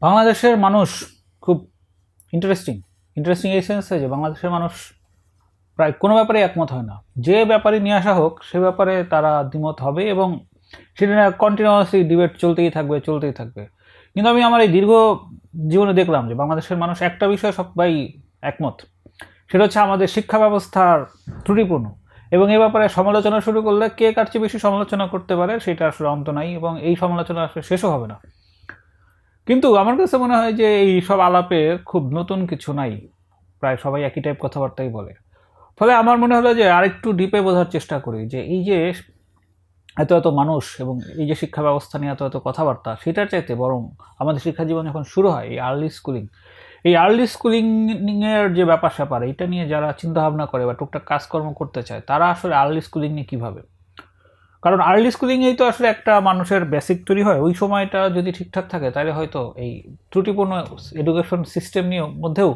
বাংলাদেশের মানুষ খুব ইন্টারেস্টিং ইন্টারেস্টিং এই সেন্সে যে বাংলাদেশের মানুষ প্রায় কোনো ব্যাপারে একমত হয় না। যে ব্যাপারে নিয়ে আসা হোক সে ব্যাপারে তারা দ্বিমত হবে এবং সেটা নিয়ে কন্টিনিউয়াসলি ডিবেট চলতেই থাকবে। কিন্তু আমি আমার এই দীর্ঘ জীবনে দেখলাম যে বাংলাদেশের মানুষ একটা বিষয়ে সবাই একমত, সেটা হচ্ছে আমাদের শিক্ষা ব্যবস্থার ত্রুটিপূর্ণ। এবং এই ব্যাপারে সমালোচনা শুরু করলে কে কার চেয়ে বেশি সমালোচনা করতে পারে সেটা আসলে অন্ত নাই, এবং এই সমালোচনা আসলে শেষও হবে না। কিন্তু আমার কাছে মনে হয় যে এই সব আলাপে খুব নতুন কিছু নাই, প্রায় সবাই একই টাইপ কথাবার্তাই বলে। ফলে আমার মনে হলো যে আরেকটু ডিপে বোঝার চেষ্টা করি যে এই যে এত এত মানুষ এবং এই যে শিক্ষা ব্যবস্থা নিয়ে এত এত কথাবার্তা, সেটার চাইতে বরং আমাদের শিক্ষা জীবন যখন শুরু হয় এই আর্লি স্কুলিংয়ের যে ব্যাপার স্যাপার এটা নিয়ে যারা চিন্তাভাবনা করে বা টুকটাক কাজকর্ম করতে চায় তারা আসলে আর্লি স্কুলিং নিয়ে কীভাবে, কারণ আর্লি স্কুলিংয়েই তো আসলে একটা মানুষের বেসিক তৈরি হয়। ওই সময়টা যদি ঠিকঠাক থাকে তাহলে হয়তো এই ত্রুটিপূর্ণ এডুকেশন সিস্টেম নিয়ে মধ্যেও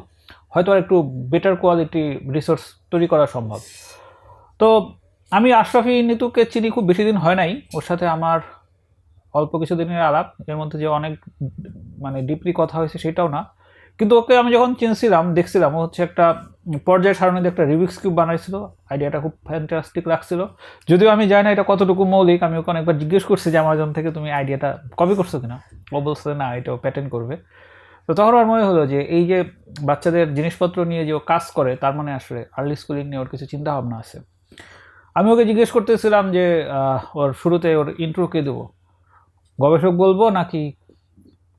হয়তো আর একটু বেটার কোয়ালিটি রিসোর্স তৈরি করা সম্ভব। তো আমি আশরাফি নিতুকে চিনি খুব বেশি দিন হয় নাই, ওর সাথে আমার অল্প কিছু দিনের আলাপ, এর মধ্যে যে অনেক মানে ডিপলি কথা হয়েছে সেটাও না। কিন্তু ওকে আমি যখন চিনছিলাম দেখছিলাম ও হচ্ছে একটা পর্যায় সারণীতে একটা রিবিক্স কিউব বানাইছিল। আইডিয়াটা খুব ফ্যান্টাস্টিক লাগছিল, যদিও আমি জানি না এটা কতটুকু মৌলিক। আমি ওকে অনেকবার জিজ্ঞেস করছি যে আমাজন থেকে তুমি আইডিয়াটা কপি করছো কিনা, ও বলছে না এটাও প্যাটেন্ট করবে। তো তখন আমার মনে হলো যে এই যে বাচ্চাদের জিনিসপত্র নিয়ে যে ও কাজ করে তার মানে আসলে আর্লি স্কুলিং নিয়ে ওর কিছু চিন্তা ভাবনা আছে। আমি ওকে জিজ্ঞেস করতেছিলাম যে ওর শুরুতে ওর ইন্ট্রো কে দেবো, গবেষক বলবো নাকি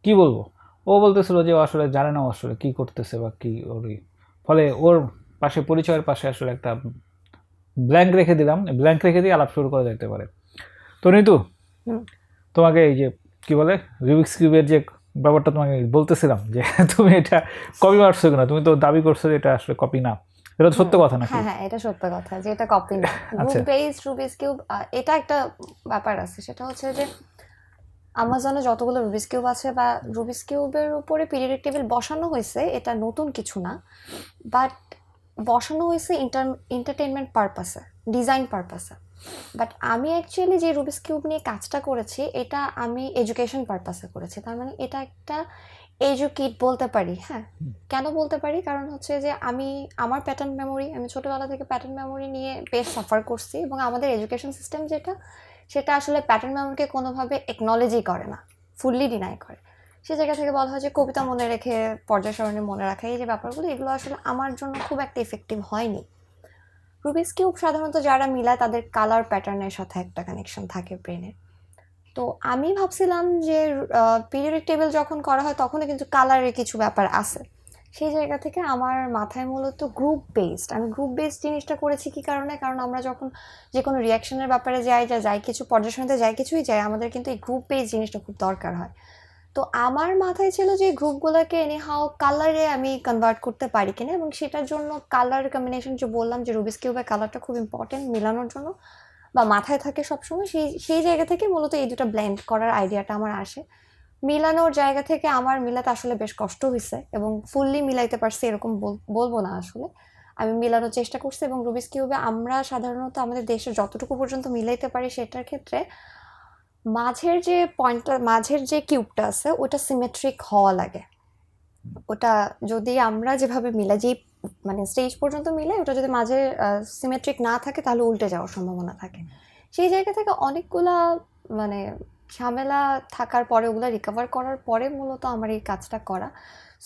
কি বলবো। ও বলতেছিল যে ও আসলে জানে না ও আসলে কী করতেছে বা কী ওর ফলে ওর পাশে পরিচয়ের পাশে আসলে একটা ব্ল্যাঙ্ক রেখে দিলাম, ব্ল্যাঙ্ক রেখে দিয়ে আলাপ শুরু করা যেতে পারে। তো নিতু, তোমাকে এই যে কি বলে রিবিক্স কিউবের যে ব্যাপারটা তোমাকে বলতেছিলাম যে তুমি এটা কপি মারছো কিনা, তুমি তো দাবি করছো যে এটা আসলে কপি না, এটা তো সত্য কথা নাকি? হ্যাঁ হ্যাঁ, এটা সত্য কথা যে এটা কপি না। আচ্ছা। গ্রুপ বেসড রুবিক্স কিউব, এটা একটা ব্যাপার আছে, সেটা হচ্ছে যে আমাজনে যতগুলো রুবিক্স কিউব আছে বা রুবিক্স কিউবের উপরে পিরিয়ডিক টেবিল বসানো হয়েছে, এটা নতুন কিছু না। বাট বসানো হয়েছে এন্টারটেনমেন্ট পারপাসে, ডিজাইন পারপাসে। বাট আমি অ্যাকচুয়ালি যে রুবিক্স কিউব নিয়ে কাজটা করেছি এটা আমি এডুকেশন পারপাসে করেছি। তার মানে এটা একটা এডুকেট বলতে পারি। হ্যাঁ, কেন বলতে পারি? কারণ হচ্ছে যে আমার প্যাটার্ন মেমোরি, আমি ছোটোবেলা থেকে প্যাটার্ন মেমোরি নিয়ে বেশ সাফার করছি, এবং আমাদের এডুকেশন সিস্টেম সেটা আসলে প্যাটার্ন মেমোরিকে কোনোভাবে একনলেজই করে না, ফুললি ডিনাই করে। সে জায়গা থেকে বলা হয় যে কবিতা মনে রেখে পর্যায় সারণী মনে রাখা, এই যে ব্যাপারগুলো, এগুলো আসলে আমার জন্য খুব একটা ইফেক্টিভ হয়নি। রুবিক্স কিউব সাধারণত যারা মিলায় তাদের কালার প্যাটার্নের সাথে একটা কানেকশন থাকে ব্রেনের। তো আমি ভাবছিলাম যে পিরিয়ডিক টেবিল যখন করা হয় তখনও কিন্তু কালারের কিছু ব্যাপার আছে। সেই জায়গা থেকে আমার মাথায় মূলত আমি গ্রুপ বেসড জিনিসটা করেছি কি কারণে? কারণ আমরা যখন যে কোনো রিয়াকশনের ব্যাপারে যাই কিছু পর্যালোচনাতে যাই কিছুই যাই, আমাদের কিন্তু এই গ্রুপ বেসড জিনিসটা খুব দরকার হয়। তো আমার মাথায় ছিল যে গ্রুপগুলোকে এনিহাও কালারে আমি কনভার্ট করতে পারি কিনা, এবং সেটার জন্য কালার কম্বিনেশন যে বললাম যে রুবিক্স কিউবের কালারটা খুব ইম্পর্টেন্ট মিলানোর জন্য বা মাথায় থাকে সবসময়, সেই জায়গা থেকে মূলত এই দুটো ব্লেন্ড করার আইডিয়াটা আমার আসে। মিলানোর জায়গা থেকে আমার মিলাতে আসলে বেশ কষ্ট হয়েছে, এবং ফুললি মিলাইতে পারছি এরকম বলবো না আসলে। আমি মিলানোর চেষ্টা করছি, এবং রুবিক্স কিউবে আমরা সাধারণত আমাদের দেশে যতটুকু পর্যন্ত মিলাইতে পারি সেটার ক্ষেত্রে মাঝের যে কিউবটা আছে ওটা সিমেট্রিক হওয়া লাগে। ওটা যদি আমরা যেভাবে মিলাই, যে মানে স্টেজ পর্যন্ত মিলাই, ওটা যদি মাঝে সিমেট্রিক না থাকে তাহলে উল্টে যাওয়ার সম্ভাবনা থাকে। সেই জায়গা থেকে অনেকগুলা মানে ঝামেলা থাকার পরে, ওগুলা রিকভার করার পরে মূলত আমার এই কাজটা করা।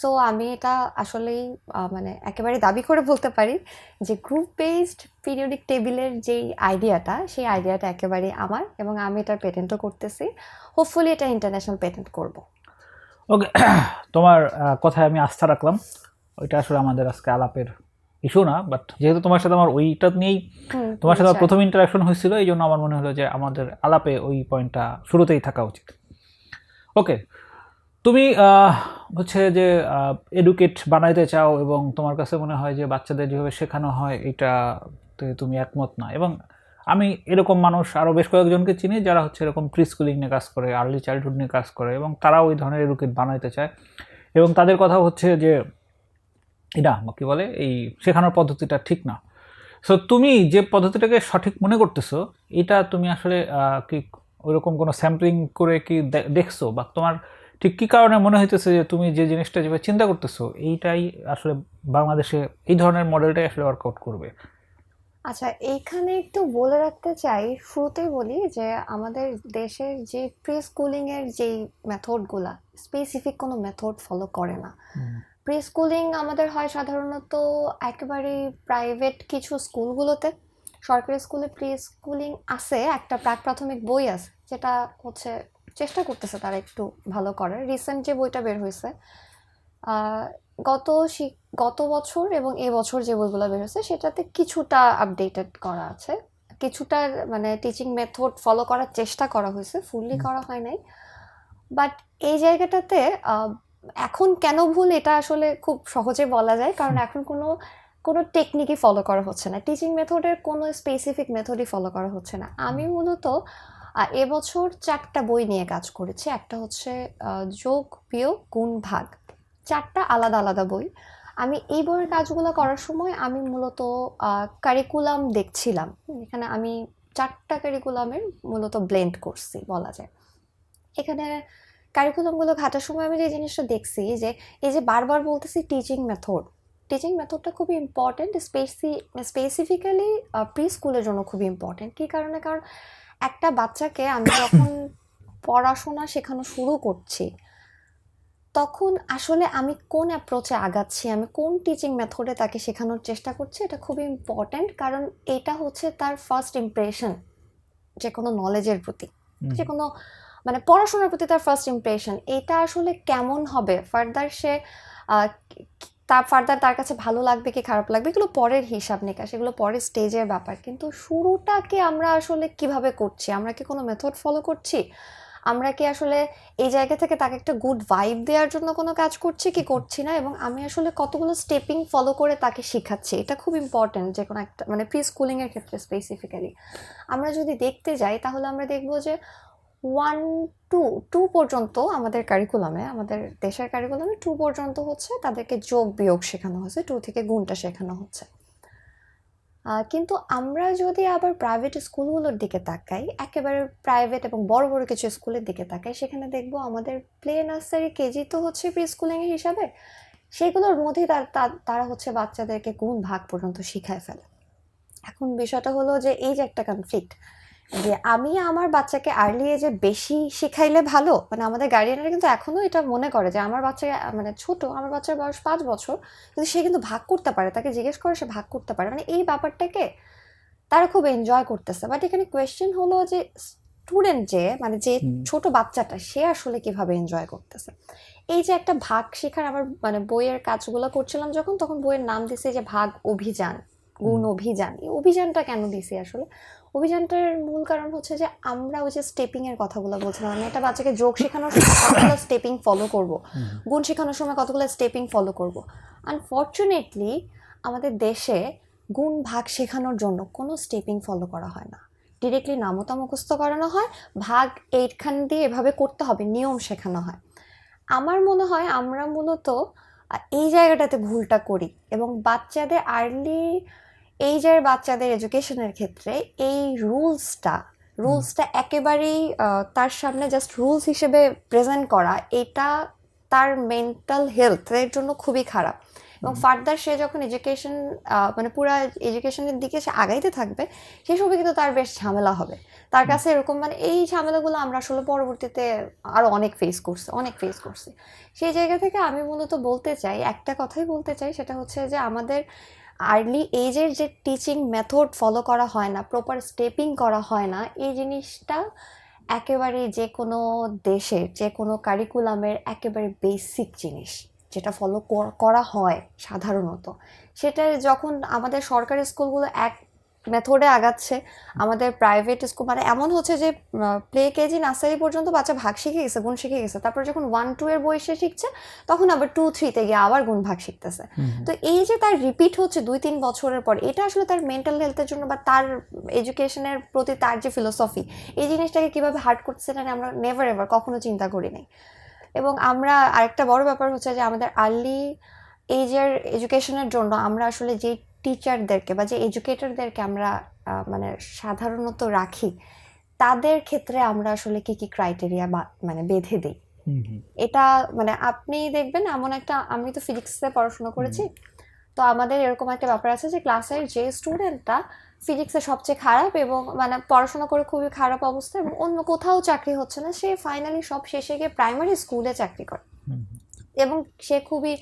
সো আমি এটা আসলেই মানে একেবারে দাবি করে বলতে পারি যে গ্রুপ বেসড পিরিয়ডিক টেবিলের যেই আইডিয়াটা, সেই আইডিয়াটা একেবারেই আমার, এবং আমি এটার পেটেন্টও করতেছি। হোপফুলি এটা ইন্টারন্যাশনাল পেটেন্ট করব। ওকে, তোমার কথায় আমি আস্থা রাখলাম। ওইটা আসলে আমাদের আজকে আলাপের ইস্যু না, বাট যেহেতু তোমার সাথে আমার ওইটা নিয়েই তোমার সাথে প্রথম ইন্টারাকশন হয়েছিল, এই জন্য আমার মনে হলো যে আমাদের আলাপে ওই পয়েন্টটা শুরুতেই থাকা উচিত। ওকে, তুমি হচ্ছে যে এডুকেট বানাইতে চাও এবং তোমার কাছে মনে হয় যে বাচ্চাদের যেভাবে শেখানো হয় এইটাতে তুমি একমত না, এবং আমি এরকম মানুষ আরও বেশ কয়েকজনকে চিনি যারা হচ্ছে এরকম প্রি স্কুলিং নিয়ে কাজ করে, আর্লি চাইল্ডহুড নিয়ে কাজ করে, এবং তারাও ওই ধরনের এডুকেট বানাইতে চায়। এবং তাদের কথা হচ্ছে যে এটা কী বলে, এই শেখানোর পদ্ধতিটা ঠিক না। সো তুমি যে পদ্ধতিটাকে সঠিক মনে করতেছো, এটা তুমি আসলে কি ওইরকম কোনো স্যাম্পলিং করে কি দেখছো, বা তোমার ঠিক কী কারণে মনে হইতেছে যে তুমি যে জিনিসটা যেভাবে চিন্তা করতেছো এইটাই আসলে বাংলাদেশে এই ধরনের মডেলটাই আসলে ওয়ার্কআউট করবে? আচ্ছা, এইখানে একটু বলে রাখতে চাই, শুরুতেই বলি যে আমাদের দেশের যে প্রি স্কুলিং এর যেই মেথডগুলা স্পেসিফিক কোনো মেথড ফলো করে না। প্রি স্কুলিং আমাদের হয় সাধারণত একেবারে প্রাইভেট কিছু স্কুলগুলোতে। সরকারি স্কুলে প্রি স্কুলিং আছে, একটা প্রাক প্রাথমিক বই আছে যেটা হচ্ছে চেষ্টা করতেছে তারা একটু ভালো করার। রিসেন্ট যে বইটা বের হয়েছে আহ, গত গত বছর এবং এ বছর যে বইগুলো বের হয়েছে সেটাতে কিছুটা আপডেটেড করা আছে, কিছুটা মানে টিচিং মেথড ফলো করার চেষ্টা করা হয়েছে, ফুললি করা হয় নাই। বাট এই জায়গাটাতে এখন কেন ভুল এটা আসলে খুব সহজে বলা যায়, কারণ এখন কোনো কোনো টেকনিকই ফলো করা হচ্ছে না, টিচিং মেথডের কোনো স্পেসিফিক মেথডই ফলো করা হচ্ছে না। আমি মূলত এবছর 4টা বই নিয়ে কাজ করেছি। একটা হচ্ছে যোগ বিয়োগ গুণ ভাগ, 4টা আলাদা আলাদা বই। আমি এই বইয়ের কাজগুলো করার সময় আমি মূলত কারিকুলাম দেখছিলাম। এখানে আমি 4টা কারিকুলামের মূলত ব্লেন্ড করছি বলা যায়। এখানে কারিকুলামগুলো ঘাটার সময় আমি যে জিনিসটা দেখছি যে এই যে বারবার বলতেছি টিচিং মেথডটা খুবই ইম্পর্টেন্ট, স্পেসিফিক্যালি প্রি স্কুলের জন্য খুবই ইম্পর্টেন্ট। কী কারণে? কারণ একটা বাচ্চাকে আমি যখন পড়াশোনা শেখানো শুরু করছি তখন আসলে আমি কোন অ্যাপ্রোচে আগাচ্ছি, আমি কোন টিচিং মেথডে তাকে শেখানোর চেষ্টা করছি, এটা খুবই ইম্পর্টেন্ট। কারণ এটা হচ্ছে তার ফার্স্ট ইমপ্রেশন যে কোনো নলেজের প্রতি, যে কোনো মানে পড়াশোনার প্রতি তার ফার্স্ট ইমপ্রেশন। এটা আসলে কেমন হবে ফার্দার, সে তার কাছে ভালো লাগবে কি খারাপ লাগবে এগুলো পরের হিসাব নিকাশ, এগুলো পরের স্টেজের ব্যাপার। কিন্তু শুরুটাকে আমরা আসলে কিভাবে করছি, আমরা কি কোনো মেথড ফলো করছি, আমরা কি আসলে এই জায়গা থেকে তাকে একটা গুড ভাইব দেওয়ার জন্য কোনো কাজ করছি কি করছি না, এবং আমি আসলে কতগুলো স্টেপিং ফলো করে তাকে শেখাচ্ছি, এটা খুব ইম্পর্টেন্ট যে কোনো একটা মানে প্রি স্কুলিংয়ের ক্ষেত্রে স্পেসিফিক্যালি। আমরা যদি দেখতে যাই তাহলে আমরা দেখবো যে 1 2 পর্যন্ত আমাদের কারিকুলামে, আমাদের দেশের কারিকুলামে 2 পর্যন্ত হচ্ছে তাদেরকে যোগ বিয়োগ শেখানো হচ্ছে, 2 থেকে গুণটা শেখানো হচ্ছে। কিন্তু আমরা যদি আবার প্রাইভেট স্কুলগুলোর দিকে তাকাই, একেবারে প্রাইভেট এবং বড় বড় কিছু স্কুলের দিকে তাকাই, সেখানে দেখবো আমাদের প্লে নার্সারি কেজি তো হচ্ছে প্রি স্কুলিংয়ের হিসাবে, সেগুলোর মধ্যেই তারা হচ্ছে বাচ্চাদেরকে গুণ ভাগ পর্যন্ত শিখায় ফেলে। এখন বিষয়টা হলো যে এই যে একটা কনফ্লিক্ট, যে আমি আমার বাচ্চাকে আর্লি এজে বেশি শেখাইলে ভালো, মানে আমাদের গার্ডিয়ানরা কিন্তু এখনো এটা মনে করে যে আমার বাচ্চাকে মানে ছোট, আমার বাচ্চার বয়স 5 বছর, কিন্তু সে কিন্তু ভাগ করতে পারে, তাকে জিজ্ঞেস করে সে ভাগ করতে পারে, মানে এই ব্যাপারটাকে তারা খুব এনজয় করতেছে। বাট এখানে কোয়েশ্চেন হলো যে স্টুডেন্ট যে মানে যে ছোট বাচ্চাটা সে আসলে কিভাবে এনজয় করতেছে। এই যে একটা ভাগ শেখার, আমার মানে বইয়ের কাজগুলো করছিলাম যখন, তখন বইয়ের নাম দিছে যে ভাগ অভিযান, গুণ অভিযান। এই অভিযানটা কেন দিছি আসলে? অভিযানটার মূল কারণ হচ্ছে যে আমরা ওই যে স্টেপিং এর কথাগুলো বলছিলাম, আমি একটা বাচ্চাকে যোগ শেখানোর সময় কতগুলো স্টেপিং ফলো করব, গুণ শেখানোর সময় কতগুলো স্টেপিং ফলো করব। আনফর্চুনেটলি আমাদের দেশে গুণ ভাগ শেখানোর জন্য কোনো স্টেপিং ফলো করা হয় না, ডিরেক্টলি নামতা মুখস্থ করানো হয়, ভাগ এইখান দিয়ে এভাবে করতে হবে নিয়ম শেখানো হয়। আমার মনে হয় আমরা মূলত এই জায়গাটাতে ভুলটা করি, এবং বাচ্চাদের আর্লি এইজের বাচ্চাদের এডুকেশনের ক্ষেত্রে এই রুলসটা একেবারেই তার সামনে জাস্ট রুলস হিসেবে প্রেজেন্ট করা, এটা তার মেন্টাল হেলথের জন্য খুবই খারাপ। এবং ফার্দার সে যখন এডুকেশন মানে পুরা এডুকেশনের দিকে সে আগাইতে থাকবে, সেই সময় কিন্তু তার বেশ ঝামেলা হবে তার কাছে। এরকম মানে এই ঝামেলাগুলো আমরা আসলে পরবর্তীতে আরও অনেক ফেস করছি। সেই জায়গা থেকে আমি মূলত বলতে চাই, একটা কথাই বলতে চাই, সেটা হচ্ছে যে আমাদের আর্লি এজের যে টিচিং মেথড ফলো করা হয় না, প্রপার স্টেপিং করা হয় না, এই জিনিসটা একেবারে যে কোনো দেশের যে কোনো কারিকুলামের একেবারে বেসিক জিনিস যেটা ফলো করা হয় সাধারণত। সেটা যখন আমাদের সরকারি স্কুলগুলো এক মেথডে আগাচ্ছে, আমাদের প্রাইভেট স্কুল মানে এমন হচ্ছে যে প্লে কেজি নার্সারি পর্যন্ত বাচ্চা ভাগ শিখে গেছে, গুণ শিখে গেছে, তারপর যখন 1 2 এর বই সে শিখছে তখন আবার 2 3-তে গিয়ে আবার গুণ ভাগ শিখতেছে। তো এই যে তার রিপিট হচ্ছে 2 3 বছরের পর, এটা আসলে তার মেন্টাল হেলথের জন্য বা তার এডুকেশনের প্রতি তার যে ফিলোসফি, এই জিনিসটাকে কিভাবে হার্ট করতেছে না আমরা নেভার এভার কখনো চিন্তা করি নাই। এবং আমরা আরেকটা বড় ব্যাপার হচ্ছে যে আমাদের আর্লি এজের এডুকেশনের জন্য আমরা আসলে যে টিচারদেরকে বা যে এডুকেটরদেরকে আমরা মানে সাধারণত রাখি, তাদের ক্ষেত্রে আমরা আসলে কি কি ক্রাইটেরিয়া মানে বেঁধে দিই, এটা মানে আপনি দেখবেন এমন একটা, আমি তো ফিজিক্সে পড়াশোনা করেছি, তো আমাদের এরকম একটা ব্যাপার আছে যে ক্লাসের যে স্টুডেন্টটা ফিজিক্সে সবচেয়ে খারাপ এবং মানে পড়াশোনা করে খুবই খারাপ অবস্থা এবং অন্য কোথাও চাকরি হচ্ছে না, সে ফাইনালি সব শেষে গিয়ে প্রাইমারি স্কুলে চাকরি করে এবং সে খুবই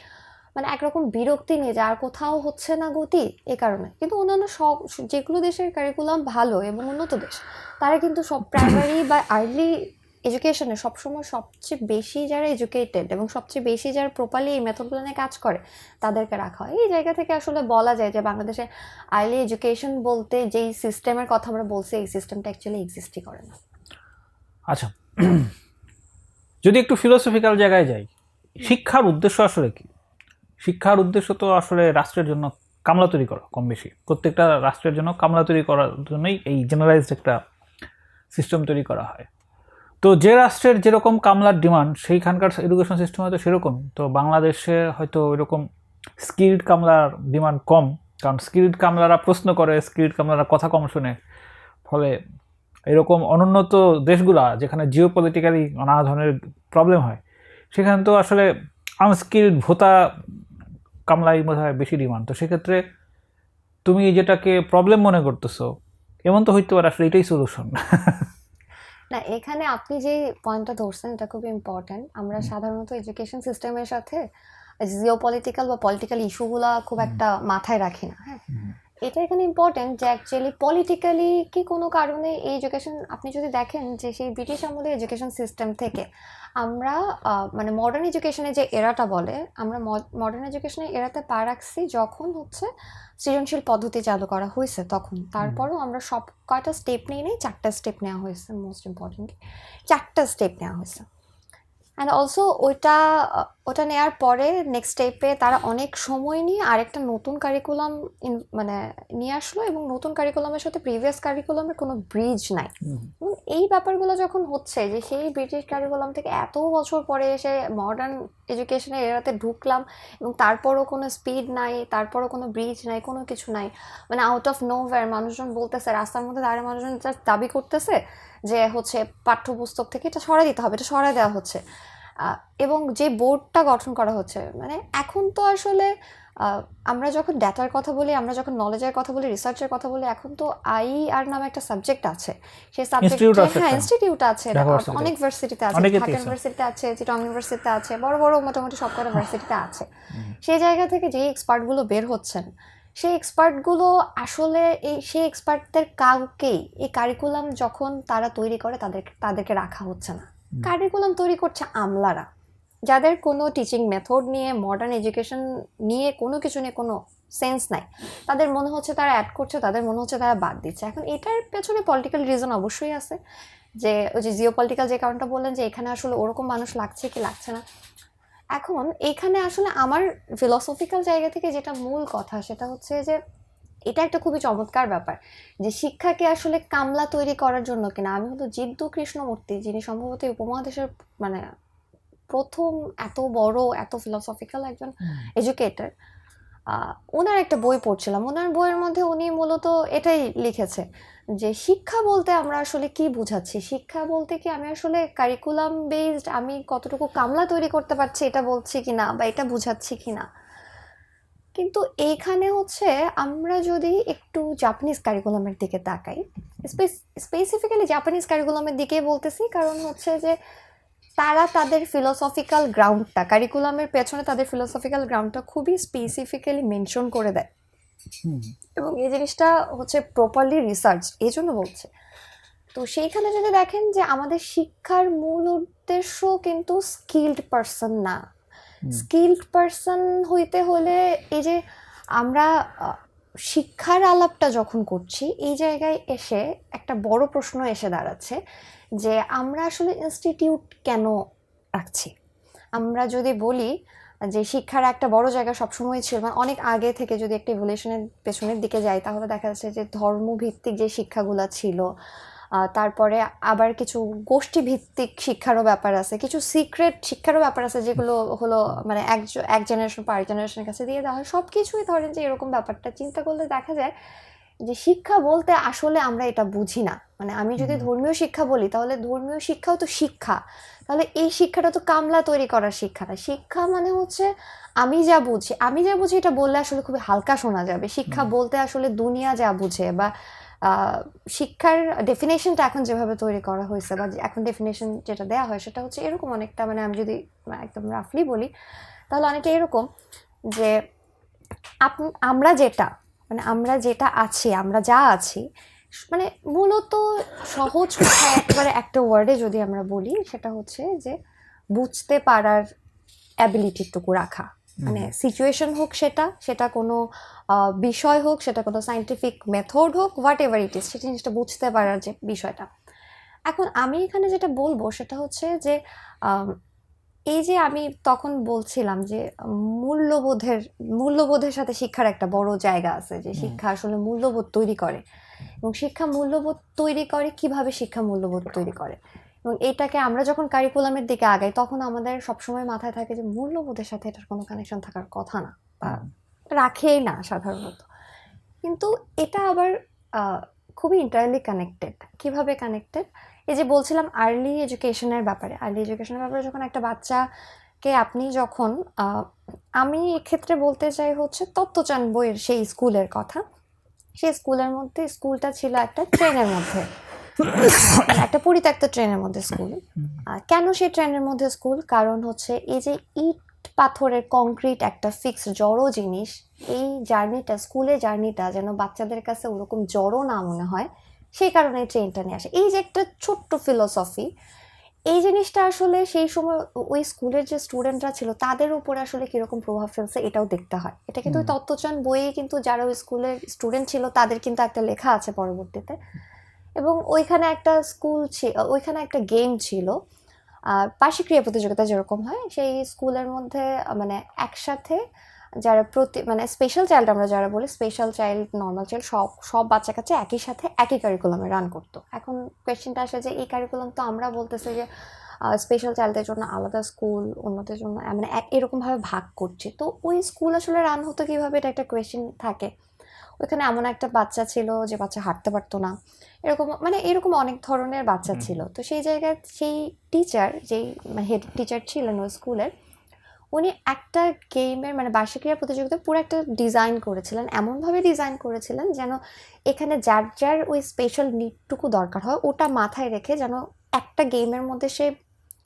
মানে একরকম বিরক্তি নিয়ে যায় আর কোথাও হচ্ছে না গতি এ কারণে। কিন্তু অন্যান্য সব যেগুলো দেশের কারিকুলাম ভালো এবং উন্নত দেশ, তারা কিন্তু সব প্রাইমারি বা আর্লি এডুকেশনে সবসময় সবচেয়ে বেশি যারা এডুকেটেড এবং সবচেয়ে বেশি যারা প্রপারলি এই মেথডগুলো নিয়ে কাজ করে তাদেরকে রাখা হয়। এই জায়গা থেকে আসলে বলা যায় যে বাংলাদেশে আর্লি এডুকেশন বলতে যেই সিস্টেমের কথা আমরা বলছি, এই সিস্টেমটা অ্যাকচুয়ালি এক্সিস্টই করে না। আচ্ছা, যদি একটু ফিলোসফিক্যাল জায়গায় যাই, শিক্ষার উদ্দেশ্য আসলে কি? শিক্ষার উদ্দেশ্য তো আসলে রাষ্ট্রের জন্য কামলা তৈরি করা, কম বেশি প্রত্যেকটা রাষ্ট্রের জন্য কামলা তৈরি করার জন্যই এই জেনারেলাইজড একটা সিস্টেম তৈরি করা হয়। তো যে রাষ্ট্রের যেরকম কামলার ডিমান্ড, সেইখানকার এডুকেশন সিস্টেম হয়তো সেরকম। তো বাংলাদেশে হয়তো ওইরকম স্কিল্ড কামলার ডিমান্ড কম, কারণ স্কিল্ড কামলারা প্রশ্ন করে, স্কিল্ড কামলারা কথা কম শোনে। ফলে এরকম অনুন্নত দেশগুলা যেখানে জিও পলিটিক্যালি নানা ধরনের প্রবলেম হয়, সেখানে তো আসলে আনস্কিল্ড ভোতা কামলাই বোধ হয় বেশি ডিমান্ড। তো সেক্ষেত্রে তুমি যেটাকে প্রবলেম মনে করতেছো, এমন তো হইতে পারে আসলে এটাই সলিউশন। না, এখানে আপনি যে পয়েন্টটা ধরছেন এটা খুব ইম্পর্ট্যান্ট। আমরা সাধারণত এডুকেশন সিস্টেমের সাথে জিও পলিটিক্যাল বা পলিটিক্যাল ইস্যুগুলা খুব একটা মাথায় রাখি না। হ্যাঁ, এটা এখানে ইম্পর্টেন্ট যে অ্যাকচুয়ালি পলিটিক্যালি কি কোনো কারণে এই এডুকেশন, আপনি যদি দেখেন যে সেই ব্রিটিশ আমলের এডুকেশন সিস্টেম থেকে আমরা মানে মডার্ন এডুকেশনের যে এরাটা বলে, আমরা মডার্ন এডুকেশনের এরাতে পা রাখছি যখন হচ্ছে সৃজনশীল পদ্ধতি চালু করা হয়েছে তখন। তারপরও আমরা সব কয়টা স্টেপ নিয়ে নেই, 4টা স্টেপ নেওয়া হয়েছে, মোস্ট ইম্পর্টেন্টলি 4টা স্টেপ নেওয়া হয়েছে। অ্যান্ড অলসো ওটা নেওয়ার পরে নেক্সট স্টেপে তারা অনেক সময় নিয়ে আরেকটা নতুন কারিকুলাম মানে নিয়ে আসলো এবং নতুন কারিকুলামের সাথে প্রিভিয়াস কারিকুলামের কোনো ব্রিজ নাই। এবং এই ব্যাপারগুলো যখন হচ্ছে যে সেই ব্রিটিশ কারিকুলাম থেকে এত বছর পরে এসে মডার্ন এডুকেশনের এরাতে ঢুকলাম এবং তারপরও কোনো স্পিড নাই, তারপরও কোনো ব্রিজ নাই, কোনো কিছু নাই, মানে আউট অফ নোওয়্যার মানুষজন বলতেছে, রাস্তার মধ্যে দাঁড়িয়ে মানুষজন দাবি করতেছে যে হচ্ছে পাঠ্যপুস্তক থেকে এটা সরাই দিতে হবে, এটা সরাই দেওয়া হচ্ছে। এবং যে বোর্ডটা গঠন করা হচ্ছে, মানে এখন তো আসলে আমরা যখন ডেটার কথা বলি, আমরা যখন নলেজের কথা বলি, রিসার্চের কথা বলি, এখন তো আইআর নামে একটা সাবজেক্ট আছে। সেই সাবজেক্টে হ্যাঁ ইনস্টিটিউট আছে, অনেক ভার্সিটিতে আছে, ঢাকা ইউনিভার্সিটিতে আছে, চিটাগং ইউনিভার্সিটিতে আছে, বড় বড় মোটামুটি সবকটা ভার্সিটিতে আছে। সেই জায়গা থেকে যে এক্সপার্টগুলো বের হচ্ছেন, সেই এক্সপার্টগুলো আসলে সেই এক্সপার্টদের কাউকেই এই কারিকুলাম যখন তারা তৈরি করে তাদেরকে রাখা হচ্ছে না। কারিকুলাম তৈরি করছে আমলারা, যাদের কোনো টিচিং মেথড নিয়ে, মডার্ন এডুকেশন নিয়ে, কোনো কিছু নিয়ে কোনো সেন্স নাই। তাদের মনে হচ্ছে তারা অ্যাড করছে, তাদের মনে হচ্ছে তারা বাদ দিচ্ছে। এখন এটার পেছনে পলিটিক্যাল রিজন অবশ্যই আছে, যে ওই যে জিও পলিটিক্যাল যে কারণটা বললেন যে এখানে আসলে ওরকম মানুষ লাগছে কি লাগছে না। এখন এইখানে আসলে আমার ফিলসফিক্যাল জায়গা থেকে যেটা মূল কথা, সেটা হচ্ছে যে এটা একটা খুবই চমৎকার ব্যাপার যে শিক্ষাকে আসলে কামলা তৈরি করার জন্য কিনা। আমি হলো জিদ্দু কৃষ্ণমূর্তি, যিনি সম্ভবত উপমহাদেশের মানে প্রথম এত বড় এত ফিলসফিক্যাল একজন এডুকেটর, ওনার একটা বই পড়ছিলাম। ওনার বইয়ের মধ্যে উনি মূলত এটাই লিখেছে যে শিক্ষা বলতে আমরা আসলে কি বুঝাচ্ছি। শিক্ষা বলতে কি আমি আসলে কারিকুলাম বেসড আমি কতটুকু কামলা তৈরি করতে পারছি এটা বলছি কিনা বা এটা বুঝাচ্ছি কিনা। কিন্তু এইখানে হচ্ছে আমরা যদি একটু জাপানিজ কারিকুলামের দিকে তাকাই, স্পেসিফিক্যালি জাপানিজ কারিকুলামের দিকে বলতেছি, কারণ হচ্ছে যে তারা তাদের ফিলোসফিক্যাল গ্রাউন্ডটা, কারিকুলামের পেছনে তাদের ফিলোসফিক্যাল গ্রাউন্ডটা খুবই স্পেসিফিক্যালি মেনশন করে দেয় এবং এই জিনিসটা হচ্ছে প্রপারলি রিসার্চ, এই জন্য বলছে। তো সেইখানে যদি দেখেন যে আমাদের শিক্ষার মূল উদ্দেশ্য কিন্তু স্কিল্ড পারসন না। স্কিল্ড পারসন হইতে হলে এই যে আমরা শিক্ষার আলাপটা যখন করছি, এই জায়গায় এসে একটা বড় প্রশ্ন এসে দাঁড়াচ্ছে যে আমরা আসলে ইনস্টিটিউট কেন রাখছি। আমরা যদি বলি যে শিক্ষার একটা বড় জায়গা সবসময় ছিল, মানে অনেক আগে থেকে যদি একটা ইভলিউশনের পেছনের দিকে যাই, তাহলে দেখা যাচ্ছে যে ধর্মভিত্তিক যে শিক্ষাগুলো ছিল, তারপরে আবার কিছু গোষ্ঠীভিত্তিক শিক্ষারও ব্যাপার আছে, কিছু সিক্রেট শিক্ষারও ব্যাপার আছে, যেগুলো হলো মানে এক জেনারেশন পর আরেক জেনারেশনের কাছে দিয়ে দেওয়া হয়। সব কিছুই ধরেন যে এরকম ব্যাপারটা চিন্তা করলে দেখা যায় যে শিক্ষা বলতে আসলে আমরা এটা বুঝি না। মানে আমি যদি ধর্মীয় শিক্ষা বলি তাহলে ধর্মীয় শিক্ষাও তো শিক্ষা, তাহলে এই শিক্ষাটা তো কামলা তৈরি করার শিক্ষা না। শিক্ষা মানে হচ্ছে আমি যা বুঝি এটা বললে আসলে খুবই হালকা শোনা যাবে। শিক্ষা বলতে আসলে দুনিয়া যা বুঝে বা শিক্ষার ডেফিনেশনটা এখন যেভাবে তৈরি করা হয়েছে বা এখন ডেফিনেশন যেটা দেওয়া হয় সেটা হচ্ছে এরকম অনেকটা, মানে আমি যদি একদম রাফলি বলি তাহলে অনেকটা এরকম যে আমরা যেটা আছি, আমরা যা আছি, মানে মূলত সহজ কথায় একেবারে একটা ওয়ার্ডে যদি আমরা বলি সেটা হচ্ছে যে বুঝতে পারার অ্যাবিলিটিটুকু রাখা। মানে সিচুয়েশন হোক, সেটা কোনো বিষয় হোক, সেটা কোনো সায়েন্টিফিক মেথড হোক, হোয়াট এভার ইট ইজ, সেটা জিনিসটা বুঝতে পারার যে বিষয়টা। এখন আমি এখানে যেটা বলবো সেটা হচ্ছে যে এই যে আমি তখন বলছিলাম যে মূল্যবোধের সাথে শিক্ষার একটা বড় জায়গা আছে, যে শিক্ষা আসলে মূল্যবোধ তৈরি করে, এবং শিক্ষা মূল্যবোধ তৈরি করে কিভাবে, শিক্ষা মূল্যবোধ তৈরি করে। এবং এটাকে আমরা যখন কারিকুলামের দিকে আগাই তখন আমাদের সবসময় মাথায় থাকে যে মূল্যবোধের সাথে এটার কোনো কানেকশন থাকার কথা না, বা রাখেই না সাধারণত। কিন্তু এটা আবার খুবই ইন্টারলি কানেক্টেড। কিভাবে কানেক্টেড? এই যে বলছিলাম আর্লি এডুকেশনের ব্যাপারে যখন একটা বাচ্চাকে আপনি যখন আমি এক্ষেত্রে বলতে চাই হচ্ছে তত্ত্বচান বইয়ের সেই স্কুলের কথা। সেই স্কুলটা ছিল একটা ট্রেনের মধ্যে, একটা পরিত্যক্ত ট্রেনের মধ্যে স্কুল। কেন সেই ট্রেনের মধ্যে স্কুল? কারণ হচ্ছে এই যে ইট পাথরের কংক্রিট একটা ফিক্স জড়ো জিনিস, এই স্কুলের জার্নিটা যেন বাচ্চাদের কাছে ওরকম জড়ো না মনে হয়, সেই কারণে ট্রেনটা নিয়ে আসে। এই যে একটা ছোট্ট ফিলোসফি, এই জিনিসটা আসলে সেই সময় ওই স্কুলের যে স্টুডেন্টরা ছিল তাদের উপরে আসলে কিরকম প্রভাব ফেলছে এটাও দেখতে হয়। এটা কিন্তু তত্ত্বচান বইয়ে কিন্তু যারা ওই স্কুলের স্টুডেন্ট ছিল তাদের কিন্তু একটা লেখা আছে পরবর্তীতে। এবং ওইখানে একটা ওইখানে একটা গেম ছিল, বার্ষিক ক্রীড়া প্রতিযোগিতা যেরকম হয় সেই স্কুলের মধ্যে, মানে একসাথে যারা মানে স্পেশাল চাইল্ড, আমরা যারা বলি স্পেশাল চাইল্ড, নর্মাল চাইল্ড, সব বাচ্চা কাচ্চা একই সাথে একই কারিকুলামে রান করতো। এখন কোয়েশ্চেনটা আসে যে এই কারিকুলাম তো আমরা বলতেছি যে স্পেশাল চাইল্ডদের জন্য আলাদা স্কুল, অন্যদের জন্য, মানে এরকমভাবে ভাগ করছি, তো ওই স্কুল আসলে রান হতো কীভাবে, এটা একটা কোয়েশ্চেন থাকে। ওইখানে এমন একটা বাচ্চা ছিল যে বাচ্চা হাঁটতে পারতো না, এরকম অনেক ধরনের বাচ্চা ছিল। তো সেই জায়গায় সেই টিচার, যেই হেড টিচার ছিলেন ওই স্কুলের, উনি একটা গেমের, মানে বার্ষিক ক্রীড়া প্রতিযোগিতা পুরো একটা ডিজাইন করেছিলেন, এমনভাবে ডিজাইন করেছিলেন যেন এখানে যার যার ওই স্পেশাল নিডটুকু দরকার হয় ওটা মাথায় রেখে যেন একটা গেমের মধ্যে সে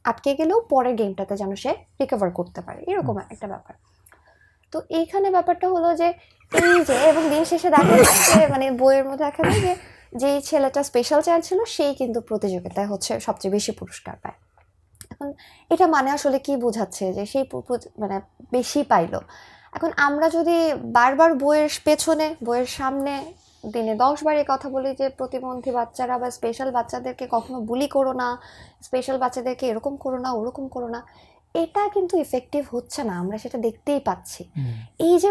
আটকে গেলেও পরের গেমটাতে যেন সে রিকভার করতে পারে, এরকম একটা ব্যাপার। তো এইখানে ব্যাপারটা হলো যে এই যে, এবং দিন শেষে দেখা যাচ্ছে মানে বইয়ের মধ্যে দেখা যায় যে যেই ছেলেটা স্পেশাল চাইল্ড ছিল সেই কিন্তু প্রতিযোগিতায় হচ্ছে সবচেয়ে বেশি পুরস্কার পায়। এখন এটা মানে আসলে কি বোঝাচ্ছে যে সেই মানে বেশি পাইলো। এখন আমরা যদি বারবার বইয়ের সামনে দিনে 10 বার এই কথা বলি যে প্রতিবন্ধী বাচ্চারা বা স্পেশাল বাচ্চাদেরকে কখনো বুলি করো না, স্পেশাল বাচ্চাদেরকে এরকম করো না, ওরকম করো না, এটা কিন্তু ইফেক্টিভ হচ্ছে না, আমরা সেটা দেখতেই পাচ্ছি। এই যে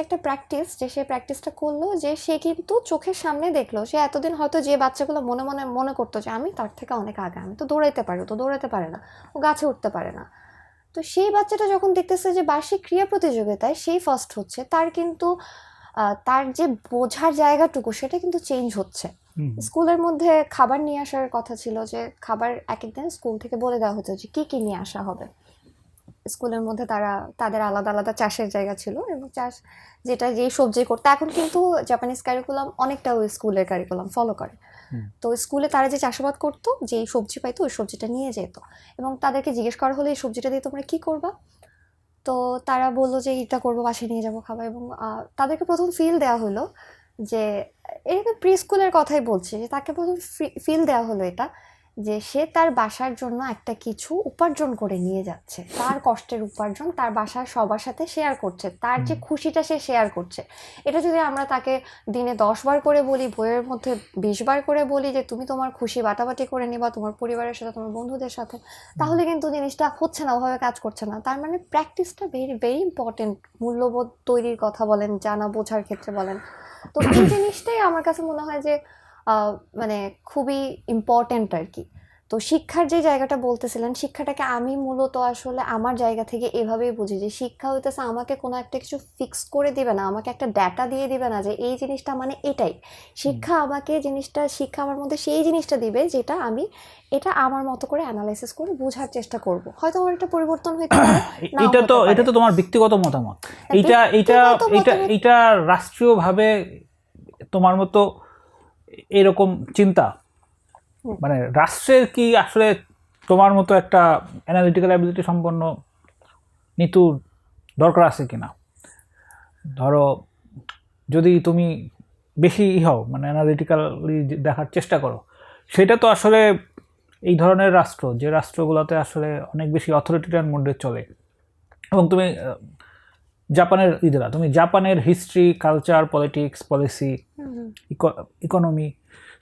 একটা প্র্যাকটিস, যে সে প্র্যাকটিসটা করলো, যে সে কিন্তু চোখের সামনে দেখলো, সে এতদিন হয়তো যে বাচ্চাগুলো মনে করতো যে আমি তার থেকে অনেক আগে, আমি তো দৌড়াইতে পারি, তো দৌড়াতে পারে না, ও গাছে উঠতে পারে না, তো সেই বাচ্চাটা যখন দেখতেছে যে বার্ষিক ক্রীড়া প্রতিযোগিতায় সেই ফার্স্ট হচ্ছে, তার কিন্তু তার যে বোঝার জায়গাটুকু সেটা কিন্তু চেঞ্জ হচ্ছে। স্কুলের মধ্যে খাবার নিয়ে আসার কথা ছিল, যে খাবার এক একদিন স্কুল থেকে বলে দেওয়া হতো যে কি কি নিয়ে আসা হবে। স্কুলের মধ্যে তাদের আলাদা আলাদা চাষের জায়গা ছিল, এবং চাষ যেই সবজি করতো, এখন কিন্তু জাপানিজ কারিকুলাম অনেকটা ওই স্কুলের কারিকুলাম ফলো করে। তো স্কুলে তারা যে চাষাবাদ করতো, যেই সবজি পাইতো ওই সবজিটা নিয়ে যেত, এবং তাদেরকে জিজ্ঞেস করা হলে এই সবজিটা দিয়ে তোমরা কি করবা, তো তারা বললো যে এটা করবো, বাসায় নিয়ে যাবো খাবার। এবং তাদেরকে প্রথম ফিল দেওয়া হলো যে, এরকম প্রি স্কুলের কথাই বলছি, যে তাকে প্রথম ফিল দেওয়া হলো এটা, যে সে তার বাসার জন্য একটা কিছু উপার্জন করে নিয়ে যাচ্ছে, তার কষ্টের উপার্জন তার বাসার সবার সাথে শেয়ার করছে, তার যে খুশিটা সে শেয়ার করছে। এটা যদি আমরা তাকে দিনে 10 বার করে বলি, বইয়ের মধ্যে 20 বার করে বলি যে তুমি তোমার খুশি বাটাবাটি করে নিবা তোমার পরিবারের সাথে, তোমার বন্ধুদের সাথে, তাহলে কিন্তু জিনিসটা হচ্ছে না, ওভাবে কাজ করছে না। তার মানে প্র্যাকটিসটা ভেরি ভেরি ইম্পর্টেন্ট, মূল্যবোধ তৈরির কথা বলেন, জানা বোঝার ক্ষেত্রে বলেন। তো এই জিনিসটাই আমার কাছে মনে হয় যে মানে খুবই ইম্পর্টেন্ট আর কি। তো শিক্ষার যে জায়গাটা বলতেছিলেন, শিক্ষাটাকে আমি মূলত আসলে আমার জায়গা থেকে এভাবেই বুঝি যে শিক্ষা হইতেছে আমাকে কোনো একটা কিছু ফিক্স করে দিবে না, আমাকে একটা ডাটা দিয়ে দিবে না যে এই জিনিসটা মানে এটাই। শিক্ষা আমাকে শিক্ষা আমার মধ্যে সেই জিনিসটা দিবে যেটা আমি এটা আমার মতো করে অ্যানালাইসিস করে বোঝার চেষ্টা করব। হয়তো আমার একটা পরিবর্তন হইতে পারে, নাও এটা তো হতে পারে। এটা তো তোমার ব্যক্তিগত মতামত। এইটা এইটা ব্যক্তিগত এইটা মতামত- এইটা রাষ্ট্রীয়ভাবে তোমার মতো এরকম চিন্তা, হুম। মানে রাষ্ট্রের কি আসলে তোমার মতো একটা অ্যানালিটিক্যাল অ্যাবিলিটি সম্পন্ন নীতির দরকার আছে কিনা? ধরো যদি তুমি বেশি হও, মানে অ্যানালিটিক্যালি দেখার চেষ্টা করো, সেটা তো আসলে এই ধরনের রাষ্ট্র, যে রাষ্ট্রগুলোতে আসলে অনেক বেশি অথরিটির মধ্যে চলে, এবং তুমি তুমি জাপানের হিস্ট্রি, কালচার, পলিটিক্স, পলিসি, হুম, ইকোনমি,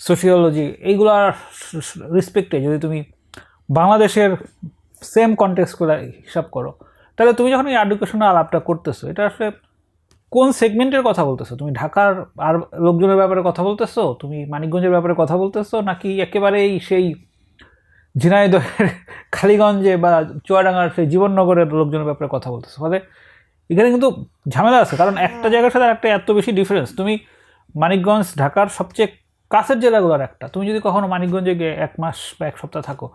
সোশিওলজি, এইগুলার রেসপেক্টে যদি তুমি বাংলাদেশের সেম কনটেক্সট করে হিসাব করো, তাহলে তুমি যখন এই এডুকেশনাল আলাপটা করতেছো, এটা আসলে কোন সেগমেন্টের কথা বলতেছো? তুমি ঢাকার আর লোকজনের ব্যাপারে কথা বলতেছো, তুমি মানিকগঞ্জের ব্যাপারে কথা বলতেছো, নাকি একেবারেই সেই ঝিনাইদহের খালিগঞ্জে বা চুয়াডাঙ্গার সেই জীবননগরের লোকজনের ব্যাপারে কথা বলতেছো? ফলে এখানে কিন্তু ঝামেলা আছে, কারণ একটা জায়গার সাথে একটা এত বেশি ডিফারেন্স। তুমি মানিকগঞ্জ ঢাকার সবচেয়ে কাছের জেলাগুলোর একটা, তুমি যদি কখনো মানিকগঞ্জে গিয়ে 1 মাস বা 1 সপ্তাহ থাকো,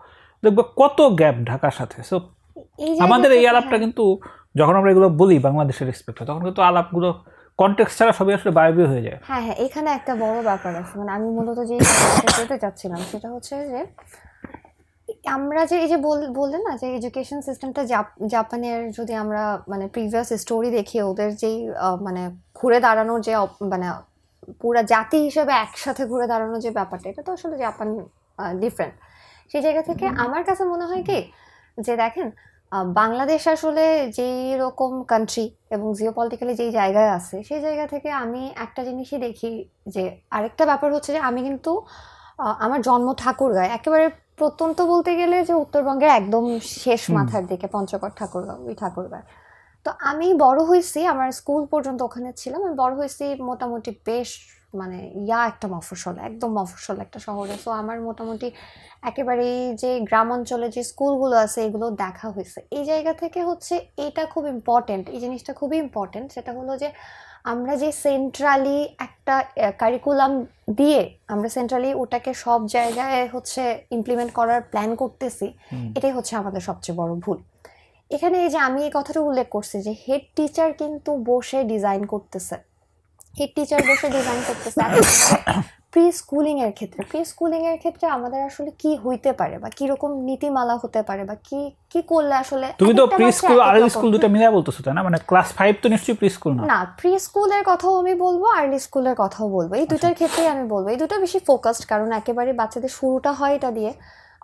দেখবে কত গ্যাপ ঢাকার সাথে। সো এই আমাদের এই জায়গাটাতে আলাপটা হ্যাঁ। কিন্তু যখন আমরা এগুলো বলি বাংলাদেশের রেসপেক্টে, তখন কিন্তু আলাপগুলো কনটেক্সট ছাড়া সবই আসলে বায়বীয় হয়ে যায়। হ্যাঁ হ্যাঁ, এখানে একটা বড় ব্যাপার আছে, মানে আমি মূলত যে ব্যাপারটা যেতে চাচ্ছিলাম সেটা হচ্ছে যে আমরা যে এই যে বললেন না যে এডুকেশন সিস্টেমটা জাপানের, যদি আমরা মানে প্রিভিয়াস স্টোরি দেখি ওদের যেই মানে ঘুরে দাঁড়ানোর যে মানে পুরা জাতি হিসেবে একসাথে ঘুরে দাঁড়ানোর যে ব্যাপারটা, এটা তো আসলে জাপান ডিফারেন্ট। সেই জায়গা থেকে আমার কাছে মনে হয় কি যে দেখেন, বাংলাদেশ আসলে যেই রকম কান্ট্রি এবং জিওপলিটিক্যালি যেই জায়গায় আছে, সেই জায়গা থেকে আমি একটা জিনিসই দেখি যে আরেকটা ব্যাপার হচ্ছে যে আমি কিন্তু আমার জন্ম ঠাকুরগাঁও, একেবারে প্রত্যন্ত বলতে গেলে যে উত্তরবঙ্গের একদম শেষ মাথার দিকে পঞ্চগড় ঠাকুরগাঁও, ওই ঠাকুরগাঁও। তো আমি বড় হয়েছি, আমার স্কুল পর্যন্ত ওখানে ছিলাম, আমি বড় হয়েছি মোটামুটি বেশ মানে একটা মফস্বল, একদম মফস্বল একটা শহরে। সো আমার মোটামুটি একেবারে এই যে গ্রাম অঞ্চলে যে স্কুলগুলো আছে এগুলো দেখা হয়েছে। এই জায়গা থেকে হচ্ছে এটা খুব ইম্পর্টেন্ট, এই জিনিসটা খুবই ইম্পর্টেন্ট, সেটা হলো যে আমরা যে সেন্ট্রালি একটা কারিকুলাম দিয়ে আমরা সেন্ট্রালি ওটাকে সব জায়গায় হচ্ছে ইমপ্লিমেন্ট করার প্ল্যান করতেছি, এটাই হচ্ছে আমাদের সবচেয়ে বড় ভুল। এখানে এই যে আমি এই কথাটা উল্লেখ করছি যে হেড টিচার কিন্তু বসে ডিজাইন করতেছে, প্রি স্কুলিং এর ক্ষেত্রে আমাদের আসলে কি হইতে পারে বা কিরকম নীতিমালা হতে পারে বা কি কি করলে আসলে তুমি তো একটা প্রি বাচ্চা স্কুল এক এক আর রকম। স্কুল দুটো মিলাই বলতেছো, তাই না? মানে ক্লাস 5 তো নিশ্চয়ই প্রি স্কুল না। না, প্রি স্কুলের কথাও আমি বলবো, আর্লি স্কুলের কথাও বলবো, এই দুটার ক্ষেত্রেই আমি বলবো এই দুটো বেশি ফোকাসড, কারণ একেবারে বাচ্চাদের শুরুটা হয় এটা দিয়ে।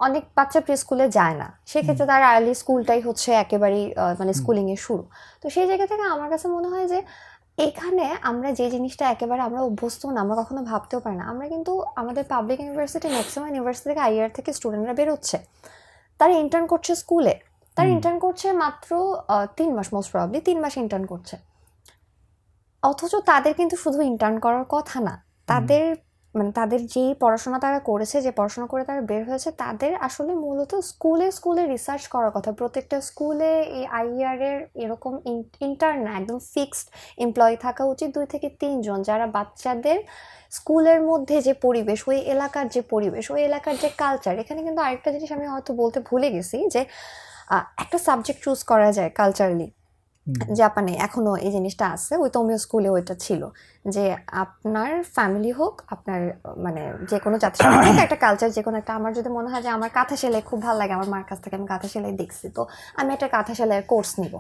অনেক বাচ্চা প্রি স্কুলে যায় না, সেক্ষেত্রে তার আর্লি স্কুলটাই হচ্ছে একেবারেই মানে স্কুলিং এর শুরু। তো সেই জায়গা থেকে আমার কাছে মনে হয় যে এখানে আমরা যে জিনিসটা একেবারে আমরা অভ্যস্ত না, আমরা কখনো ভাবতেও পারি না, আমরা কিন্তু আমাদের পাবলিক ইউনিভার্সিটি, ম্যাক্সিমাম ইউনিভার্সিটি থেকে আইআর থেকে স্টুডেন্টরা বেরোচ্ছে, তারা ইন্টার্ন করছে স্কুলে, তারা ইন্টার্ন করছে মাত্র 3 মাস, মোস্ট প্রবাবলি 3 মাস ইন্টার্ন করছে। অথচ তাদের কিন্তু শুধু ইন্টার্ন করার কথা না, তাদের মানে তাদের যেই পড়াশোনা তারা করেছে, যে পড়াশোনা করে তারা বের হয়েছে, তাদের আসলে মূলত স্কুলে রিসার্চ করার কথা। প্রত্যেকটা স্কুলে এই আইআর এর এরকম ইন্টার্ন না, একদম ফিক্সড এমপ্লয়ি থাকা উচিত 2 থেকে 3 জন, যারা বাচ্চাদের স্কুলের মধ্যে যে পরিবেশ, ওই এলাকার যে পরিবেশ, ওই এলাকার যে কালচার। এখানে কিন্তু আরেকটা জিনিস আমি হয়তো বলতে ভুলে গেছি যে একটা সাবজেক্ট চুজ করা যায় কালচারালি, জাপানে এখনো এই জিনিসটা আছে, ওই তোমিও স্কুলে ওইটা ছিল যে আপনার ফ্যামিলি হোক, আপনার মানে যে কোনো জাতির হোক, একটা কালচার যে কোনো একটা, আমার যদি মনে হয় যে আমার কাঁথা সেলাই খুব ভালো লাগে, আমার মার কাছ থেকে আমি কাঁথা সেলাই দেখছি, তো আমি একটা কাঁথা সেলাইয়ের কোর্স নিব।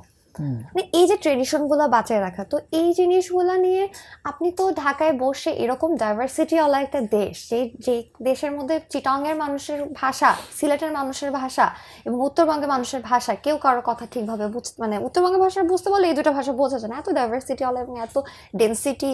মানে এই যে ট্রেডিশনগুলো বাঁচিয়ে রাখা, তো এই জিনিসগুলো নিয়ে আপনি তো ঢাকায় বসে এরকম ডাইভার্সিটিওয়ালা একটা দেশ, যে দেশের মধ্যে চিটাংয়ের মানুষের ভাষা, সিলেটের মানুষের ভাষা এবং উত্তরবঙ্গের মানুষের ভাষা কেউ কারোর কথা ঠিকভাবে মানে উত্তরবঙ্গের ভাষা বুঝতে বলে এই দুটো ভাষা বোঝা যায় না, এত ডাইভার্সিটিওয়ালা এবং এত ডেন্সিটি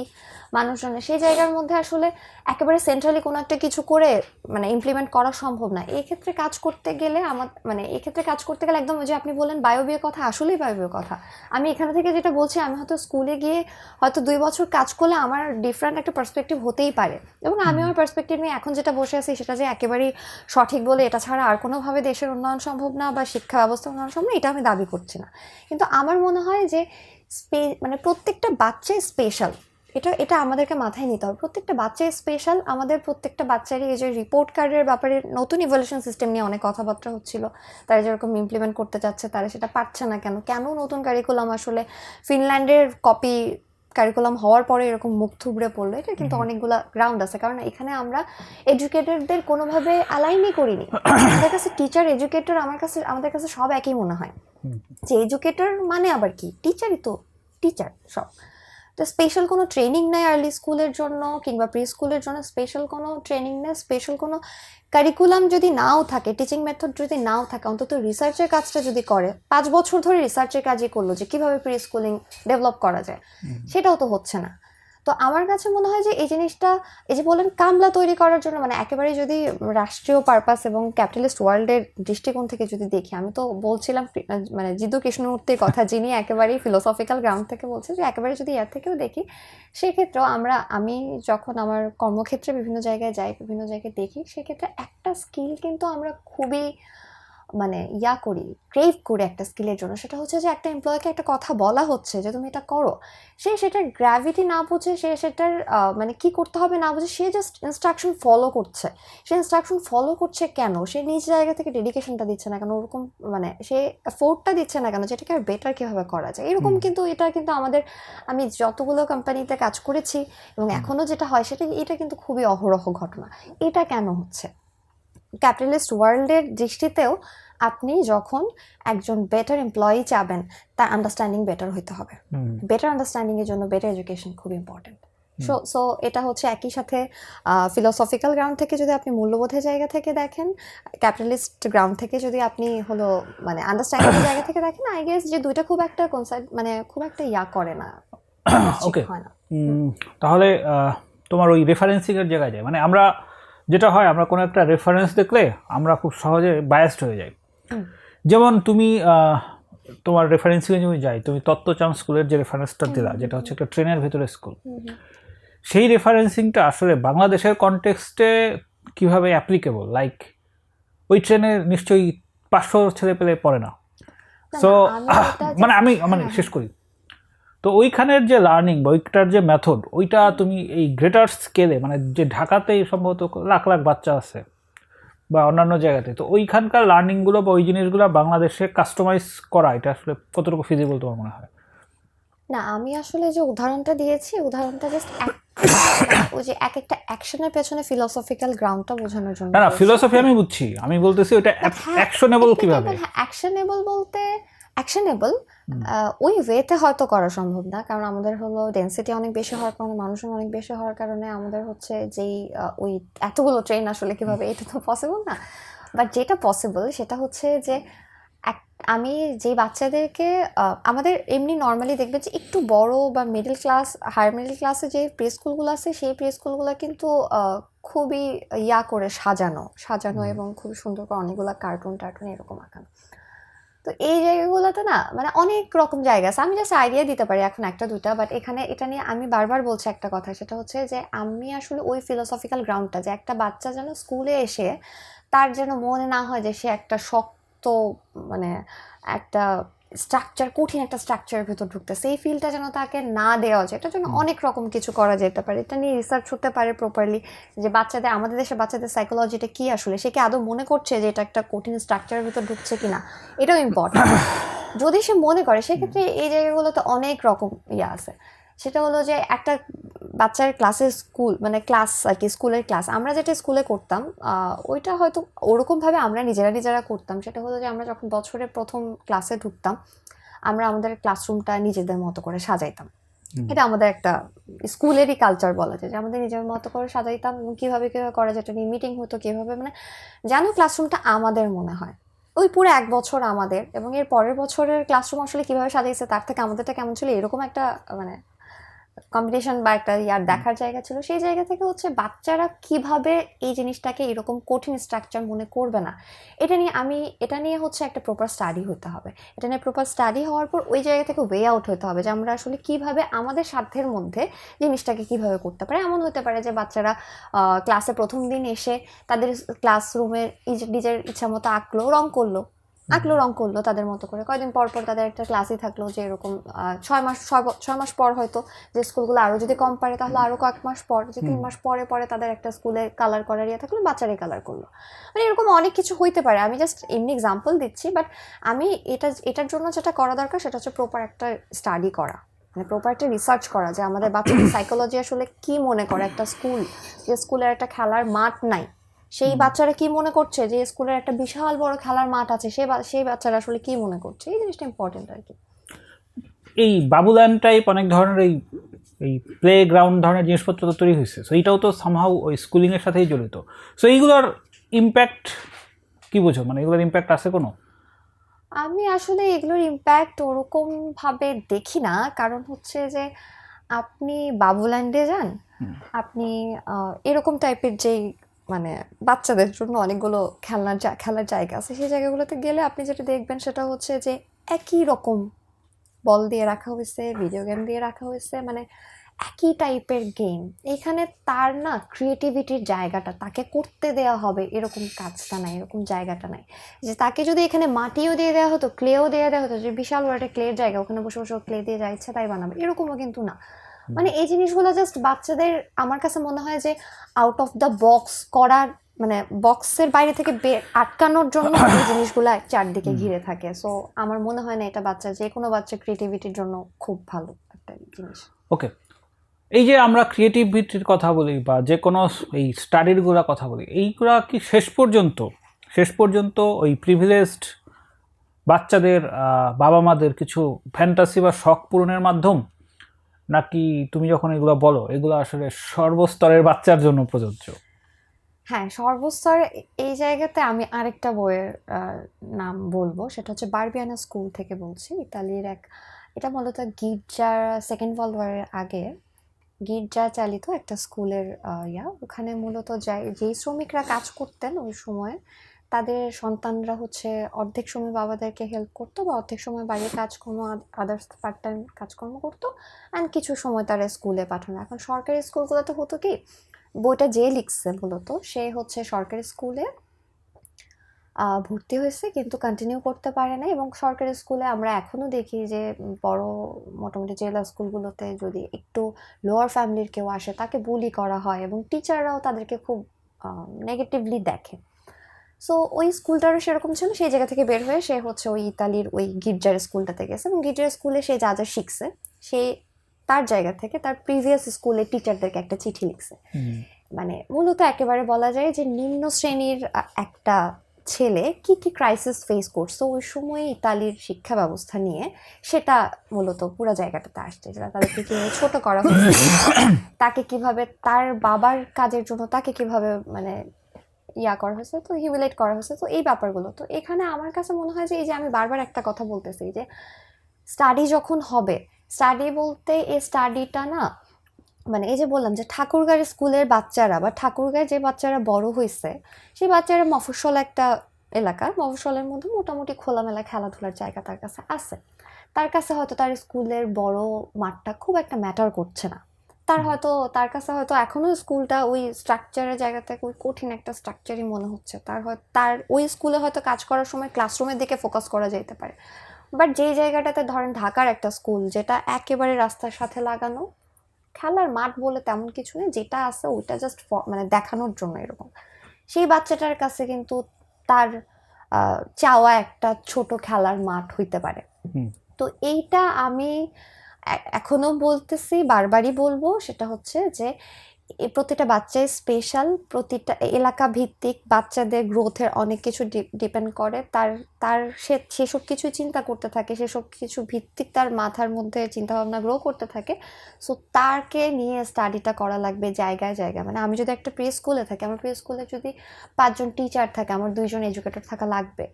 মানুষজনের, সেই জায়গার মধ্যে আসলে একেবারে সেন্ট্রালি কোনো একটা কিছু করে মানে ইমপ্লিমেন্ট করা সম্ভব না। এই ক্ষেত্রে কাজ করতে গেলে একদম ওই যে আপনি বললেন বায়বীয় কথা, আসলেই বায়বীয় কথা, কথা। আমি এখানে থেকে যেটা বলছি, আমি হয়তো স্কুলে গিয়ে হয়তো 2 বছর কাজ করলে আমার ডিফারেন্ট একটা পার্সপেক্টিভ হতেই পারে, এবং আমি আমার পার্সপেক্টিভ নিয়ে এখন যেটা বসে আছি সেটা যে একেবারেই সঠিক বলে, এটা ছাড়া আর কোনোভাবে দেশের উন্নয়ন সম্ভব না বা শিক্ষা ব্যবস্থার উন্নয়ন সম্ভব না, এটা আমি দাবি করছি না। কিন্তু আমার মনে হয় যে মানে প্রত্যেকটা বাচ্চাই স্পেশাল, এটা এটা আমাদেরকে মাথায় নিতে হবে। প্রত্যেকটা বাচ্চাই স্পেশাল। আমাদের প্রত্যেকটা বাচ্চারই এই যে রিপোর্ট কার্ডের ব্যাপারে নতুন ইভ্যালুয়েশন সিস্টেম নিয়ে অনেক কথাবার্তা হচ্ছিল, তারা যেরকম ইমপ্লিমেন্ট করতে চাচ্ছে, তারা সেটা পারছে না কেন, কেন নতুন কারিকুলাম আসলে ফিনল্যান্ডের কপি কারিকুলাম হওয়ার পরে এরকম মুখ থুবড়ে পড়লো। এটা কিন্তু অনেকগুলো গ্রাউন্ড আছে, কারণ এখানে আমরা এডুকেটেডদের কোনোভাবে অ্যালাইনই করিনি। আমাদের কাছে টিচার এডুকেটর আমাদের কাছে সব একই মনে হয়, যে এডুকেটর মানে আবার কি, টিচারই তো, টিচার সব। তো স্পেশাল কোনো ট্রেনিং নেই আর্লি স্কুলের জন্য কিংবা প্রি স্কুলের জন্য, স্পেশাল কোনো ট্রেনিং নেই, স্পেশাল কোনো কারিকুলাম যদি নাও থাকে, টিচিং মেথড যদি নাও থাকে, অন্তত রিসার্চের কাজটা যদি করে, 5 বছর ধরে রিসার্চের কাজই করলো যে কীভাবে প্রি স্কুলিং ডেভেলপ করা যায়, সেটাও তো হচ্ছে না। তো আমার কাছে মনে হয় যে এই জিনিসটা, এই যে বলেন কামলা তৈরি করার জন্য, মানে একেবারে যদি রাষ্ট্রীয় পারপাস এবং ক্যাপিটালিস্ট ওয়ার্ল্ডের দৃষ্টিকোণ থেকে যদি দেখি, আমি তো বলছিলাম মানে জিদু কৃষ্ণমূর্তির কথা, যিনি একেবারেই ফিলোসফিক্যাল গ্রাউন্ড থেকে বলছে, যে একেবারে যদি এর থেকেও দেখি, সেক্ষেত্রেও আমি যখন আমার কর্মক্ষেত্রে বিভিন্ন জায়গায় যাই, বিভিন্ন জায়গায় দেখি, সেক্ষেত্রে একটা স্কিল কিন্তু আমরা খুবই মানে করি, ক্রেভ করি একটা স্কিলের জন্য। সেটা হচ্ছে যে একটা এমপ্লয়কে একটা কথা বলা হচ্ছে যে তুমি এটা করো, সে সেটার গ্র্যাভিটি না বুঝে, সে সেটার মানে কি করতে হবে না বুঝে, সে জাস্ট ইনস্ট্রাকশন ফলো করছে। সে ইনস্ট্রাকশন ফলো করছে কেন? সে নিজ জায়গা থেকে ডেডিকেশনটা দিচ্ছে না কেন? ওরকম মানে সে এফোর্টটা দিচ্ছে না কেন, যেটাকে আর বেটার কীভাবে করা যায় এরকম। কিন্তু এটা কিন্তু আমি যতগুলো কোম্পানিতে কাজ করেছি এবং এখনও যেটা হয় এটা কিন্তু খুবই অহরহ ঘটনা। এটা কেন হচ্ছে? ক্যাপিটালিস্ট ওয়ার্ল্ডের দৃষ্টিতেও আপনি যখন একজন বেটার এমপ্লয়ি চাবেন, তার আন্ডারস্ট্যান্ডিং বেটার হইতে হবে। বেটার আন্ডারস্ট্যান্ডিংয়ের জন্য বেটার এডুকেশন খুব ইম্পর্টেন্ট। সো এটা হচ্ছে একই সাথে ফিলোসফিক্যাল গ্রাউন্ড থেকে যদি আপনি মূল্যবোধের জায়গা থেকে দেখেন, ক্যাপিটালিস্ট গ্রাউন্ড থেকে যদি আপনি মানে আন্ডারস্ট্যান্ডিংয়ের জায়গা থেকে দেখেন, আই গেস যে দুইটা খুব একটা মানে খুব একটা করে না। ওকে, তাহলে তোমার ওই রেফারেন্সিংয়ের জায়গায় যায়, মানে আমরা যেটা হয়, আমরা কোনো একটা রেফারেন্স দেখলে আমরা খুব সহজে বায়াসড হয়ে যাই। যেমন তুমি তোমার রেফারেন্সিংয়ে যদি যাই, তুমি তত্ত্বচাঁদ স্কুলের যে রেফারেন্সটা দিলা, যেটা হচ্ছে একটা ট্রেনের ভেতরে স্কুল, সেই রেফারেন্সিংটা আসলে বাংলাদেশের কনটেক্সটে কিভাবে অ্যাপ্লিকেবল? লাইক ওই ট্রেনে নিশ্চয়ই 500 ছেলে পেলে পড়ে না। সো মানে আমি শেষ করি। তো ওইখানের যে লার্নিং বা ওইটার যে মেথড, ওইটা তুমি এই গ্রেটার স্কেলে, মানে যে ঢাকাতেই সম্ভবত লাখ লাখ বাচ্চা আছে বা অন্যান্য জায়গাতে, তো ওইখানকার লার্নিংগুলো বা ওই জিনিসগুলো বাংলাদেশে কাস্টমাইজ করা, এটা আসলে কতটুকু ফিজিবল তোমার মনে হয়? না, আমি আসলে যে উদাহরণটা দিয়েছি, উদাহরণটা জাস্ট ওই যে এক একটা অ্যাকশনের পেছনে ফিলোসফিক্যাল গ্রাউন্ডটা বোঝানোর জন্য। না, ফিলোসফি আমি বুঝছি, আমি বলতেছি ওটা অ্যাকশনেবল কিভাবে। অ্যাকশনেবল বলতে অ্যাকশনেবল ওই ওয়েতে হয়তো করা সম্ভব না, কারণ আমাদের ডেন্সিটি অনেক বেশি হওয়ার কারণে, মানুষজন অনেক বেশি হওয়ার কারণে আমাদের হচ্ছে যেই ওই এতগুলো ট্রেন আসলে কিভাবে, এটা তো পসিবল না। বাট যেটা পসিবল সেটা হচ্ছে যে আমি যেই বাচ্চাদেরকে আমাদের এমনি নর্মালি দেখবেন যে একটু বড় বা মিডল ক্লাস, হায়ার মিডল ক্লাসে যে প্রি স্কুলগুলো আছে, সেই প্রি স্কুলগুলো কিন্তু খুবই করে সাজানো এবং খুব সুন্দর করে অনেকগুলো কার্টুন এরকম আঁকানো। তো এই জায়গাগুলোতে না মানে অনেক রকম জায়গা আছে, আমি জাস্ট আইডিয়া দিতে পারি এখন একটা দুইটা। বাট এখানে এটা নিয়ে আমি বারবার বলছি একটা কথা, সেটা হচ্ছে যে আমি আসলে ওই ফিলোসফিক্যাল গ্রাউন্ডটা, যে একটা বাচ্চা যেন স্কুলে এসে তার যেন মনে না হয় যে সে একটা শক্ত মানে একটা স্ট্রাকচার, কঠিন একটা স্ট্রাকচারের ভিতর ঢুকতেছে, এই ফিলটা যেন তাকে না দেওয়া যায়। এটার জন্য অনেক রকম কিছু করা যেতে পারে, এটা নিয়ে রিসার্চ হতে পারে প্রপারলি, যে আমাদের দেশের বাচ্চাদের সাইকোলজিটা কি, আসলে সে কি আদৌ মনে করছে যে এটা একটা কঠিন স্ট্রাকচারের ভিতর ঢুকছে কিনা, এটাও ইম্পর্টেন্ট। যদি সে মনে করে, সেক্ষেত্রে এই জায়গাগুলোতে অনেক রকম আছে। সেটা হলো যে একটা বাচ্চার ক্লাসের স্কুল মানে ক্লাস আর কি, স্কুলের ক্লাস আমরা যেটা স্কুলে করতাম, ওইটা হয়তো ওরকমভাবে আমরা নিজেরা করতাম। সেটা হলো যে আমরা যখন বছরের প্রথম ক্লাসে ঢুকতাম, আমরা আমাদের ক্লাসরুমটা নিজেদের মতো করে সাজাইতাম। এটা আমাদের একটা স্কুলেরই কালচার বলা যায়, যে আমাদের নিজের মতো করে সাজাইতাম, এবং কীভাবে করা যেটা নিয়ে মিটিং হতো, কীভাবে মানে যেন ক্লাসরুমটা আমাদের মনে হয়। ওই পুরো 1 বছর আমাদের, এবং এর পরের বছরের ক্লাসরুম আসলে কীভাবে সাজাইছে তার থেকে আমাদেরটা কেমন ছিল, এরকম একটা মানে কম্পিটিশন বা একটা ইয়ার দেখার জায়গা ছিল, সেই জায়গা থেকে হচ্ছে বাচ্চারা কিভাবে এই জিনিসটাকে এরকম কঠিন স্ট্রাকচার মনে করবে না, এটা নিয়ে হচ্ছে একটা প্রপার স্টাডি হতে হবে। এটা নিয়ে প্রপার স্টাডি হওয়ার পর ওই জায়গা থেকে ওয়ে আউট হতে হবে যে আমরা আসলে কিভাবে আমাদের স্বার্থের মধ্যে জিনিসটাকে কিভাবে করতে পারে। এমন হতে পারে যে বাচ্চারা ক্লাসে প্রথম দিন এসে তাদের ক্লাসরুমে নিজের ইচ্ছা মতো রং করলো তাদের মতো করে। কয়েকদিন পর পর তাদের একটা ক্লাসই থাকলো যে এরকম 6 মাস পর হয়তো, যে স্কুলগুলো আরো যদি কম পারে তাহলে আরো কয়েক মাস পর, যে 3 মাস পরে পরে তাদের একটা স্কুলে কালার করার ইয়ে থাকলো, বাচ্চারাই কালার করলো। মানে এরকম অনেক কিছু হইতে পারে, আমি জাস্ট এমনি এক্সাম্পল দিচ্ছি। বাট আমি এটার জন্য যেটা করা দরকার সেটা হচ্ছে প্রপার একটা স্টাডি করা, মানে প্রপার একটা রিসার্চ করা যে আমাদের বাচ্চাদের সাইকোলজি আসলে কি মনে করে। একটা স্কুল, যে স্কুলের একটা খেলার মাঠ নাই, সেই বাচ্চারা কি মনে করছে যে স্কুলের একটা বিশাল বড় খেলার মাঠ আছে, সেই বাচ্চারা আসলে কি মনে করছে, এই জিনিসটা ইম্পর্টেন্ট আর কি। এই বাবুল্যান্ড টাইপ অনেক ধরনের এই এই প্লে গ্রাউন্ড ধরনের জিনিসপত্র তো তৈরি হয়েছে, সো এইটাও তো সামহাউ ওই স্কুলিংয়ের সাথেই জড়িত। সো এইগুলোর ইম্প্যাক্ট কি বোঝো, মানে এগুলোর ইম্প্যাক্ট আছে কোনো? আমি আসলে এগুলোর ইম্প্যাক্ট ওরকম ভাবে দেখি না, কারণ হচ্ছে যে আপনি বাবুল্যান্ডে যান, আপনি এরকম টাইপের যেই মানে বাচ্চাদের জন্য অনেকগুলো খেলার জায়গা আছে, সেই জায়গাগুলোতে গেলে আপনি যেটা দেখবেন সেটা হচ্ছে যে একই রকম বল দিয়ে রাখা হয়েছে, ভিডিও গেম দিয়ে রাখা হয়েছে, মানে একই টাইপের গেম। এখানে তার না ক্রিয়েটিভিটির জায়গাটা তাকে করতে দেওয়া হবে এরকম কাজটা নাই, এরকম জায়গাটা নাই। যে তাকে যদি এখানে মাটিও দিয়ে দেওয়া হতো, ক্লেও দিয়ে দেওয়া হতো, যে বিশাল বড় একটা ক্লের জায়গা, ওখানে বসে বসে ক্লে দিয়ে যা ইচ্ছা তাই বানাবে, এরকমও কিন্তু না। মানে এই জিনিসগুলো জাস্ট বাচ্চাদের আমার কাছে মনে হয় যে আউট অফ দ্য বক্স করার, মানে বক্সের বাইরে থেকে আটকানোর জন্য এই জিনিসগুলো চারদিকে ঘিরে থাকে। সো আমার মনে হয় না এটা যে কোনো বাচ্চার ক্রিয়েটিভিটির জন্য খুব ভালো একটা জিনিস। ওকে, এই যে আমরা ক্রিয়েটিভিটির কথা বলি বা যে কোনো এই স্টাডিরগুলোর কথা বলি, এইগুলা কি শেষ পর্যন্ত ওই প্রিভিলেজড বাচ্চাদের বাবা মাদের কিছু ফ্যান্টাসি বা শখ পূরণের মাধ্যম, নাকি তুমি যখন এগুলো বলো এগুলো আসলে সর্বস্তরের বাচ্চার জন্য প্রযোজ্য? হ্যাঁ, সর্বস্তর। এই জায়গাতে আমি আরেকটা বইয়ের নাম বলবো, সেটা হচ্ছে বারবিয়ানা স্কুল থেকে বলছি, ইতালির এটা মূলত গির্জার সেকেন্ড ওয়ার্ল্ড ওয়ারের আগে গির্জা চালিত একটা স্কুলের ওখানে মূলত যেই শ্রমিকরা কাজ করতেন ওই সময়ে, তাদের সন্তানরা হচ্ছে অর্ধেক সময় বাবাদেরকে হেল্প করতো বা অর্ধেক সময় বাইরে কাজকর্ম, আদার্স পার্ট টাইম কাজকর্ম করতো, অ্যান্ড কিছু সময় তারা স্কুলে পাঠানো। এখন সরকারি স্কুলগুলোতে হতো কি, বইটা যে লিখছে মূলত সে হচ্ছে সরকারি স্কুলে ভর্তি হয়েছে কিন্তু কন্টিনিউ করতে পারে না, এবং সরকারি স্কুলে আমরা এখনও দেখি যে বড় মোটামুটি জেলা স্কুলগুলোতে যদি একটু লোয়ার ফ্যামিলির কেউ আসে তাকে বুলি করা হয়, এবং টিচাররাও তাদেরকে খুব নেগেটিভলি দেখে। সো ওই স্কুলটারও সেরকম ছিল, সেই জায়গা থেকে বের হয়ে সে হচ্ছে ওই ইতালির ওই গির্জার স্কুলটাতে গেছে, এবং গির্জার স্কুলে সে যা যা শিখছে সে তার জায়গা থেকে তার প্রিভিয়াস স্কুলে টিচারদেরকে একটা চিঠি লিখছে। মানে মূলত একেবারে বলা যায় যে নিম্ন শ্রেণীর একটা ছেলে কি কি ক্রাইসিস ফেস করছে ওই সময় ইতালির শিক্ষা ব্যবস্থা নিয়ে, সেটা মূলত পুরো জায়গাটাতে আসছে। যেটা তাদেরকে কিভাবে ছোট করা হয়েছে, তাকে কিভাবে তার বাবার কাজের জন্য তাকে কিভাবে মানে করা হয়েছে, তো হিউমিলেট করা হয়েছে, তো এই ব্যাপারগুলো। তো এখানে আমার কাছে মনে হয় যে এই যে আমি বারবার একটা কথা বলতেছি যে স্টাডি যখন হবে, স্টাডি বলতে এই স্টাডিটা না, মানে এই যে বললাম যে ঠাকুরগাঁয়ের স্কুলের বাচ্চারা বা ঠাকুরগাঁয়ে যে বাচ্চারা বড় হয়েছে, সেই বাচ্চারা মফস্বল একটা এলাকা, মফস্বলের মধ্যে মোটামুটি খোলামেলা খেলাধুলার জায়গা তার কাছে আছে। তার কাছে হয়তো তার স্কুলের বড় মাঠটা খুব একটা ম্যাটার করছে না, তার কাছে হয়তো এখনো স্কুলটা ওই স্ট্রাকচারের জায়গা থেকে ওই কঠিন একটা স্ট্রাকচারই মনে হচ্ছে। তার ওই স্কুলে হয়তো কাজ করার সময় ক্লাসরুমের দিকে ফোকাস করা যেতে পারে। বাট যেই জায়গাটাতে ধরেন ঢাকার একটা স্কুল যেটা একেবারে রাস্তার সাথে লাগানো, খেলার মাঠ বলে তেমন কিছু নেই, যেটা আছে ওইটা জাস্ট মানে দেখানোর জন্য এরকম, সেই বাচ্চাটার কাছে কিন্তু তার চাওয়া একটা ছোট খেলার মাঠ হইতে পারে। তো এইটা আমি এখনো বলতেছি, বারবারই বলবো, সেটা হচ্ছে যে প্রতিটা বাচ্চাই স্পেশাল, প্রতিটা এলাকা ভিত্তিক বাচ্চাদের গ্রোথের অনেক কিছু ডিপেন্ড করে। সেসব কিছু চিন্তা করতে থাকে, সেসব কিছু ভিত্তিক তার মাথার মধ্যে চিন্তাভাবনা গ্রো করতে থাকে। সো তাকে নিয়ে স্টাডিটা করা লাগবে জায়গায় জায়গায়। মানে আমি যদি একটা প্রি স্কুলে থাকি, আমার প্রি স্কুলে যদি 5 জন টিচার থাকে, আমার 2 জন এডুকেটর থাকা লাগবে।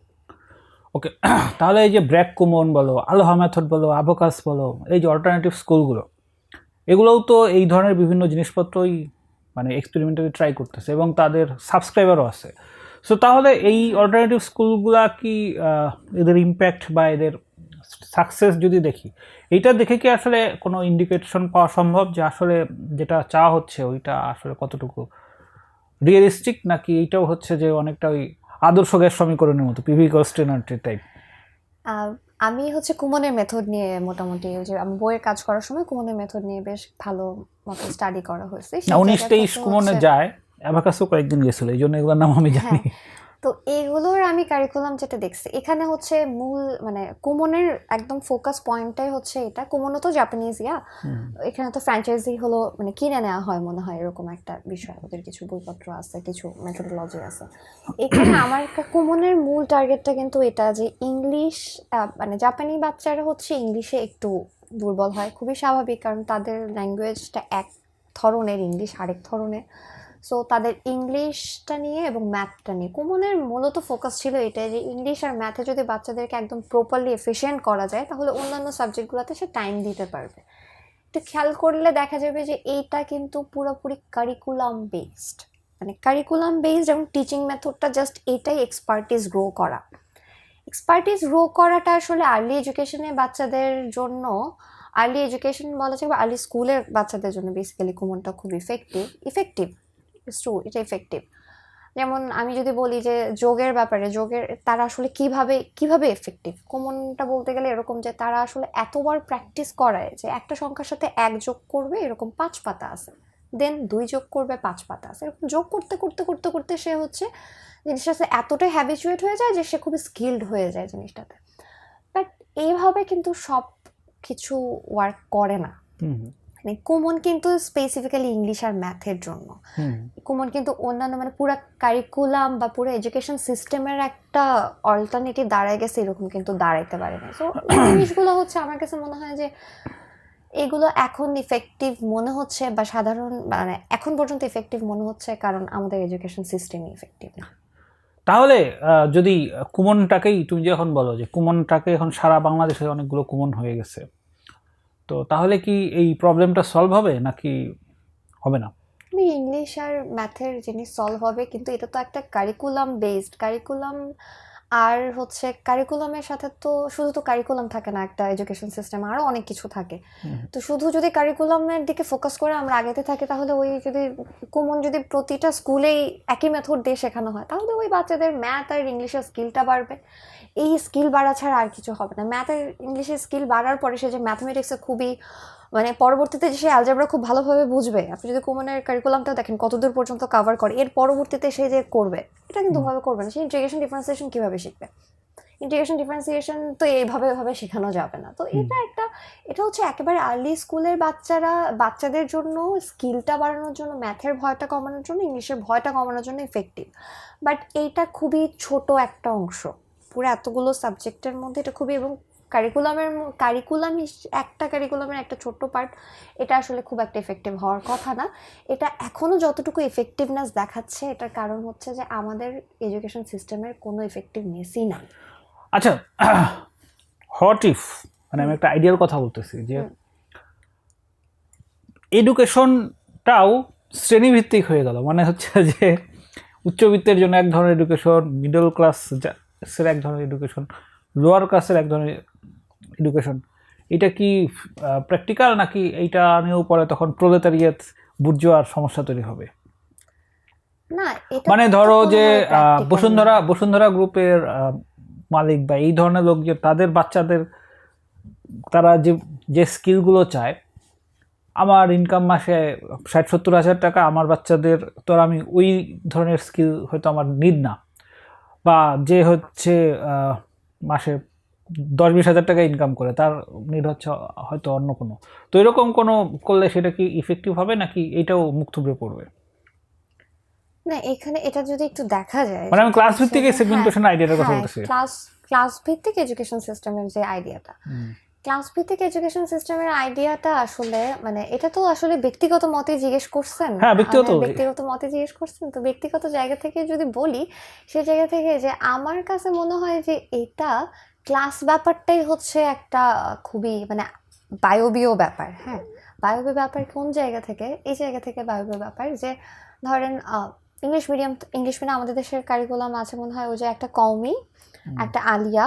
ওকে, তাহলে এই যে ব্র্যাক কুমন বলো, আলোহা মেথড বলো, আবোকাস বলো, এই যে অল্টারনেটিভ স্কুলগুলো, এগুলোও তো এই ধরনের বিভিন্ন জিনিসপত্রই মানে এক্সপেরিমেন্টালি ট্রাই করতেছে এবং তাদের সাবস্ক্রাইবারও আছে। সো তাহলে এই অল্টারনেটিভ স্কুলগুলা কি এদের ইম্প্যাক্ট বা এদের সাকসেস যদি দেখি, এইটা দেখে কি আসলে কোনো ইন্ডিকেশন পাওয়া সম্ভব যে আসলে যেটা চাওয়া হচ্ছে ওইটা আসলে কতটুকু রিয়েলিস্টিক, নাকি এইটাও হচ্ছে যে অনেকটা ওই আদর্শ গ্যাস সমীকরণের মতো পিভি কনস্ট্যান্ট টাইপ? আহ, আমি হচ্ছে কুমনের মেথড নিয়ে মোটামুটি ওই যে আমি বইয়ের কাজ করার সময় কুমনের মেথড নিয়ে বেশ ভালো মতো স্টাডি করা হয়েছে না, সেই 19-23 জায়গা থেকে কুমনে হচ্ছে। যায়, অ্যাবাকাসও কয়েকদিন গেছিল, এই জন্য এগুলোর নাম আমি জানি। হ্যাঁ, তো এগুলোর আমি কারিকুলাম যেটা দেখছি এখানে হচ্ছে মূল মানে কুমনের একদম ফোকাস পয়েন্টটাই হচ্ছে এটা। কুমনও তো জাপানিজ এখানে তো ফ্র্যাঞ্চাইজি হলো মানে কিনে নেওয়া হয় মনে হয় এরকম একটা বিষয়, ওদের কিছু বইপত্র আছে, কিছু মেথোডোলজি আছে এখানে। আমার কুমনের মূল টার্গেটটা কিন্তু এটা যে ইংলিশ মানে জাপানি বাচ্চারা হচ্ছে ইংলিশে একটু দুর্বল হয়, খুবই স্বাভাবিক, কারণ তাদের ল্যাঙ্গুয়েজটা এক ধরনের, ইংলিশ আরেক ধরনের। সো তাদের ইংলিশটা নিয়ে এবং ম্যাথটা নিয়ে কুমনের মূলত ফোকাস ছিল এটাই যে ইংলিশ আর ম্যাথে যদি বাচ্চাদেরকে একদম প্রপারলি এফিশিয়েন্ট করা যায় তাহলে অন্যান্য সাবজেক্টগুলোতে সে টাইম দিতে পারবে। একটু খেয়াল করলে দেখা যাবে যে এইটা কিন্তু পুরোপুরি কারিকুলাম বেসড, মানে কারিকুলাম বেসড এবং টিচিং মেথডটা জাস্ট এটাই এক্সপার্টিস গ্রো করা। এক্সপার্টিস গ্রো করাটা আসলে আর্লি এডুকেশনে বাচ্চাদের জন্য, আর্লি এডুকেশন বলা যায় বা আর্লি স্কুলের বাচ্চাদের জন্য বেসিক্যালি কুমনটা খুব ইফেক্টিভ এটা ইফেক্টিভ। যেমন আমি যদি বলি যে যোগের ব্যাপারে, যোগের তারা আসলে কিভাবে এফেক্টিভ, কুমনটা বলতে গেলে এরকম যে তারা আসলে এতবার প্র্যাকটিস করায় যে একটা সংখ্যার সাথে 1 যোগ করবে এরকম 5 পাতা আছে, দেন 2 যোগ করবে 5 পাতা আছে, এরকম যোগ করতে করতে করতে করতে সে হচ্ছে জিনিসটা এতটাই হ্যাবিচুয়েট হয়ে যায় যে সে খুবই স্কিলড হয়ে যায় জিনিসটাতে। বাট এইভাবে কিন্তু সব কিছু ওয়ার্ক করে না। মানে কুমন কিন্তু স্পেসিফিক্যালি ইংলিশ আর ম্যাথের জন্য, কুমন কিন্তু অন্যান্য মানে পুরো কারিকুলাম বা পুরো এডুকেশন সিস্টেমের একটা অল্টারনেটিভ দাঁড়ায় গেছে এরকম কিন্তু দাঁড়াইতে পারে না। সো জিনিসগুলো হচ্ছে আমার কাছে মনে হয় যে এগুলো এখন ইফেক্টিভ মনে হচ্ছে বা সাধারণ মানে এখন পর্যন্ত ইফেক্টিভ মনে হচ্ছে কারণ আমাদের এডুকেশন সিস্টেমই ইফেক্টিভ না। তাহলে যদি কুমনটাকেই তুমি যখন বলো যে কুমনটাকে এখন সারা বাংলাদেশে অনেকগুলো কুমন হয়ে গেছে, তো তাহলে কি এই প্রবলেমটা সলভ হবে নাকি হবে না? ইংলিশ আর ম্যাথের জিনিস সলভ হবে, কিন্তু এটা তো একটা কারিকুলাম বেসড কারিকুলাম। আর হচ্ছে কারিকুলামের সাথে তো শুধু তো কারিকুলাম থাকে না, একটা এডুকেশন সিস্টেম আরও অনেক কিছু থাকে। তো শুধু যদি কারিকুলামের দিকে ফোকাস করে আমরা আগেতে থাকি তাহলে ওই যদি কুমন যদি প্রতিটা স্কুলেই একই মেথড দিয়ে শেখানো হয় তাহলে ওই বাচ্চাদের ম্যাথ আর ইংলিশের স্কিলটা বাড়বে। এই স্কিল বাড়া ছাড়া আর কিছু হবে না। ম্যাথ আর ইংলিশের স্কিল বাড়ার পরে সে যে ম্যাথমেটিক্সে খুবই মানে পরবর্তীতে যে সে অ্যালজেব্রা খুব ভালোভাবে বুঝবে, আপনি যদি কুমনের কারিকুলামটাও দেখেন কতদূর পর্যন্ত কভার করে, এর পরবর্তীতে সে যে করবে এটা কিন্তু ভাবে করবে না। সে ইন্টিগ্রেশন ডিফারেন্সিয়েশন কীভাবে শিখবে? ইন্টিগ্রেশন ডিফারেন্সিয়েশন তো এইভাবে শেখানো যাবে না। তো এটা হচ্ছে একেবারে আর্লি স্কুলের বাচ্চাদের জন্য স্কিলটা বাড়ানোর জন্য, ম্যাথের ভয়টা কমানোর জন্য, ইংলিশের ভয়টা কমানোর জন্য ইফেক্টিভ। বাট এইটা খুবই ছোট একটা অংশ পুরো এতগুলো সাবজেক্টের মধ্যে, এটা খুবই, এবং কারিকুলামের একটা ছোট্ট পার্ট, এটা আসলে খুব একটা এফেক্টিভ হওয়ার কথা না। এটা এখনও যতটুকু এফেক্টিভনেস দেখাচ্ছে এটার কারণ হচ্ছে যে আমাদের এডুকেশন সিস্টেমের কোনো এফেক্টিভনেসই নাই। আচ্ছা, হোয়াট ইফ, মানে আমি একটা আইডিয়াল কথা বলতেছি যে এডুকেশনটাও শ্রেণীভিত্তিক হয়ে গেল, মানে হচ্ছে যে উচ্চবিত্তের জন্য এক ধরনের এডুকেশন, মিডল ক্লাসের এক ধরনের এডুকেশন, লোয়ার ক্লাসের এক ধরনের এডুকেশন। এটা কি প্র্যাকটিক্যাল, নাকি এইটা নিয়েও পরে তখন প্রলেতারিয়েত বুর্জোয়ার সমস্যা তৈরি হবে? না, এটা মানে ধরো যে practical না। বসুন্ধরা গ্রুপের মালিক বা এই ধরনের লোক যে তাদের বাচ্চাদের তারা যে স্কিলগুলো চায়, আমার ইনকাম মাসে 60-70 হাজার টাকা, আমার বাচ্চাদের তো আর আমি ওই ধরনের স্কিল হয়তো আমার নিড না, বা যে হচ্ছে মাসে 10-20 হাজার টাকা ইনকাম করে তার নিড হচ্ছে হয়তো অন্য কোনো। তো এরকম কোনো করলে সেটা কি ইফেক্টিভ হবে নাকি এটাও মুখ থুবড়ে পড়বে? না, এখানে এটা যদি একটু দেখা যায়, মানে আমি ক্লাস ভিত্তিক সেগমেন্টেশন আইডিয়াটার কথা বলতেছি। ক্লাস ভিত্তিক এডুকেশন সিস্টেমের যে আইডিয়াটা, ক্লাস ভিত্তিক এডুকেশন সিস্টেমের আইডিয়াটা আসলে মানে এটা তো আসলে ব্যক্তিগত মতে জিজ্ঞেস করছেন। হ্যাঁ, ব্যক্তিগত মতে জিজ্ঞেস করছেন, তো ব্যক্তিগত জায়গা থেকে যদি বলি, সে জায়গা থেকে যে আমার কাছে মনে হয় যে এটা ক্লাস ব্যাপারটাই হচ্ছে একটা খুবই মানে বায়বীয় ব্যাপার। হ্যাঁ, বায়বীয় ব্যাপার কোন জায়গা থেকে? এই জায়গা থেকে বায়বীয় ব্যাপার যে ধরেন ইংলিশ মিডিয়াম আমাদের দেশের কারিকুলাম আছে মনে হয় ওই যে একটা কওমি, একটা আলিয়া,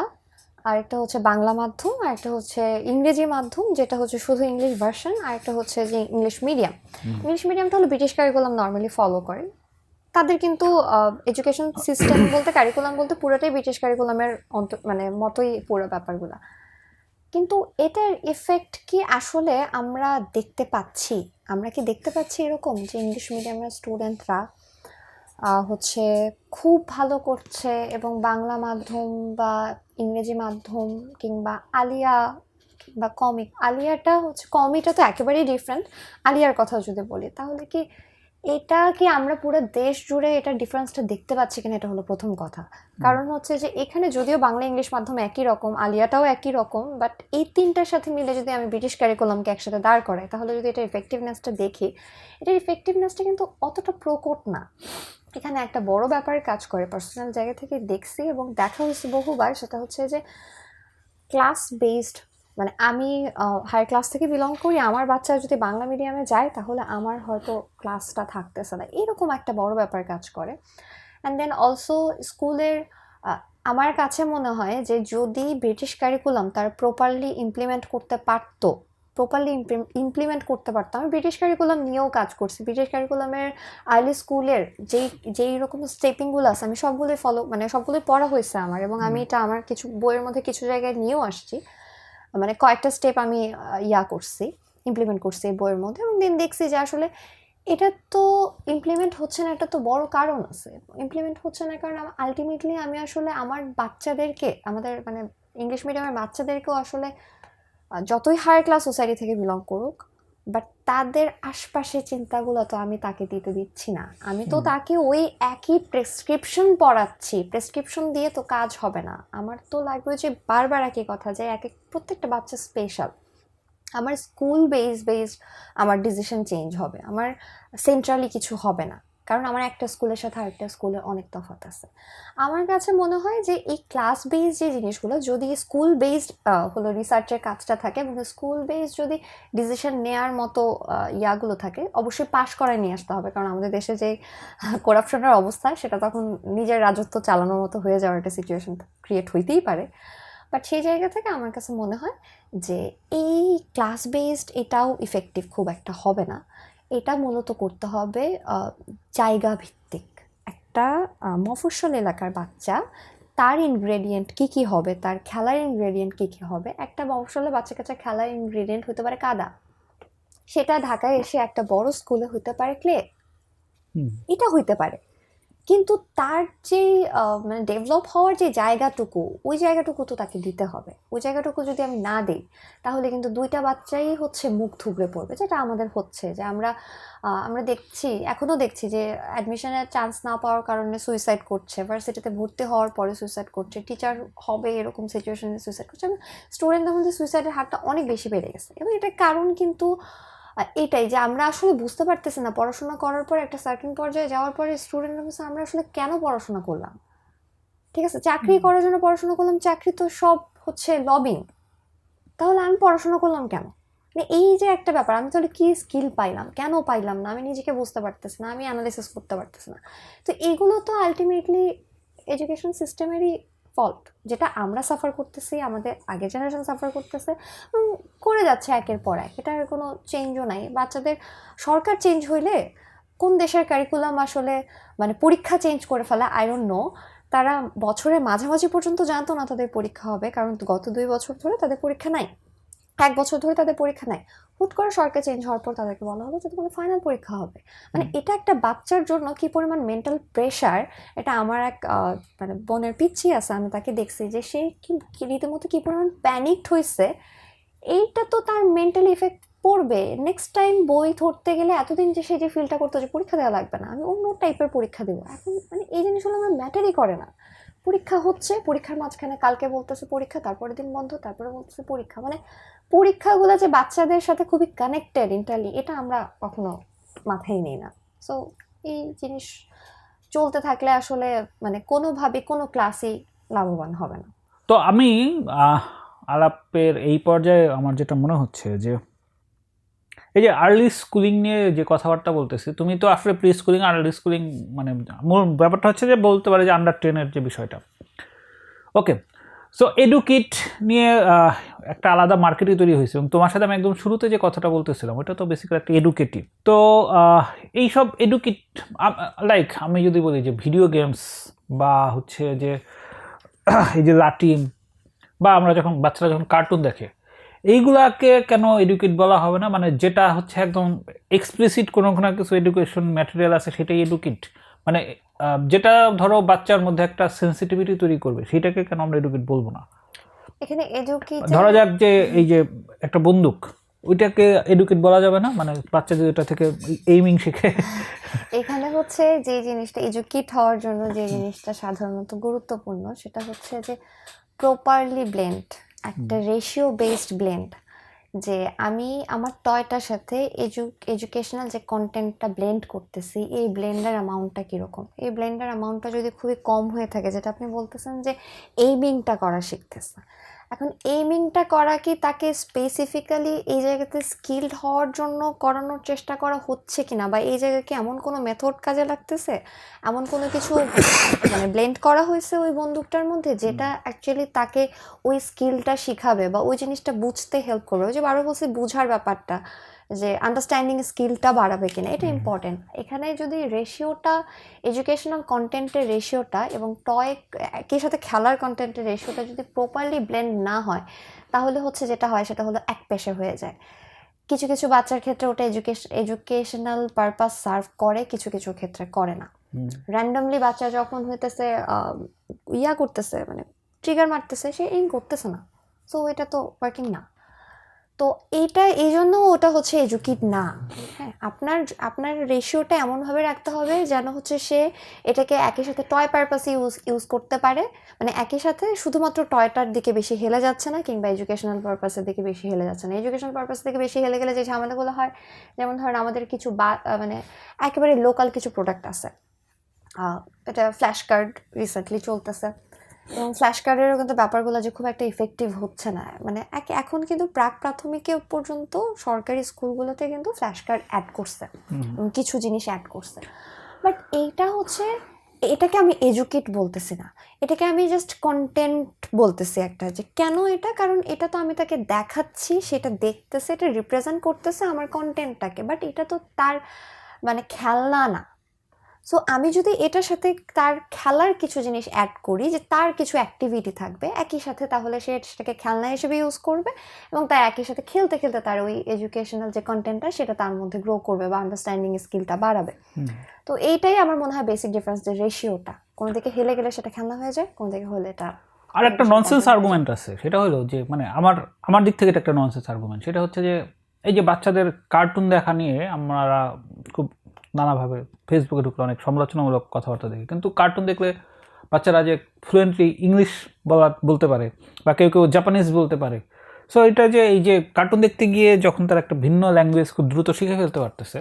আর একটা হচ্ছে বাংলা মাধ্যম, আর একটা হচ্ছে ইংরেজি মাধ্যম যেটা হচ্ছে শুধু ইংলিশ ভার্সন, আর একটা হচ্ছে যে ইংলিশ মিডিয়ামটা হলো ব্রিটিশ কারিকুলাম নর্মালি ফলো করে। তাদের কিন্তু এডুকেশন সিস্টেম বলতে কারিকুলাম বলতে পুরোটাই ব্রিটিশ কারিকুলামের মানে মতোই পুরো ব্যাপারগুলো। কিন্তু এটার এফেক্ট কি আসলে আমরা দেখতে পাচ্ছি? আমরা কি দেখতে পাচ্ছি এরকম যে ইংলিশ মিডিয়ামের স্টুডেন্টরা হচ্ছে খুব ভালো করছে এবং বাংলা মাধ্যম বা ইংরেজি মাধ্যম কিংবা আলিয়া বা কমিক, আলিয়াটা হচ্ছে কমিটা তো একেবারেই ডিফারেন্ট। আলিয়ার কথা যদি বলি তাহলে কি এটা কি আমরা পুরো দেশ জুড়ে এটা ডিফারেন্সটা দেখতে পাচ্ছি কিনা, এটা হলো প্রথম কথা। কারণ হচ্ছে যে এখানে যদিও বাংলা ইংলিশ মাধ্যম একই রকম, আলিয়াটাও একই রকম, বাট এই তিনটার সাথে মিলে যদি আমি ব্রিটিশ কারিকুলামকে একসাথে দাঁড় করাই তাহলে যদি এটা ইফেক্টিভনেসটা দেখি, এটার ইফেক্টিভনেসটা কিন্তু অতটা প্রকট না। এখানে একটা বড় ব্যাপার কাজ করে, পার্সোনাল জায়গা থেকে দেখছি এবং দেখা হয়েছে বহুবার, সেটা হচ্ছে যে ক্লাস বেসড, মানে আমি হায়ার ক্লাস থেকে বিলং করি, আমার বাচ্চা যদি বাংলা মিডিয়ামে যায় তাহলে আমার হয়তো ক্লাসটা থাকতেছে না, এরকম একটা বড় ব্যাপার কাজ করে। অ্যান্ড দেন অলসো স্কুলের আমার কাছে মনে হয় যে যদি ব্রিটিশ কারিকুলাম তার প্রপারলি ইমপ্লিমেন্ট করতে পারতো, আমি ব্রিটিশ কারিকুলাম নিয়েও কাজ করছি। ব্রিটিশ কারিকুলামের আর্লি স্কুলের যেই রকম স্টেপিংগুলো আছে আমি সবগুলোই সবগুলোই পড়া হয়েছে আমার, এবং আমি এটা আমার কিছু বইয়ের মধ্যে কিছু জায়গায় নিয়েও আসছি, মানে কয়েকটা স্টেপ আমি ইমপ্লিমেন্ট করছি এই বইয়ের মধ্যে, এবং দিন দেখছি যে আসলে এটা তো ইমপ্লিমেন্ট হচ্ছে না, এটা তো বড় কারণ আছে। ইমপ্লিমেন্ট হচ্ছে না কারণ আলটিমেটলি আমি আসলে আমার বাচ্চাদেরকে, আমাদের মানে ইংলিশ মিডিয়ামের বাচ্চাদেরকেও আসলে যতই হায়ার ক্লাস সোসাইটি থেকে বিলং করুক, বাট তাদের আশপাশের চিন্তাগুলো তো আমি তাকে দিতে দিচ্ছি না। আমি তো তাকে ওই একই প্রেসক্রিপশন পড়াচ্ছি, প্রেসক্রিপশন দিয়ে তো কাজ হবে না। আমার তো লাগবে যে বারবার একই কথা, যে প্রত্যেকটা বাচ্চা স্পেশাল। আমার স্কুল বেসড আমার ডিসিশন চেঞ্জ হবে, আমার সেন্ট্রালি কিছু হবে না, কারণ আমার একটা স্কুলের সাথে আরেকটা স্কুলের অনেক তফাৎ আছে। আমার কাছে মনে হয় যে এই ক্লাস বেসড যে জিনিসগুলো, যদি স্কুল বেসড হলো রিসার্চের কাজটা থাকে এবং স্কুল বেসড যদি ডিসিশন নেওয়ার মতো ইয়াগুলো থাকে, অবশ্যই পাশ করায় নিয়ে আসতে হবে, কারণ আমাদের দেশে যে করাপশনের অবস্থা সেটা তখন নিজের রাজত্ব চালানোর মতো হয়ে যাওয়ার একটা সিচুয়েশন ক্রিয়েট হইতেই পারে। বাট সেই জায়গা থেকে আমার কাছে মনে হয় যে এই ক্লাস বেসড এটাও ইফেক্টিভ খুব একটা হবে না। এটা মূলত করতে হবে জায়গা ভিত্তিক। একটা মফস্বল এলাকার বাচ্চা, তার ইনগ্রেডিয়েন্ট কী কী হবে, তার খেলার ইনগ্রেডিয়েন্ট কী কী হবে। একটা মফস্বলের বাচ্চা কাছে খেলার ইনগ্রেডিয়েন্ট হতে পারে কাদা, সেটা ঢাকায় এসে একটা বড় স্কুলে হতে পারে ক্লে, এটা হইতে পারে। কিন্তু তার যে মানে ডেভেলপ হওয়ার যে জায়গাটুকু, ওই জায়গাটুকু তো তাকে দিতে হবে। ওই জায়গাটুকু যদি আমি না দিই তাহলে কিন্তু দুইটা বাচ্চাই হচ্ছে মুখ থুবড়ে পড়বে, যেটা আমাদের হচ্ছে। যে আমরা এখনও দেখছি যে অ্যাডমিশনের চান্স না পাওয়ার কারণে সুইসাইড করছে, ভার্সিটিতে ভর্তি হওয়ার পরে সুইসাইড করছে, টিচার হবে এরকম সিচুয়েশনে সুইসাইড করছে, এবং স্টুডেন্টদের মধ্যে সুইসাইডের হারটা অনেক বেশি বেড়ে গেছে। এবং এটার কারণ কিন্তু এটাই যে আমরা আসলে বুঝতে পারতেছি না পড়াশোনা করার পর একটা সার্টেন পর্যায়ে যাওয়ার পরে স্টুডেন্টরা বলছে আমরা আসলে কেন পড়াশোনা করলাম। ঠিক আছে, চাকরি করার জন্য পড়াশোনা করলাম, চাকরি তো সব হচ্ছে লবিং, তাহলে আমি পড়াশোনা করলাম কেন? মানে এই যে একটা ব্যাপার, আমি তাহলে কি স্কিল পাইলাম, কেন পাইলাম না, আমি নিজেকে বুঝতে পারতেছি না, আমি অ্যানালাইসিস করতে পারতেছি না। তো এগুলো তো আলটিমেটলি এডুকেশন সিস্টেমেরই ফল্ট, যেটা আমরা সাফার করতেছি, আমাদের আগের জেনারেশন সাফার করতেছে, করে যাচ্ছে একের পর এক। এটার কোনো চেঞ্জও নাই। বাচ্চাদের সরকার চেঞ্জ হইলে কোন দেশের কারিকুলাম আসলে মানে পরীক্ষা চেঞ্জ করে ফেলে, আই ডোন্ট নো। তারা বছরের মাঝামাঝি পর্যন্ত জানতো না তাদের পরীক্ষা হবে, কারণ গত 2 বছর ধরে তাদের পরীক্ষা নাই, 1 বছর ধরে তাদের পরীক্ষা নাই। হুট করে সরকার চেঞ্জ হওয়ার পর তাদেরকে বলা হলো যে তোমাদের ফাইনাল পরীক্ষা হবে। মানে এটা একটা বাচ্চার জন্য কি পরিমাণ মেন্টাল প্রেশার। এটা আমার এক মানে বোনের পিচ্ছি আছে, আমি তাকে দেখছি যে সে কি রীতিমতো কি পরিমাণ প্যানিকড হয়েছে। এইটা তো তার মেন্টাল ইফেক্ট পড়বে। নেক্সট টাইম বই ধরতে গেলে এতদিন যে সে যে ফিলটা করতো যে পরীক্ষা দেওয়া লাগবে না, আমি অন্য টাইপের পরীক্ষা দেবো, এখন মানে এই জিনিসগুলো আমার ম্যাটারই করে না। পরীক্ষা হচ্ছে, পরীক্ষার মাঝখানে কালকে বলতেছে পরীক্ষা, তারপরের দিন বন্ধ, তারপরে বলতেছে পরীক্ষা। মানে পরীক্ষাগুলো যে বাচ্চাদের সাথে খুবই কানেক্টেড ইন্টারলি, এটা আমরা কখনো মাথায় নিই না। সো এই জিনিস চলতে থাকলে আসলে মানে কোনোভাবে কোনো ক্লাসই লাভবান হবে না। তো আমি আলাপের এই পর্যায়ে আমার যেটা মনে হচ্ছে যে এই যে আর্লি স্কুলিং নিয়ে যে কথাবার্তা বলতেছি, তুমি তো আসলে প্রি স্কুলিং আর্লি স্কুলিং মানে মূল ব্যাপারটা হচ্ছে যে বলতে পারে যে আন্ডার 10-এর যে বিষয়টা। ওকে, সো এডুকিট নিয়ে একটা আলাদা মার্কেটই তৈরি হয়েছে, এবং তোমার সাথে আমি একদম শুরুতে যে কথাটা বলতেছিলাম ওটা তো বেসিক্যালি একটা এডুকেটিভ। তো এইসব এডুকেট, লাইক আমি যদি বলি যে ভিডিও গেমস বা হচ্ছে যে এই যে লাটিম, বা আমরা যখন বাচ্চারা যখন কার্টুন দেখে, এইগুলাকে কেন এডুকেট বলা হবে না? মানে যেটা হচ্ছে একদম এক্সপ্লিসিট কোনো কোনো কিছু এডুকেশন ম্যাটেরিয়াল আছে সেটাই এডুকেট, মানে যেটা ধরো বাচ্চার মধ্যে একটা সেন্সিটিভিটি তৈরি করবে সেটাকে কেন আমরা এডুকেট বলবো না? এখানে এডুকেট, ধরা যাক যে এই যে একটা বন্দুক, ওইটাকে এডুকেট বলা যাবে না? মানে বাচ্চা যদি এটা থেকে এইমিং শিখে। এখানে হচ্ছে যে জিনিসটা এডুকেট হওয়ার জন্য যে জিনিসটা সাধারণত গুরুত্বপূর্ণ সেটা হচ্ছে যে প্রপারলি ব্লেন্ড, একটা রেশিও বেসড ব্লেন্ড, যে আমি আমার টয়টার সাথে এডুকেশনাল যে কন্টেন্টটা ব্লেন্ড করতেছি, এই ব্লেন্ডার অ্যামাউন্টটা কীরকম। এই ব্লেন্ডার অ্যামাউন্টটা যদি খুবই কম হয়ে থাকে, যেটা আপনি বলতেছেন যে এইমিংটা করা শিখতেছে, এখন এইমিংটা করা কি তাকে স্পেসিফিক্যালি এই জায়গাতে স্কিলড হওয়ার জন্য করানোর চেষ্টা করা হচ্ছে কিনা, বা এই জায়গায় কি এমন কোনো মেথড কাজে লাগতেছে, এমন কোনো কিছু মানে ব্লেন্ড করা হয়েছে ওই বন্দুকটার মধ্যে যেটা অ্যাকচুয়ালি তাকে ওই স্কিলটা শিখাবে বা ওই জিনিসটা বুঝতে হেল্প করবে। ওই যে বারবার বলছি বুঝার ব্যাপারটা, যে আন্ডারস্ট্যান্ডিং স্কিলটা বাড়াবে কিনা, এটা ইম্পর্টেন্ট। এখানে যদি রেশিওটা, এডুকেশনাল কন্টেন্টের রেশিওটা এবং টয় একই সাথে খেলার কন্টেন্টের রেশিওটা যদি প্রপারলি ব্লেন্ড না হয়, তাহলে হচ্ছে যেটা হয় সেটা হলো এক পেশে হয়ে যায়। কিছু কিছু বাচ্চার ক্ষেত্রে ওটা এডুকেশনাল পারপাস সার্ভ করে, কিছু কিছু ক্ষেত্রে করে না। র্যান্ডমলি বাচ্চা যখন হইতেছে ইয়া করতেছে, মানে ট্রিগার মারতেছে, সে এইম করতেছে না, সো এটা তো ওয়ার্কিং না। তো এইটা এই জন্য ওটা হচ্ছে এডুকেট না। হ্যাঁ, আপনার রেশিওটা এমনভাবে রাখতে হবে যেন হচ্ছে সে এটাকে একই সাথে টয় পারপাসে ইউজ করতে পারে, মানে একই সাথে শুধুমাত্র টয়টার দিকে বেশি হেলে যাচ্ছে না, কিংবা এডুকেশনাল পারপাসের দিকে বেশি হেলে যাচ্ছে না। এডুকেশনাল পারপাস থেকে বেশি হেলে গেলে যে ঝামেলাগুলো হয়, যেমন ধরেন আমাদের কিছু মানে একেবারে লোকাল কিছু প্রোডাক্ট আছে, এটা ফ্ল্যাশ কার্ড রিসেন্টলি চলতেছে, এবং ফ্ল্যাশ কার্ডেরও কিন্তু ব্যাপারগুলো যে খুব একটা ইফেক্টিভ হচ্ছে না। মানে এখন কিন্তু প্রাক প্রাথমিকে পর্যন্ত সরকারি স্কুলগুলোতে কিন্তু ফ্ল্যাশ কার্ড অ্যাড করছে এবং কিছু জিনিস অ্যাড করছে, বাট এইটা হচ্ছে, এটাকে আমি এডুকেট বলতেছি না, এটাকে আমি জাস্ট কন্টেন্ট বলতেছি একটা, যে কেন এটা, কারণ এটা তো আমি তাকে দেখাচ্ছি, সেটা দেখতেছে, এটা রিপ্রেজেন্ট করতেছে আমার কন্টেন্টটাকে, বাট এটা তো তার মানে খেলনা না। সো আমি যদি এটার সাথে তার খেলার কিছু জিনিস অ্যাড করি, যে তার কিছু অ্যাক্টিভিটি থাকবে একই সাথে, তাহলে সে সেটাকে খেলনা হিসেবে ইউজ করবে, এবং তার একই সাথে খেলতে খেলতে তার ওই এডুকেশনাল যে কন্টেন্টটা সেটা তার মধ্যে গ্রো করবে বা আন্ডারস্ট্যান্ডিং স্কিলটা বাড়াবে। তো এইটাই আমার মনে হয় বেসিক ডিফারেন্স, যে রেশিওটা কোনো দিকে হেলে গেলে সেটা খেলনা হয়ে যায়, কোনো দিকে হলে এটা। আর একটা ননসেন্স আর্গুমেন্ট আছে, সেটা হলো যে মানে আমার দিক থেকে এটা একটা ননসেন্স আর্গুমেন্ট, সেটা হচ্ছে যে এই যে বাচ্চাদের কার্টুন দেখা নিয়ে আমরা খুব নানাভাবে ফেসবুকে ঢুকলে অনেক সমালোচনামূলক কথাবার্তা দেখি, কিন্তু কার্টুন দেখলে বাচ্চারা যে ফ্লুয়েন্টলি ইংলিশ বলতে পারে, বা কেউ কেউ জাপানিজ বলতে পারে। সো এটা যে এই যে কার্টুন দেখতে গিয়ে যখন তারা একটা ভিন্ন ল্যাঙ্গুয়েজ খুব দ্রুত শিখে ফেলতে পারতেছে,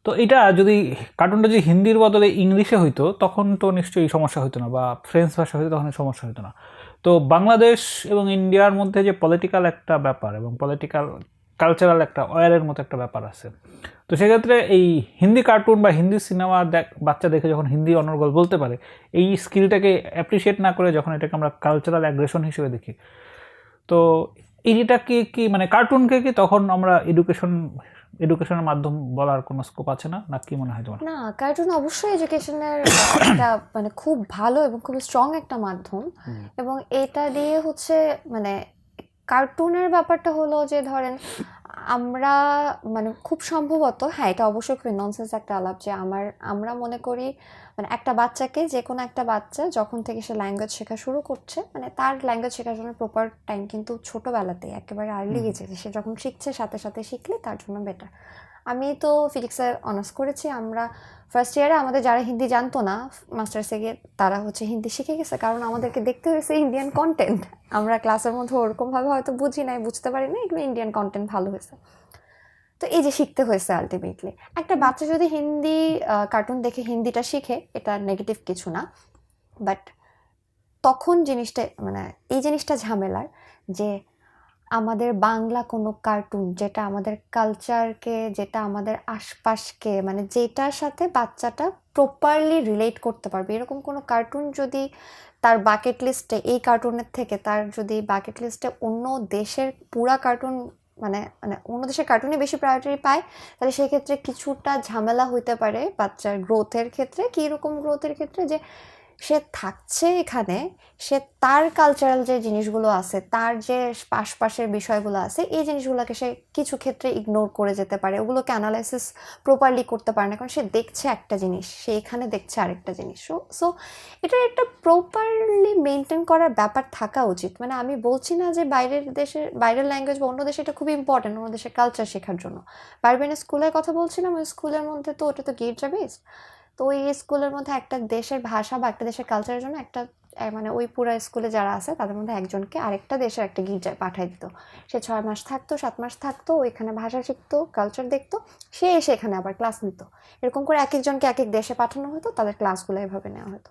তো এটা যদি কার্টুনটা যদি হিন্দির বদলে ইংলিশে হইতো তখন তো নিশ্চয়ই সমস্যা হতো না, বা ফ্রেঞ্চ ভাষা হইতো তখন সমস্যা হতো না। তো বাংলাদেশ এবং ইন্ডিয়ার মধ্যে যে পলিটিক্যাল একটা ব্যাপার এবং পলিটিক্যাল কালচারাল একটা ওয়ারের মতো একটা ব্যাপার আছে, তো সেক্ষেত্রে এই হিন্দি কার্টুন বা হিন্দি সিনেমা বাচ্চা দেখে যখন হিন্দি অনর্গল বলতে পারে, এই স্কিলটাকে অ্যাপ্রিসিয়েট না করে যখন এটাকে আমরা কালচারাল অ্যাগ্রেশন হিসেবে দেখি, তো এইটাকে কি মানে কার্টুনকে কি তখন আমরা এডুকেশনের মাধ্যম বলার কোনো স্কোপ আছে না, না কি মনে হয় তোমার? না, কার্টুন অবশ্যই এডুকেশনের একটা মানে খুব ভালো এবং খুব স্ট্রং একটা মাধ্যম, এবং এটা দিয়ে হচ্ছে মানে কার্টুনের ব্যাপারটা হলো যে ধরেন আমরা মানে খুব সম্ভবত, হ্যাঁ এটা অবশ্যই খুবই ননসেন্স একটা আলাপ, যে আমরা মনে করি মানে একটা বাচ্চাকে, যে কোনো একটা বাচ্চা যখন থেকে সে ল্যাঙ্গুয়েজ শেখা শুরু করছে, মানে তার ল্যাঙ্গুয়েজ শেখার জন্য প্রপার টাইম কিন্তু ছোটোবেলাতেই, একেবারে আর্লি এজে, সে যখন শিখছে সাথে সাথে শিখলে তার জন্য বেটার। আমি তো ফিজিক্সে অনার্স করেছি, আমরা ফার্স্ট ইয়ারে আমাদের যারা হিন্দি জানতো না মাস্টার্সে গিয়ে তারা হচ্ছে হিন্দি শিখে গেছে, কারণ আমাদেরকে দেখতে হয়েছে ইন্ডিয়ান কন্টেন্ট। আমরা ক্লাসের মধ্যে ওরকমভাবে হয়তো বুঝি নাই, বুঝতে পারি না, এগুলো ইন্ডিয়ান কন্টেন্ট ভালো হয়েছে, তো এই যে শিখতে হয়েছে আলটিমেটলি। একটা বাচ্চা যদি হিন্দি কার্টুন দেখে হিন্দিটা শিখে, এটা নেগেটিভ কিছু না, বাট তখন জিনিসটা মানে এই জিনিসটা ঝামেলার, যে আমাদের বাংলা কোনো কার্টুন যেটা আমাদের কালচারকে, যেটা আমাদের আশপাশকে, মানে যেটার সাথে বাচ্চাটা প্রপারলি রিলেট করতে পারবে, এরকম কোনো কার্টুন যদি তার বাকেট লিস্টে, এই কার্টুনের থেকে তার যদি বাকেট লিস্টে অন্য দেশের পুরা কার্টুন, মানে মানে অন্য দেশের কার্টুনে বেশি প্রায়োরিটি পায়, তাহলে সেক্ষেত্রে কিছুটা ঝামেলা হইতে পারে বাচ্চার গ্রোথের ক্ষেত্রে। কীরকম গ্রোথের ক্ষেত্রে? যে সে থাকছে এখানে, সে তার কালচারাল যে জিনিসগুলো আছে, তার যে আশপাশের বিষয়গুলো আছে, এই জিনিসগুলোকে সে কিছু ক্ষেত্রে ইগনোর করে যেতে পারে, ওগুলোকে অ্যানালাইসিস প্রপারলি করতে পারে না, কারণ সে দেখছে একটা জিনিস, সে এখানে দেখছে আরেকটা জিনিস। সো এটার একটা প্রপারলি মেনটেন করার ব্যাপার থাকা উচিত। মানে আমি বলছি না যে বাইরের দেশের, বাইরের ল্যাঙ্গুয়েজ বা অন্য দেশে এটা খুবই ইম্পর্টেন্ট অন্য দেশের কালচার শেখার জন্য। বাইরের স্কুলের কথা বলছিলাম, ওই স্কুলের মধ্যে তো ওটা তো গির্জা বেসড। তো ওই স্কুলের মধ্যে একটা দেশের ভাষা বা একটা দেশের কালচারের জন্য একটা মানে ওই পুরো স্কুলে যারা আছে তাদের মধ্যে একজনকে আরেকটা দেশের একটা গির্জায় পাঠিয়ে দিত। সে 6 মাস থাকতো, 7 মাস থাকতো, ওইখানে ভাষা শিখতো, কালচার দেখতো, সে এসে এখানে আবার ক্লাস নিত। এরকম করে এক একজনকে এক এক দেশে পাঠানো হতো, তাদের ক্লাসগুলো এভাবে নেওয়া হতো।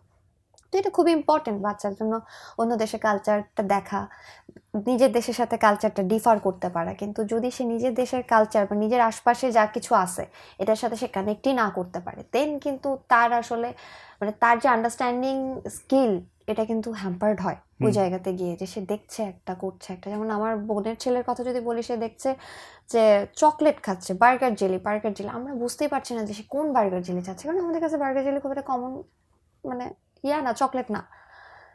তো এটা খুবই ইম্পর্টেন্ট বাচ্চার জন্য, অন্য দেশের কালচারটা দেখা, নিজের দেশের সাথে কালচারটা ডিফার করতে পারা। কিন্তু যদি সে নিজের দেশের কালচার বা নিজের আশপাশে যা কিছু আছে এটার সাথে সে কানেক্টই না করতে পারে, দেন কিন্তু তার আসলে মানে তার যে আন্ডারস্ট্যান্ডিং স্কিল, এটা কিন্তু হ্যাম্পার্ড হয় ওই জায়গাতে গিয়ে। যে সে দেখছে একটা, করছে একটা। যেমন আমার বোনের ছেলের কথা যদি বলি, সে দেখছে যে চকলেট খাচ্ছে, বার্গার জেলি, বার্গার জেলি। আমরা বুঝতেই পারছি না যে সে কোন বার্গার জেলি চাচ্ছে, কারণ আমাদের কাছে বার্গার জেলি খুব একটা কমন, মানে না, চকলেট না।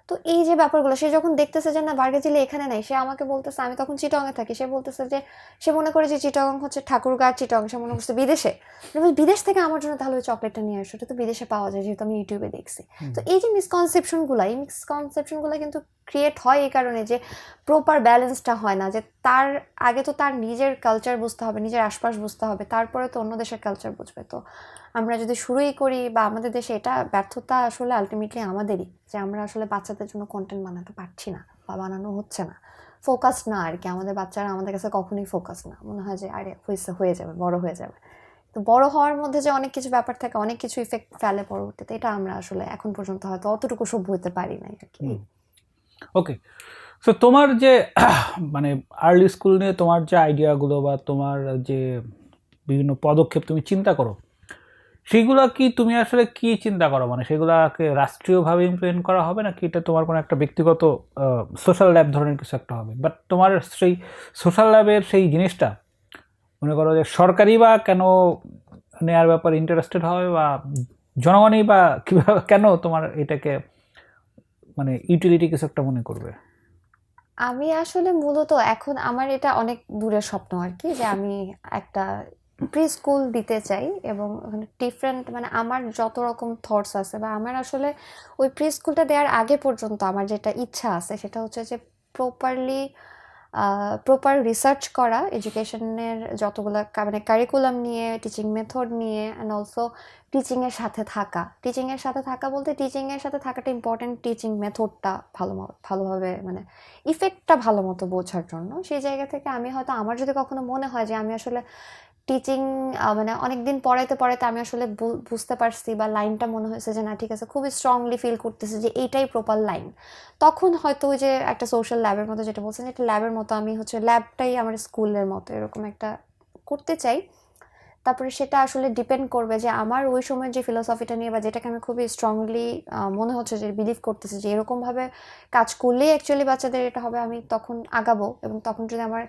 তো এই যে ব্যাপারগুলো, সে যখন দেখতেছে যে না বার্গার জেলি এখানে নাই, সে আমাকে বলতেছে, আমি তখন চিটাগংয়ে থাকি, সে বলতেছে যে সে মনে করে যে চিটাগং হচ্ছে ঠাকুরগাঁও, চিটাগং সে মনে করছে বিদেশে। বিদেশ থেকে আমার জন্য তাহলে ওই চকলেটটা নিয়ে আসো, এটা তো বিদেশে পাওয়া যায়, যেহেতু আমি ইউটিউবে দেখছি। তো এই যে মিসকনসেপশনগুলো, এই মিসকনসেপশনগুলো কিন্তু ক্রিয়েট হয় এই কারণে যে প্রপার ব্যালেন্সটা হয় না। যে তার আগে তো তার নিজের কালচার বুঝতে হবে, নিজের আশপাশ বুঝতে হবে, তারপরে তো অন্য দেশের কালচার বুঝবে। তো আমরা যদি শুরুই করি, বা আমাদের দেশে এটা ব্যর্থতা আসলে আলটিমেটলি আমাদেরই, যে আমরা আসলে বাচ্চাদের জন্য কন্টেন্ট বানাতে পারছি না বা বানানো হচ্ছে না, ফোকাস না আর কি। আমাদের বাচ্চারা আমাদের কাছে কখনোই ফোকাস না, মনে হয় যে আরে হয়ে যাবে, বড় হয়ে যাবে। তো বড় হওয়ার মধ্যে যে অনেক কিছু ব্যাপার থাকে, অনেক কিছু ইফেক্ট ফেলে পরবর্তীতে, এটা আমরা আসলে এখন পর্যন্ত হয়তো অতটুকু সভ্য হতে পারি নাই আর কি। ওকে, সো তোমার যে মানে আর্লি স্কুল নিয়ে তোমার যে আইডিয়াগুলো বা তোমার যে বিভিন্ন পদক্ষেপ তুমি চিন্তা করো, সেগুলো কি তুমি আসলে কি চিন্তা করো? মানে সেগুলোকে রাষ্ট্রীয়ভাবে ইমপ্লিমেন্ট করা হবে, নাকি এটা তোমার কোনো একটা ব্যক্তিগত সোশ্যাল ল্যাব ধরনের কিছু একটা হবে? বাট তোমার সেই সোশ্যাল ল্যাবের সেই জিনিসটা মনে করো যে সরকারি বা কেন নেয়ার ব্যাপারে ইন্টারেস্টেড হবে, বা জনগণই বা কীভাবে কেন তোমার এটাকে মানে ইউটিলিটি কিছু একটা মনে করবে? আমি আসলে মূলত এখন আমার এটা অনেক দূরের স্বপ্ন আর কি, যে আমি একটা প্রি স্কুল দিতে চাই, এবং ওখানে ডিফারেন্ট, মানে আমার যত রকম থটস আছে, বা আমার আসলে ওই প্রি স্কুলটা দেওয়ার আগে পর্যন্ত আমার যেটা ইচ্ছা আছে সেটা হচ্ছে যে প্রপার রিসার্চ করা এডুকেশনের যতগুলো মানে কারিকুলাম নিয়ে, টিচিং মেথড নিয়ে, অ্যান্ড অলসো টিচিংয়ের সাথে থাকা। টিচিংয়ের সাথে থাকা বলতে টিচিংয়ের সাথে থাকাটা ইম্পর্টেন্ট, টিচিং মেথডটা ভালোভাবে মানে ইফেক্টটা ভালো মতো বোঝার জন্য। সেই জায়গা থেকে আমি হয়তো, আমার যদি কখনো মনে হয় যে আমি আসলে টিচিং মানে অনেকদিন পড়াইতে পড়াইতে আমি আসলে বুঝতে পারছি, বা লাইনটা মনে হয়েছে যে না ঠিক আছে, খুবই স্ট্রংলি ফিল করতেছে যে এইটাই প্রপার লাইন, তখন হয়তো ওই যে একটা সোশ্যাল ল্যাবের মতো যেটা বলছেন, একটা ল্যাবের মতো, আমি হচ্ছে ল্যাবটাই আমার স্কুলের মতো এরকম একটা করতে চাই। তারপরে সেটা আসলে ডিপেন্ড করবে যে আমার ওই সময়ের যে ফিলোসফিটা নিয়ে, বা যেটাকে আমি খুবই স্ট্রংলি মনে হচ্ছে যে বিলিভ করতেছি যে এরকমভাবে কাজ করলেই অ্যাকচুয়ালি বাচ্চাদের এটা হবে, আমি তখন আগাবো। এবং তখন যদি আমার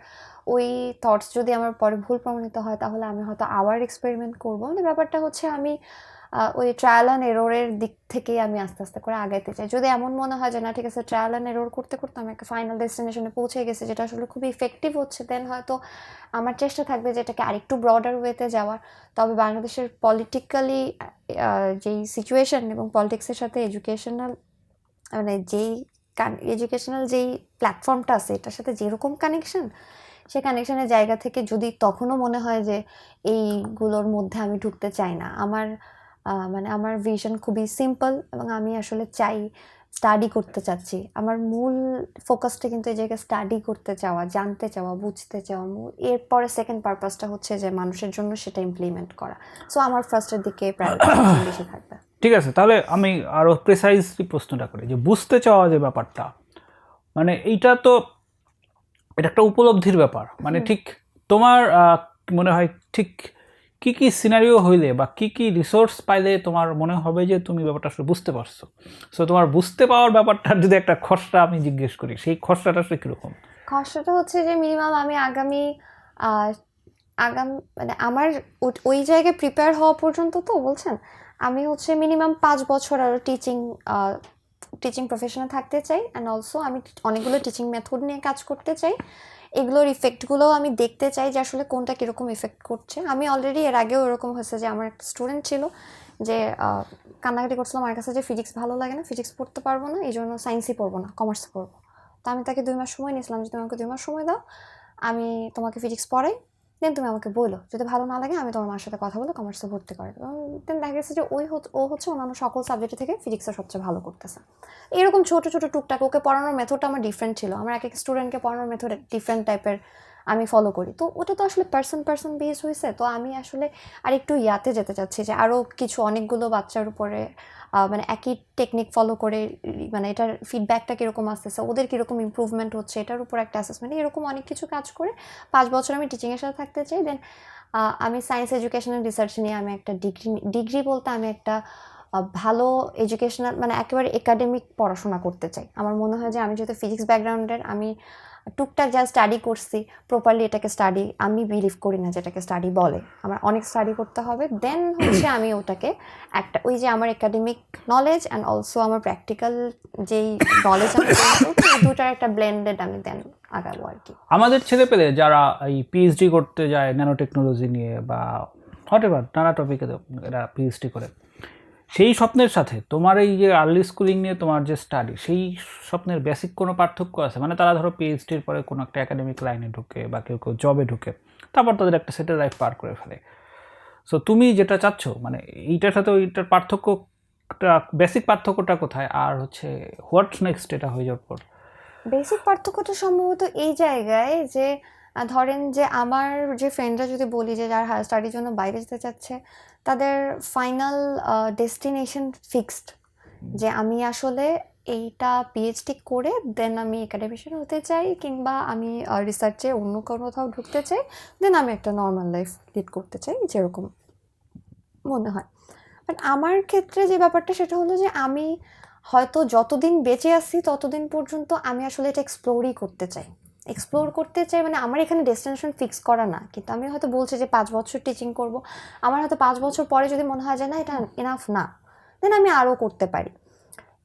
ওই থটস যদি আমার পরে ভুল প্রমাণিত হয়, তাহলে আমি হয়তো আবার এক্সপেরিমেন্ট করবো। মানে ব্যাপারটা হচ্ছে আমি ওই ট্রায়াল অ্যান্ড এররের দিক থেকেই আমি আস্তে আস্তে করে আগাইতে চাই। যদি এমন মনে হয় যে না ঠিক আছে, ট্রায়াল অ্যান্ড এরর করতে করতে আমি একটা ফাইনাল ডেস্টিনেশনে পৌঁছে গেছি যেটা আসলে খুবই ইফেক্টিভ হচ্ছে, দেন হয়তো আমার চেষ্টা থাকবে যে এটাকে আরেকটু ব্রডার ওয়েতে যাওয়ার। তবে বাংলাদেশের পলিটিক্যালি যেই সিচুয়েশন এবং পলিটিক্সের সাথে এডুকেশনাল, মানে এডুকেশনাল যেই প্ল্যাটফর্মটা আছে এটার সাথে যেরকম কানেকশন, সে কানেকশনের জায়গা থেকে যদি তখনও মনে হয় যে এইগুলোর মধ্যে আমি ঢুকতে চাই না, মানে আমার ভিশন খুবই সিম্পল, এবং আমি আসলে চাই, স্টাডি করতে চাচ্ছি। আমার মূল ফোকাসটা কিন্তু এই জায়গায় স্টাডি করতে চাওয়া, জানতে চাওয়া, বুঝতে চাওয়া। এরপরে সেকেন্ড পারপাসটা হচ্ছে যে মানুষের জন্য সেটা ইমপ্লিমেন্ট করা। সো আমার ফার্স্টের দিকে প্রায়োরিটি বেশি থাকবে। ঠিক আছে, তাহলে আমি আরও প্রিসাইজলি প্রশ্নটা করি যে বুঝতে চাওয়া যে ব্যাপারটা, মানে এইটা তো এটা একটা উপলব্ধির ব্যাপার, মানে ঠিক তোমার মনে হয় ঠিক কি কি সিনারিও হইলে বা কি কি রিসোর্স পাইলে তোমার মনে হবে যে তুমি ব্যাপারটা আসলে বুঝতে পারছো। সো তোমার বুঝতে পাওয়ার ব্যাপারটার যদি একটা খসড়া আমি জিজ্ঞেস করি, সেই খসড়াটা আসলে কীরকম? খসড়াটা হচ্ছে যে মিনিমাম আমি আহ, মানে আমার ওই জায়গায় প্রিপেয়ার হওয়া পর্যন্ত, তো বলছেন আমি হচ্ছে মিনিমাম 5 বছর আরও টিচিং প্রফেশনে থাকতে চাই। অ্যান্ড অলসো আমি অনেকগুলো টিচিং মেথড নিয়ে কাজ করতে চাই, এগুলোর ইফেক্টগুলোও আমি দেখতে চাই যে আসলে কোনটা কীরকম ইফেক্ট করছে। আমি অলরেডি এর আগেও এরকম হয়েছে যে আমার একটা স্টুডেন্ট ছিল যে কান্নাকাটি করছিল আমার কাছে যে ফিজিক্স ভালো লাগে না, ফিজিক্স পড়তে পারবো না, এই জন্য সায়েন্সই পড়বো না, কমার্স পড়বো। তো আমি তাকে 2 মাস সময় নিয়েছিলাম যে তুমি আমাকে 2 মাস সময় দাও, আমি তোমাকে ফিজিক্স পড়াই, দেন তুমি আমাকে বলো, যদি ভালো না লাগে আমি তোমার মার সাথে কথা বলে কমার্সে ভর্তি করে দেবো। দেন দেখা গেছে যে ও হচ্ছে অন্যান্য সকল সাবজেক্ট থেকে ফিজিক্সে সবচেয়ে ভালো করতেছে। এরকম ছোটো ছোটো টুকটাক ওকে পড়ানোর মেথডটা আমার ডিফারেন্ট ছিল, আমার এক এক স্টুডেন্টকে পড়ানোর মেথড ডিফারেন্ট টাইপের আমি ফলো করি। তো ওটা তো আসলে পার্সন বেস হয়েছে। তো আমি আসলে আর একটু ইয়াতে যেতে চাচ্ছি যে আরও কিছু অনেকগুলো বাচ্চার উপরে মানে একই টেকনিক ফলো করে মানে এটার ফিডব্যাকটা কীরকম আসতেছে, ওদের কীরকম ইম্প্রুভমেন্ট হচ্ছে, এটার উপর একটা অ্যাসেসমেন্ট, এরকম অনেক কিছু কাজ করে 5 বছর আমি টিচিংয়ের সাথে থাকতে চাই। দেন আমি সায়েন্স এডুকেশন অ্যান্ড রিসার্চ নিয়ে আমি একটা ডিগ্রি বলতে আমি একটা ভালো এডুকেশনাল মানে একেবারে একাডেমিক পড়াশোনা করতে চাই। আমার মনে হয় যে আমি যেহেতু ফিজিক্স ব্যাকগ্রাউন্ডের, আমি টুকটাক যা স্টাডি করছি প্রপারলি এটাকে স্টাডি আমি বিলিভ করি না যেটাকে স্টাডি বলে, আমার অনেক স্টাডি করতে হবে। দেন হচ্ছে আমি ওটাকে একটা ওই যে আমার একাডেমিক নলেজ অ্যান্ড অলসো আমার প্র্যাকটিক্যাল যেই নলেজ আমি দুটার একটা ব্লেন্ডেড আমি দেন আগাবো আর কি। আমাদের ছেলেপেলে যারা এই পিএইচডি করতে যায় ন্যানো টেকনোলজি নিয়ে বা হোয়াটএভার নানা টপিকে এরা পিএইচডি করে, সেই স্বপ্নের সাথে তোমার এই যে আর্লি স্কুলিং নিয়ে তোমার যে স্টাডি, সেই স্বপ্নের বেসিক কোনো পার্থক্য আছে? মানে তারা ধরো পিএইচডির পরে কোনো একটা একাডেমিক লাইনে ঢুকে বা কেউ কেউ জবে ঢুকে, তারপর তাদের একটা সেটেল লাইফ পার করে ফেলে। সো তুমি যেটা চাচ্ছ মানে এইটার সাথে ওইটার পার্থক্যটা, বেসিক পার্থক্যটা কোথায়, আর হচ্ছে হোয়াটস নেক্সট এটা হয়ে যাওয়ার পর? বেসিক পার্থক্যটা সম্ভবত এই জায়গায় যে ধরেন যে আমার যে ফ্রেন্ডরা যদি বলি যে যারা হায়ার স্টাডির জন্য বাইরে যেতে চাচ্ছে, তাদের ফাইনাল ডেস্টিনেশন ফিক্সড, যে আমি আসলে এইটা পিএইচডি করে দেন আমি একাডেমিশিয়ান হতে চাই, কিংবা আমি রিসার্চে অন্য কোথাও ঢুকতে চাই, দেন আমি একটা নর্মাল লাইফ লিড করতে চাই, যেরকম মনে হয়। বাট আমার ক্ষেত্রে যে ব্যাপারটা সেটা হলো যে আমি হয়তো যতদিন বেঁচে আছি ততদিন পর্যন্ত আমি আসলে এটা এক্সপ্লোর করতে চাই। মানে আমার এখানে ডেস্টিনেশন ফিক্স করা না, কিন্তু আমি হয়তো বলছি যে 5 বছর টিচিং করব, আমার হয়তো 5 বছর পরে যদি মনে হয় যে না এটা এনাফ না, দেন আমি আরও করতে পারি।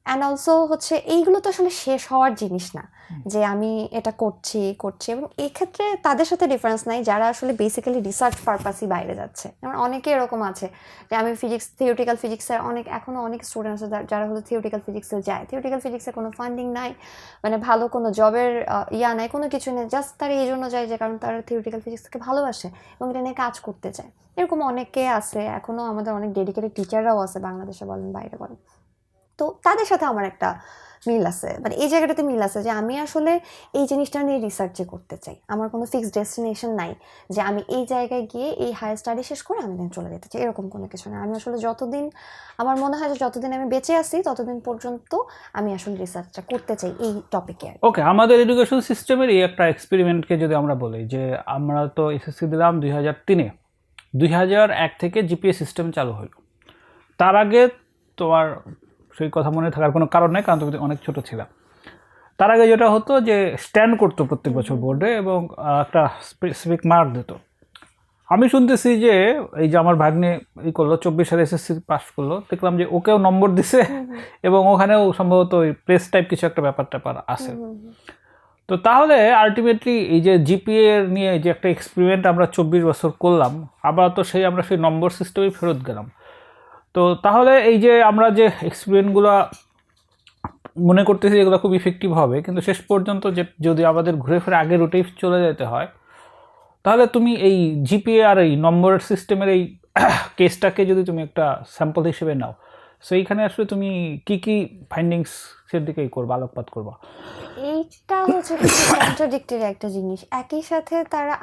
অ্যান্ড অলসো হচ্ছে এইগুলো তো আসলে শেষ হওয়ার জিনিস না যে আমি এটা করছি। এবং এই ক্ষেত্রে তাদের সাথে ডিফারেন্স নাই যারা আসলে বেসিক্যালি রিসার্চ পারপাসই বাইরে যাচ্ছে। যেমন অনেকে এরকম আছে যে আমি থিওরিটিক্যাল ফিজিক্সের এখনও অনেক স্টুডেন্ট আছে যারা হলো থিওরিটিক্যাল ফিজিক্সে যায়, থিওরিটিক্যাল ফিজিক্সের কোনো ফান্ডিং নাই, মানে ভালো কোনো জবের নাই, কোনো কিছু নেই, জাস্ট তারা এই জন্য যায় যে কারণ তারা থিওরিটিক্যাল ফিজিক্সকে ভালোবাসে এবং এটা নিয়ে কাজ করতে চায়। এরকম অনেকে আছে, এখনও আমাদের অনেক ডেডিকেটেড টিচাররাও আছে, বাংলাদেশে বলেন বাইরে বলেন। তো তাদের সাথে আমার একটা মিল আছে, মানে এই জায়গাটাতে মিল আছে যে আমি আসলে এই জিনিসটা নিয়ে রিসার্চে করতে চাই। আমার কোনো ফিক্সড ডেস্টিনেশন নাই যে আমি এই জায়গায় গিয়ে এই হায়ার স্টাডি শেষ করে আমি দেন চলে যেতে চাই, এরকম কোনো কিছু না। আমি আসলে যতদিন আমার মনে হয় যে যতদিন আমি বেঁচে আছি ততদিন পর্যন্ত আমি আসলে রিসার্চটা করতে চাই এই টপিকে। ওকে, আমাদের এডুকেশন সিস্টেমেরই একটা এক্সপেরিমেন্টকে যদি আমরা বলি যে আমরা তো এসএসসি দিলাম 2003-এ, 2001 থেকে জিপিএ সিস্টেম চালু হলো। তার আগে তোমার সেই কথা মনে থাকার কোনো কারণ নেই, কারণ তুমি অনেক ছোট ছিলাম। তার আগে যেটা হতো যে স্ট্যান্ড করতো প্রত্যেক বছর বোর্ডে এবং একটা স্পেসিফিক মার্ক দিত। আমি শুনতেছি যে এই যে আমার ভাগ্নে এই করলো 24 সালে এসএসসি পাস করলো, দেখলাম যে ওকেও নম্বর দিছে এবং ওখানেও সম্ভবত ওই প্রেস টাইপ কিছু একটা ব্যাপার আছে। তো তাহলে আলটিমেটলি এই যে জিপিএ নিয়ে যে একটা এক্সপেরিমেন্ট আমরা 24 বছর করলাম, আবার তো আমরা সেই নম্বর সিস্টেমেই ফেরত গেলাম। তো তাহলে এই যে আমরা যে এক্সপেরিমেন্টগুলো মনে করতেছি এগুলো খুব ইফেক্টিভ হবে, কিন্তু শেষ পর্যন্ত যদি আমাদের ঘুরে ফিরে আগের রুটেই চলে যেতে হয়, তাহলে তুমি এই জিপিএ আর এই নম্বর সিস্টেমের এই কেসটাকে যদি তুমি একটা স্যাম্পল হিসেবে নাও, সো এইখানে আসলে তুমি কি কি ফাইন্ডিংসের দিকেই করবা, আলোকপাত করবা? এইটা হচ্ছে কন্ট্রাডিক্টরি একটা জিনিস। একই সাথে তারা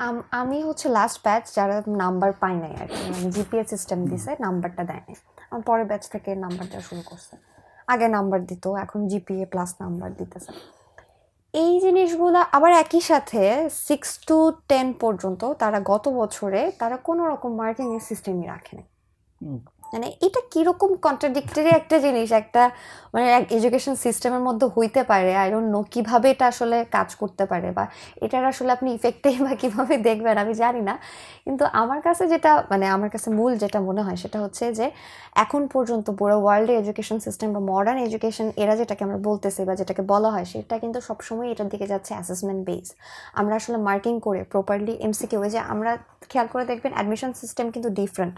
আমি হচ্ছে লাস্ট ব্যাচ যারা নাম্বার পায় নাই আর কি, মানে জিপিএ সিস্টেম দিছে, নাম্বারটা দেয় নাই। আমার পরের ব্যাচ থেকে নাম্বার দেওয়া শুরু করছে। আগে নাম্বার দিত, এখন জিপিএ প্লাস নাম্বার দিতেছে। এই জিনিসগুলো আবার একই সাথে 6 to 10 পর্যন্ত তারা গত বছরে তারা কোনো রকম মার্কিং সিস্টেমই রাখেনি। হুম। মানে এটা কিরকম কন্ট্রাডিক্টরি একটা জিনিস, একটা মানে এডুকেশন সিস্টেমের মধ্যে হইতে পারে, আই ডোন্ট নো কিভাবে এটা আসলে কাজ করতে পারে বা এটার আসলে আপনি ইফেক্টেই বা কিভাবে দেখবেন আমি জানি না। কিন্তু আমার কাছে যেটা মানে আমার কাছে মূল যেটা মনে হয় সেটা হচ্ছে যে এখন পর্যন্ত পুরো ওয়ার্ল্ডে এডুকেশন সিস্টেম বা মডার্ন এডুকেশন এরা যেটাকে আমরা বলতেছি বা যেটাকে বলা হয় সেটা কিন্তু সবসময় এটার দিকে যাচ্ছে অ্যাসেসমেন্ট বেস। আমরা আসলে মার্কিং করে প্রপারলি এমসিকিউ, যে আমরা খেয়াল করে দেখবেন অ্যাডমিশন সিস্টেম কিন্তু ডিফারেন্ট।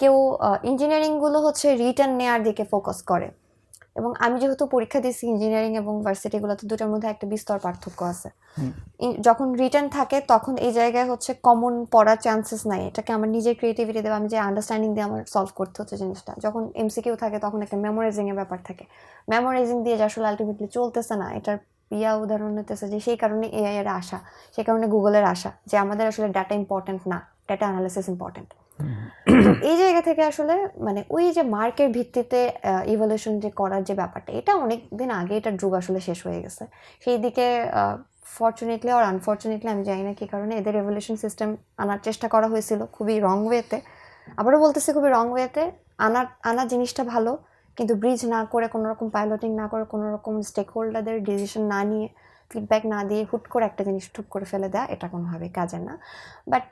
কেউ ইঞ্জিনিয়ারিংগুলো হচ্ছে রিটার্ন নেওয়ার দিকে ফোকাস করে, এবং আমি যেহেতু পরীক্ষা দিয়েছি ইঞ্জিনিয়ারিং এবং ভার্সিটিগুলোতে, দুটোর মধ্যে একটা বিস্তর পার্থক্য আছে। যখন রিটার্ন থাকে তখন এই জায়গায় হচ্ছে কমন পড়ার চান্সেস নাই, এটাকে আমার নিজের ক্রিয়েটিভিটি দেবে, আমি যে আন্ডারস্ট্যান্ডিং দিয়ে আমার সলভ করতে হচ্ছে জিনিসটা। যখন এমসিকিউ থাকে তখন একটা মেমোরাইজিংয়ের ব্যাপার থাকে, মেমোরাইজিং দিয়ে যে আসলে আলটিমেটলি চলতেছে না, এটার উদাহরণ হতেছে যে সেই কারণে এআই এর আসা, সেই কারণে গুগলের আসা, যে আমাদের আসলে ডাটা ইম্পর্টেন্ট না, ডাটা অ্যানালিসিস ইম্পর্টেন্ট। তো এই জায়গা থেকে আসলে মানে ওই যে মার্কের ভিত্তিতে ইভলিউশন যে করার যে ব্যাপারটা, এটা অনেক দিন আগে এটার যুগ আসলে শেষ হয়ে গেছে। সেই দিকে ফর্চুনেটলি আর আনফর্চুনেটলি আমি জানি না কী কারণে এদের রেভলিউশন সিস্টেম আনার চেষ্টা করা হয়েছিল খুবই রং ওয়েতে, আবারও বলতেছি খুবই রং ওয়েতে। আনা জিনিসটা ভালো, কিন্তু ব্রিজ না করে, কোনো রকম পাইলটিং না করে, কোনো রকম স্টেক হোল্ডারদের ডিসিশন না নিয়ে, ফিডব্যাক না দিয়ে হুট করে একটা জিনিস ঠুক করে ফেলে দেওয়া, এটা কোনোভাবেই কাজের না। বাট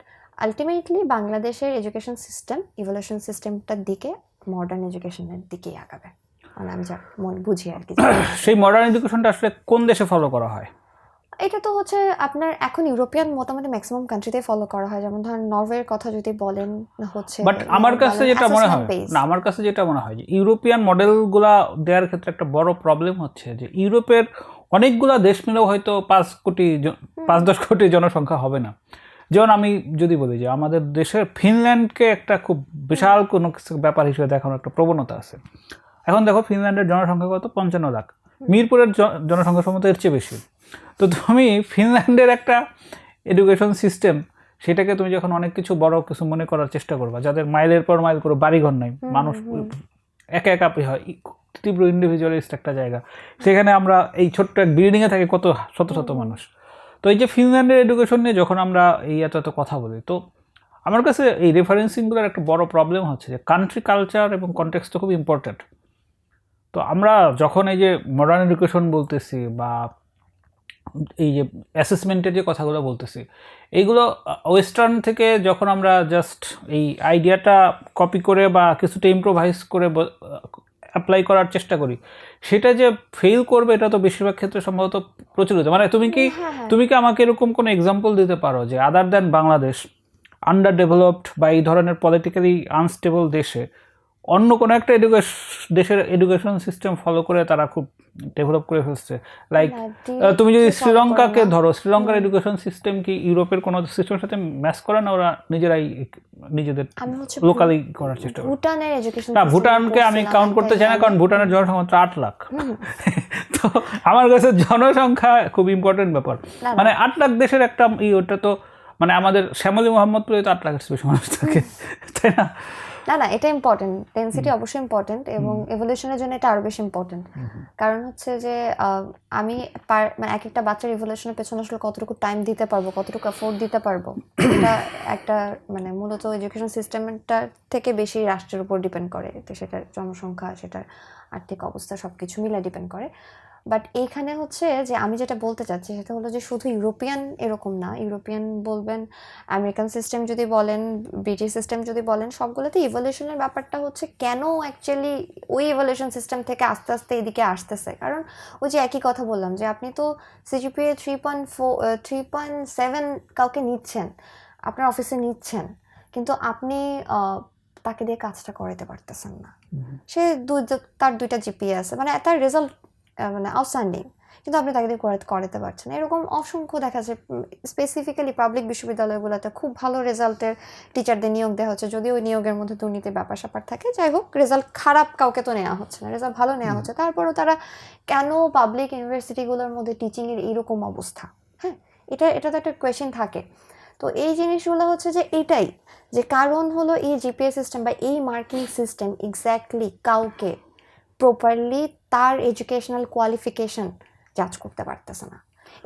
আলটিমেটলি বাংলাদেশের এডুকেশন সিস্টেম ইভলিউশন সিস্টেমটার দিকে, মডার্ন এডুকেশনের দিকেই আগাবে, মানে আমি যা বুঝি আর কি। সেই মডার্ন এডুকেশনটা আসলে কোন দেশে ফলো করা হয়? এটা তো হচ্ছে আপনার এখন ইউরোপিয়ান মোটামুটি ম্যাক্সিমাম কান্ট্রিতেই ফলো করা হয়, যেমন ধরেন নরওয়ের কথা যদি বলেন হচ্ছে। বাট আমার কাছে যেটা মনে হয় না, আমার কাছে যেটা মনে হয় যে ইউরোপিয়ান মডেলগুলা দেওয়ার ক্ষেত্রে একটা বড় প্রবলেম হচ্ছে যে ইউরোপের অনেকগুলা দেশ মিলেও হয়তো 5-10 কোটি জনসংখ্যা হবে না। যেমন আমি যদি বলি যে আমাদের দেশের ফিনল্যান্ডকে একটা খুব বিশাল কোনো কিছু ব্যাপার হিসেবে দেখানোর একটা প্রবণতা আছে। এখন দেখো ফিনল্যান্ডের জনসংখ্যা কত, 55 লাখ, মিরপুরের জনসংখ্যা সম্ভবত এর চেয়ে বেশি। তো তুমি ফিনল্যান্ডের একটা এডুকেশন সিস্টেম, সেটাকে তুমি যখন অনেক কিছু বড় কিছু মনে করার চেষ্টা করবা, যাদের মাইলের পর মাইল করে বাড়িঘর নাই, মানুষ একা একা হয়, তীব্র ইন্ডিভিজুয়ালিস্ট একটা জায়গা, সেখানে আমরা এই ছোট্ট এক বিল্ডিংয়ে থাকে কত শত শত মানুষ। তো এই যে ফিনল্যান্ডের এডুকেশন নিয়ে যখন আমরা এই এত কথা বলি, তো আমার কাছে এই রেফারেন্সিংগুলোর একটা বড় প্রবলেম হচ্ছে যে কান্ট্রি কালচার এবং কনটেক্সট তো খুব ইম্পর্ট্যান্ট। তো আমরা যখন এই যে মডার্ন এডুকেশন বলতেছি বা এই যে অ্যাসেসমেন্টের যে কথাগুলো বলতেছি, এইগুলো ওয়েস্টার্ন থেকে যখন আমরা জাস্ট এই আইডিয়াটা কপি করে বা কিছুটা ইম্প্রোভাইজ করে অ্যাপ্লাই করার চেষ্টা করি, সেটা যে ফেল করবে এটা তো বেশিরভাগ ক্ষেত্রে সম্ভবত প্রচলিত। মানে তুমি কি আমাকে এরকম কোনো এক্সাম্পল দিতে পারো যে other than Bangladesh, under developed বা এই ধরনের পলিটিক্যালি আনস্টেবল দেশে অন্য কোনো একটা দেশের এডুকেশন সিস্টেম ফলো করে তারা খুব ডেভেলপ করে ফেলছে? লাইক তুমি যদি শ্রীলঙ্কাকে ধরো, শ্রীলঙ্কার এডুকেশন সিস্টেম কি ইউরোপের কোনো সিস্টেমের সাথে ম্যাচ করে না? ওরা নিজেরাই নিজেদের লোকালি করার চেষ্টা করে। ভুটানের এডুকেশন, না, ভুটানকে আমি কাউন্ট করতে চাই না, কারণ ভুটানের জনসংখ্যা 8 লাখ। তো আমার কাছে জনসংখ্যা খুব ইম্পর্টেন্ট ব্যাপার। মানে 8 লাখ দেশের একটা ওটা তো মানে আমাদের শ্যামলী মোহাম্মদপুরে তো 8 লাখের বেশি মানুষ থাকে, তাই না? না এটা ইম্পর্টেন্ট, ডেনসিটি অবশ্যই ইম্পর্টেন্ট, এবং এভলিউশনের জন্য এটা আরো বেশি ইম্পর্টেন্ট। কারণ হচ্ছে যে আমি মানে এক একটা বাচ্চার ইভলিউশনের পেছনে আসলে কতটুকু টাইম দিতে পারবো, কতটুকু এফোর্ট দিতে পারবো, এটা একটা মানে মূলত এডুকেশন সিস্টেমটার থেকে বেশি রাষ্ট্রের উপর ডিপেন্ড করে, সেটার জনসংখ্যা, সেটার আর্থিক অবস্থা সবকিছু মিলে ডিপেন্ড করে। বাট এইখানে হচ্ছে যে আমি যেটা বলতে চাচ্ছি সেটা হলো যে শুধু ইউরোপিয়ান এরকম না, ইউরোপিয়ান বলবেন, আমেরিকান সিস্টেম যদি বলেন, ব্রিটিশ সিস্টেম যদি বলেন, সবগুলোতে ইভলিউশনের ব্যাপারটা হচ্ছে কেন অ্যাকচুয়ালি ওই ইভলিউশন সিস্টেম থেকে আস্তে আস্তে এদিকে আসতেছে। কারণ ওই যে একই কথা বললাম যে আপনি তো সিজিপিএ 3.7 কাউকে নিচ্ছেন, আপনার অফিসে নিচ্ছেন, কিন্তু আপনি তাকে দিয়ে কাজটা করাতে পারতেছেন না। সে তার 2টা জিপিএ আছে, মানে তার রেজাল্ট মানে আউটস্ট্যান্ডিং, কিন্তু আপনি তাকে দিয়ে করাতে পারছেন। এরকম অসংখ্য দেখা যায়, স্পেসিফিক্যালি পাবলিক বিশ্ববিদ্যালয়গুলোতে খুব ভালো রেজাল্টের টিচারদের নিয়োগ দেওয়া হচ্ছে, যদিও ওই নিয়োগের মধ্যে দুর্নীতির ব্যাপার স্যাপার থাকে। যাই হোক, রেজাল্ট খারাপ কাউকে তো নেওয়া হচ্ছে না, রেজাল্ট ভালো নেওয়া হচ্ছে। তারপরও তারা কেন পাবলিক ইউনিভার্সিটিগুলোর মধ্যে টিচিংয়ের এইরকম অবস্থা? হ্যাঁ, এটা তো একটা কোয়েশ্চেন থাকে। তো এই জিনিসগুলো হচ্ছে যে এইটাই, যে কারণ হলো এই জিপিএ সিস্টেম বা এই মার্কিং সিস্টেম এক্স্যাক্টলি কাউকে প্রপারলি তার এডুকেশনাল কোয়ালিফিকেশন জাজ করতে পারতেছে না।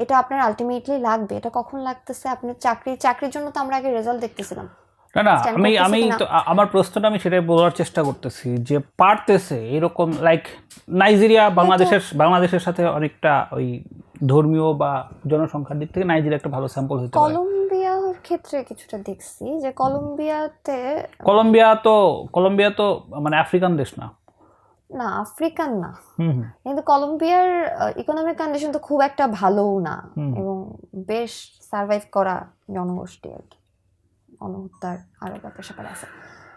এটা আপনার আলটিমেটলি লাগবে, এটা কখন লাগতেছে আপনার চাকরির জন্য তো আমরা আগে রেজাল্ট দেখতেছিলাম। না Stand আমি করতেছে আমি কিনা? তো আমার প্রশ্নটা আমি সেটাই বলার চেষ্টা করতেছি যে পারতেছে এরকম লাইক নাইজেরিয়া বাংলাদেশের সাথে অনেকটা ওই ধর্মীয় বা জনসংখ্যার দিক থেকে নাইজেরিয়া একটা ভালো স্যাম্পল হতে পারে। কলম্বিয়ার ক্ষেত্রে কিছুটা দেখছি যে কলম্বিয়াতে, কলম্বিয়া তো মানে আফ্রিকান দেশ না। না আফ্রিকান না, হুম হুম কিন্তু কলম্বিয়ার ইকোনমিক কন্ডিশন তো খুব একটা ভালোও না, এবং বেশ সার্ভাইভ করা জনগোষ্ঠী আর কি, গণহত্যার আরও ব্যাপার স্যাপার আছে।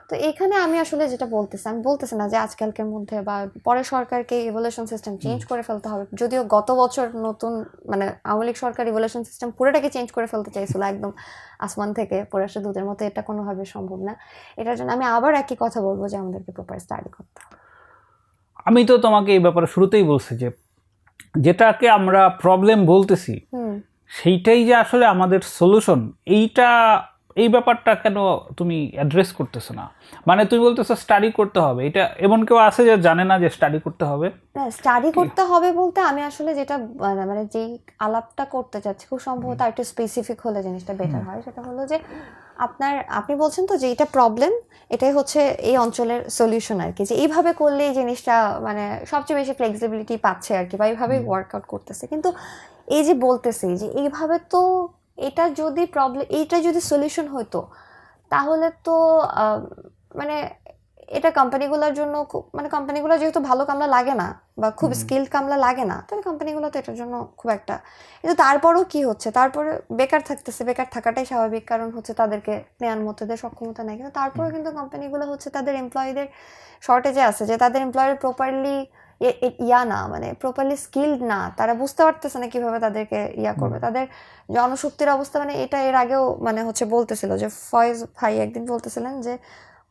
তো এখানে আমি আসলে যেটা আমি বলতেছি না যে আজকালকের মধ্যে বা পরে সরকারকে ইভ্যালুয়েশন সিস্টেম চেঞ্জ করে ফেলতে হবে, যদিও গত বছর নতুন মানে আওয়ামী লীগ সরকার ইভ্যালুয়েশন সিস্টেম পুরোটাকে চেঞ্জ করে ফেলতে চাইছিল একদম আসমান থেকে পড়ে আসা দুধের মতো, এটা কোনোভাবে সম্ভব না। এটার জন্য আমি আবার একই কথা বলবো যে আমাদেরকে প্রপার স্টাডি করতে হবে। আমি তো তোমাকে এই ব্যাপারে শুরুতেই বলছি যে যেটাকে আমরা প্রবলেম বলতেছি সেইটাই যে আসলে আমাদের সলিউশন, এই ব্যাপারটা কেন তুমি অ্যাড্রেস করতেছো না? মানে তুমি বলতেছো স্টাডি করতে হবে, এটা এমন কেউ আছে যে জানে না যে স্টাডি করতে হবে? না, স্টাডি করতে হবে বলতে আমি আসলে যেটা মানে যেই আলাপটা করতে চাচ্ছি খুব সম্ভবত একটু স্পেসিফিক হলে জিনিসটা বেটার হয়, সেটা হলো যে আপনি বলছেন তো যে এটা প্রবলেম, এটাই হচ্ছে এই অঞ্চলের সলিউশন আর কি, যে এইভাবে করলে এই জিনিসটা মানে সবচেয়ে বেশি ফ্লেক্সিবিলিটি পাচ্ছে আর কি, বা এইভাবেই ওয়ার্কআউট করতেছে। কিন্তু এই যে বলতেছি যে এইভাবে তো এইটা যদি সলিউশন হতো তাহলে তো মানে এটা কোম্পানিগুলোর জন্য মানে কোম্পানিগুলো যেহেতু ভালো কামলা লাগে না বা খুব স্কিলড কামলা লাগে না, তাহলে কোম্পানিগুলো তো এটার জন্য খুব একটা, কিন্তু তারপরেও কি হচ্ছে, তারপরে বেকার থাকতেছে, বেকার থাকাটাই স্বাভাবিক, কারণ হচ্ছে তাদেরকে নেওয়ার মতো সক্ষমতা নেই, কিন্তু তারপরেও কিন্তু কোম্পানিগুলো হচ্ছে তাদের এমপ্লয়ীদের শর্টেজে আছে, যে তাদের এমপ্লয়ার প্রপারলি না মানে প্রপারলি স্কিলড না, তারা বুঝতে পারতেছে না কিভাবে তাদেরকে করবে, তাদের জনশক্তির অবস্থা মানে এটা এর আগেও মানে হচ্ছে বলতেছিল যে ফয়েজ ভাই একদিন বলতেছিলেন যে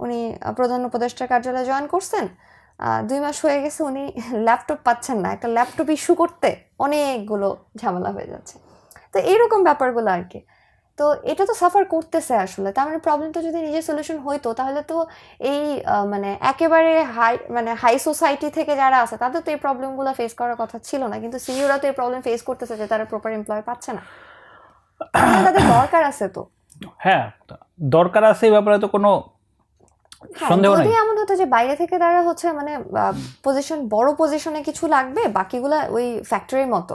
উনি প্রধান উপদেষ্টার কার্যালয়ে জয়েন করছেন, 2 মাস হয়ে গেছে উনি ল্যাপটপ পাচ্ছেন না, একটা ল্যাপটপ ইস্যু করতে অনেকগুলো ঝামেলা হয়ে যাচ্ছে। তো এইরকম ব্যাপারগুলো আর কি, তো এটা তো সাফার করতেছে আসলে। তার মানে প্রবলেমটা যদি নিজের সলিউশন হইতো তাহলে তো এই মানে একেবারে হাই সোসাইটি থেকে যারা আছে তাদের তো এই প্রবলেমগুলো ফেস করার কথা ছিল না, কিন্তু সিইওরা তো এই প্রবলেম ফেস করতেছে যে তারা প্রপার এমপ্লয় পাচ্ছে না, তাদের দরকার আছে তো। হ্যাঁ দরকার আছে, এই ব্যাপারে তো কোনো সন্দেহ নেই। যদি এমন হতো যে বাইরে থেকে তারা হচ্ছে মানে বড় পজিশনে কিছু লাগবে, বাকিগুলা ওই ফ্যাক্টরির মতো,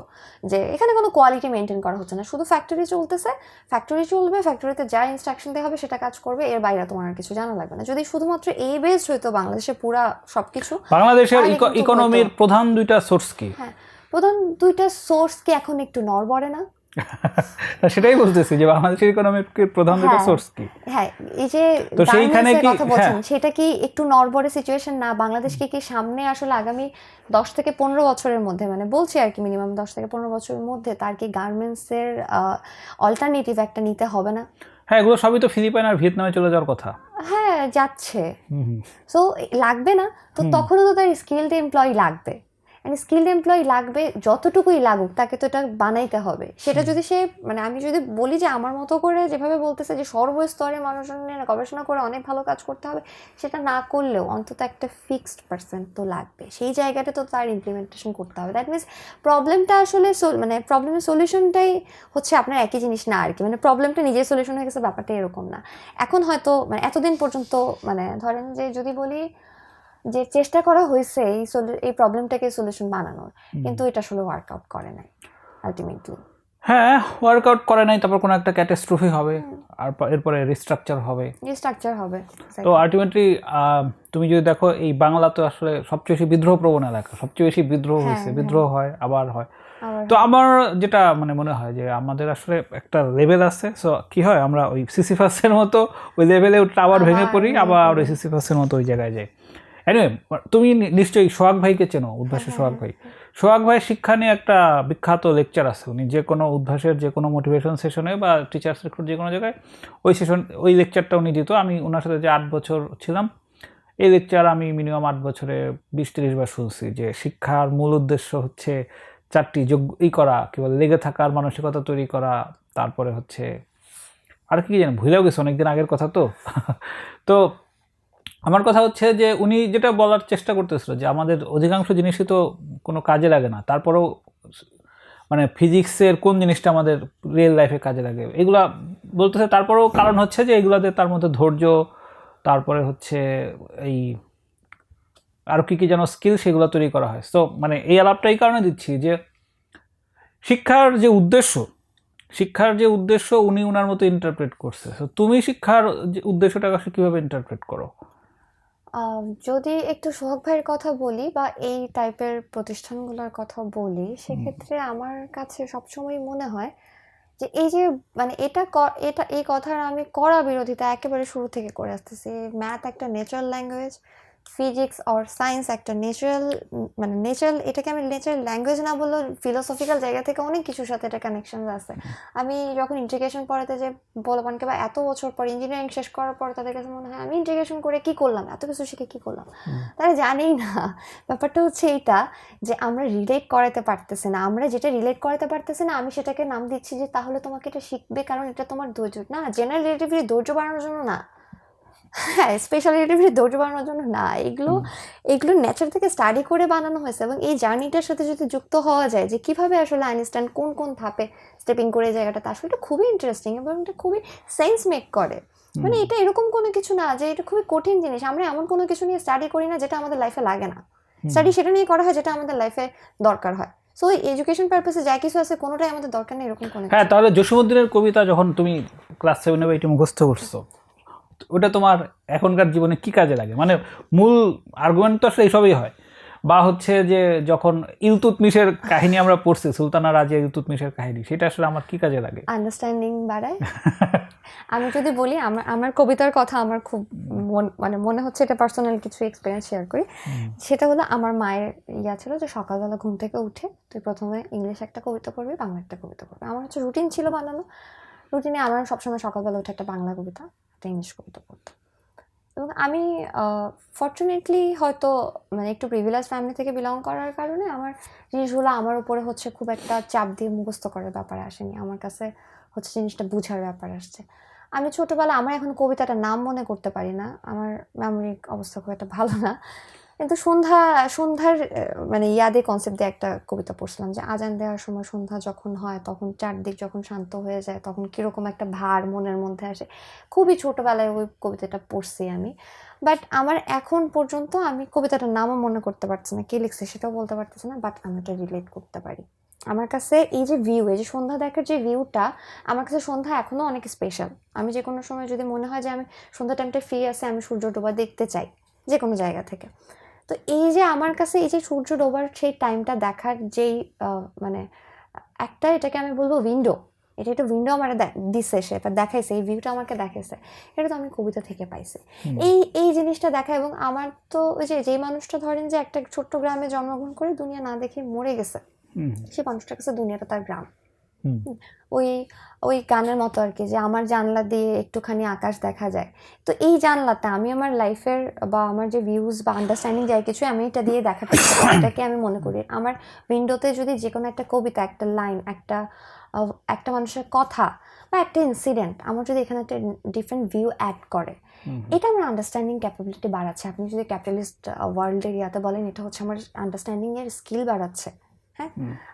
যে এখানে কোনো কোয়ালিটি মেনটেন করা হচ্ছে না, শুধু ফ্যাক্টরি চলতেছে, ফ্যাক্টরি চলবে, ফ্যাক্টরিতে যা ইনস্ট্রাকশন দেওয়া হবে সেটা কাজ করবে, এর বাইরে তোমার আর কিছু জানা লাগবে না। যদি শুধুমাত্র এই বেসড হইতো বাংলাদেশে পুরা সবকিছু, বাংলাদেশের ইকোনমির প্রধান দুইটা সোর্স কি? হ্যাঁ, প্রধান দুইটা সোর্স কি এখন একটু নড়বড়ে না? সেটাই বলতেছি যে বাংলাদেশের ইকোনমির প্রধান দুইটা সোর্স কি? হ্যাঁ, এই যে তো সেইখানে কি কথা বলছেন সেটা কি একটু নড়বড়ে সিচুয়েশন না? বাংলাদেশকে কি সামনে আসলে আগামী 10 থেকে 15 বছরের মধ্যে, মানে বলছি আর কি মিনিমাম 10 থেকে 15 বছরের মধ্যে তার কি গার্মেন্টসের অল্টারনেটিভ একটা নিতে হবে না? হ্যাঁ, এগুলো সবই তো ফিলিপাইন আর ভিয়েতনামে চলে যাওয়ার কথা। হ্যাঁ, যাচ্ছে। সো লাগবে না তো, তখনও তো তার স্কিলড এমপ্লয়ি লাগবে, স্কিলড এমপ্লয়ি লাগবে, যতটুকুই লাগুক তাকে তো এটা বানাইতে হবে। সেটা যদি সে মানে আমি যদি বলি যে আমার মতো করে যেভাবে বলতেছে যে সর্বস্তরে মানুষজন নিয়ে গবেষণা করে অনেক ভালো কাজ করতে হবে, সেটা না করলেও অন্তত একটা ফিক্সড পার্সেন্ট তো লাগবে, সেই জায়গাটা তো তার ইমপ্লিমেন্টেশন করতে হবে। দ্যাট মিনস প্রবলেমটা আসলে মানে প্রবলেমের সলিউশনটাই হচ্ছে আপনার একই জিনিস না আর কি, মানে প্রবলেমটা নিজেই সলিউশন হয়ে গেছে ব্যাপারটা এরকম না। এখন হয়তো মানে এতদিন পর্যন্ত মানে ধরেন যে যদি বলি যে চেষ্টা করা হয়েছে এই প্রবলেমটাকে সলিউশন বানানোর, কিন্তু এটা আসলে ওয়ার্কআউট করে নাই আলটিমেটলি। হ্যাঁ, ওয়ার্কআউট করে নাই, তারপর কোনো একটা ক্যাটাস্ট্রফি হবে, আর এরপরে রিস্ট্রাকচার হবে। তো আলটিমেটলি তুমি যদি দেখো এই বাংলা তো আসলে সবচেয়ে বেশি বিদ্রোহ প্রবণ এলাকা, সবচেয়ে বেশি বিদ্রোহ হয়েছে, বিদ্রোহ হয় আবার হয়। তো আমার যেটা মানে মনে হয় যে আমাদের আসলে একটা লেভেল আছে, সো কি হয় আমরা ওই সিসিফাসের মতো ওই লেভেলে আবার ভেঙে পড়ি, আবার ওই সিসিফাসের মতো ওই জায়গায় যাই। এনিওয়ে, তুমি নিশ্চয়ই সোহাগ ভাইকে চেনো, উদ্ভাসের সোহাগ ভাই। সোহাগ ভাইয়ের শিক্ষা নিয়ে একটা বিখ্যাত লেকচার আছে, উনি যে কোনো উদ্ভাসের যে কোনো মোটিভেশন সেশনে বা টিচার্স রেক্রুট যে কোনো জায়গায় ওই লেকচারটা উনি দিত। আমি ওনার সাথে যে 8 বছর ছিলাম, এই লেকচার আমি মিনিমাম 8 বছরে 20-30 বার শুনছি, যে শিক্ষার মূল উদ্দেশ্য হচ্ছে 4টি করা, কি বলে লেগে থাকার মানসিকতা তৈরি করা, তারপরে হচ্ছে আর কি জানি ভুলেও গেছে, অনেকদিন আগের কথা তো। তো আমার কথা হচ্ছে যে উনি যেটা বলার চেষ্টা করতেছিল যে আমাদের অধিকাংশ জিনিসই তো কোনো কাজে লাগে না, তারপরেও মানে ফিজিক্সের কোন জিনিসটা আমাদের রিয়েল লাইফে কাজে লাগে এগুলা বলতেছে। তারপরেও কারণ হচ্ছে যে এগুলাতে তার মধ্যে ধৈর্য, তারপরে হচ্ছে এই আরও কী কী যেন স্কিল সেগুলো তৈরি করা হয়। সো মানে এই আলাপটা এই কারণে দিচ্ছি যে শিক্ষার যে উদ্দেশ্য উনি ওনার মতো ইন্টারপ্রেট করছে। তো তুমি শিক্ষার যে উদ্দেশ্যটাকে আসলে কীভাবে ইন্টারপ্রেট করো? যদি একটু সোহাগ ভাইয়ের কথা বলি বা এই টাইপের প্রতিষ্ঠানগুলোর কথা বলি, সেক্ষেত্রে আমার কাছে সবসময় মনে হয় যে এই যে মানে এটা এই কথার আমি কড়া বিরোধিতা একেবারে শুরু থেকে করে আসতেছি। ম্যাথ একটা natural language, physics or science একটা মানে ন্যাচারাল, এটাকে আমি ন্যাচারাল ল্যাঙ্গুয়েজ না বললেও ফিলোসফিক্যাল জায়গা থেকে অনেক কিছুর সাথে এটা কানেকশন আছে। আমি যখন ইন্টিগ্রেশন পড়াতে যে বলবানকে বা এত বছর পর ইঞ্জিনিয়ারিং শেষ করার পর তাদের কাছে মনে হয় আমি ইন্টিগ্রেশন করে কি করলাম, এত কিছু শিখে কি করলাম, তারা জানেই না। ব্যাপারটা হচ্ছে এইটা যে আমরা রিলেট করাতে পারতেছি না, আমরা যেটা রিলেট করাতে পারতেছি না আমি সেটাকে নাম দিচ্ছি যে তাহলে তোমাকে এটা শিখবে কারণ এটা তোমার ধৈর্য না, জেনারেল রিলেটিভিটি ধৈর্য বাড়ানোর জন্য না, হ্যাঁ স্পেশাল রিলেটিভিটি ধৈর্য বাড়ানোর জন্য না, এগুলো নেচার থেকে স্টাডি করে বানানো হয়েছে। এবং এই জার্নিটার সাথে যদি যুক্ত হওয়া যায় যে কিভাবে আসলে আইনস্টাইন কোন কোন ধাপে স্টেপিং করে জায়গাটা, আসলে এটা খুবই ইন্টারেস্টিং এবং এটা খুবই সেন্স মেক করে। মানে এটা এরকম কোনো কিছু না যে এটা খুবই কঠিন জিনিস, আমরা এমন কোনো কিছু নিয়ে স্টাডি করি না যেটা আমাদের লাইফে লাগে না, স্টাডি সেটা নিয়ে করা হয় যেটা আমাদের লাইফে দরকার হয়। সো এডুকেশন পারপাসে যা কিছু আছে কোনোটাই আমাদের দরকার নেই এরকম কোনো। হ্যাঁ, তাহলে জসীমউদ্দিনের কবিতা যখন তুমি ক্লাস 7 বা 8 মুখস্থ করছো, ওটা তোমার এখনকার জীবনে কি কাজে লাগে? মানে মূল আর্গুমেন্ট তো আসলে এইসবই হয়। বা হচ্ছে যে যখন ইলতুৎমিশের কাহিনী আমরা পড়ছি, সুলতানা রাজিয়া ইলতুৎমিশের কাহিনী, সেটা আসলে আমার কি কাজে লাগে? আন্ডারস্ট্যান্ডিং বাড়ায়। আমি যদি বলি আমার কবিতার কথা আমার খুব মানে মনে হচ্ছে এটা পার্সোনাল কিছু এক্সপিরিয়েন্স শেয়ার করি। সেটা হলো আমার মায়ের ইয়া ছিল যে সকালবেলা ঘুম থেকে উঠে তুই প্রথমে ইংলিশ একটা কবিতা পড়বি, বাংলা একটা কবিতা পড়বি। আমার হচ্ছে রুটিন ছিল বানানো, রুটিনে আমার সবসময় সকালবেলা উঠে একটা বাংলা কবিতা একটা ইংলিশ কবিতা পড়তাম। এবং আমি ফর্চুনেটলি হয়তো মানে একটু প্রিভিলেজ ফ্যামিলি থেকে বিলং করার কারণে আমার জিনিসগুলো আমার উপরে হচ্ছে খুব একটা চাপ দিয়ে মুখস্থ করার ব্যাপার আসেনি, আমার কাছে হচ্ছে জিনিসটা বুঝার ব্যাপার আসছে। আমি ছোটোবেলা আমার এখন কবিতাটার নাম মনে করতে পারি না, আমার মেমোরির অবস্থা খুব একটা ভালো না, কিন্তু সন্ধ্যার মানে ইয়াদে কনসেপ্ট দিয়ে একটা কবিতা পড়ছিলাম যে আজান দেওয়ার সময় সন্ধ্যা যখন হয় তখন চারদিক যখন শান্ত হয়ে যায় তখন কীরকম একটা ভার মনের মধ্যে আসে। খুবই ছোটোবেলায় ওই কবিতাটা পড়ছি আমি, বাট আমার এখন পর্যন্ত আমি কবিতাটার নামও মনে করতে পারছি না, কে লিখছে সেটাও বলতে পারতেছি না, বাট আমি এটা রিলেট করতে পারি। আমার কাছে এই যে ভিউ, এই যে সন্ধ্যা দেখার যে ভিউটা, আমার কাছে সন্ধ্যা এখনও অনেক স্পেশাল। আমি যে কোনো সময় যদি মনে হয় যে আমি সন্ধ্যা টাইমটা ফ্রি আছে, আমি সূর্য ডোবা দেখতে চাই যে কোনো জায়গা থেকে। তো এই যে আমার কাছে এই যে সূর্য ডোবার সেই টাইমটা দেখার যেই মানে একটা, এটাকে আমি বলবো উইন্ডো, এটা একটা উইন্ডো আমার দিচ্ছে, সেটা দেখাইছে, এই ভিউটা আমাকে দেখাইছে, এটা তো আমি কবিতা থেকে পাইছি। এই জিনিসটা দেখা। এবং আমার তো ওই যে যেই মানুষটা ধরেন যে একটা ছোট্ট গ্রামে জন্মগ্রহণ করে দুনিয়া না দেখে মরে গেছে, সে মানুষটার কাছে দুনিয়াটা তার গ্রাম। ওই গানের মতো আর কি, যে আমার জানলা দিয়ে একটুখানি আকাশ দেখা যায়। তো এই জানলাটা আমি আমার লাইফের বা আমার যে ভিউজ বা আন্ডারস্ট্যান্ডিং যায় কিছু আমি এটা দিয়ে দেখাতে পারি, এটাকে আমি মনে করি আমার উইন্ডোতে যদি যে কোনো একটা কবিতা, একটা লাইন, একটা মানুষের কথা বা একটা ইনসিডেন্ট আমার যদি এখানে একটা ডিফারেন্ট ভিউ অ্যাড করে, এটা আমার আন্ডারস্ট্যান্ডিং ক্যাপাবিলিটি বাড়াচ্ছে। আপনি যদি ক্যাপিটালিস্ট ওয়ার্ল্ডের ইয়াতে বলেন, এটা হচ্ছে আমার আন্ডারস্ট্যান্ডিং এর স্কিল বাড়াচ্ছে। হ্যাঁ,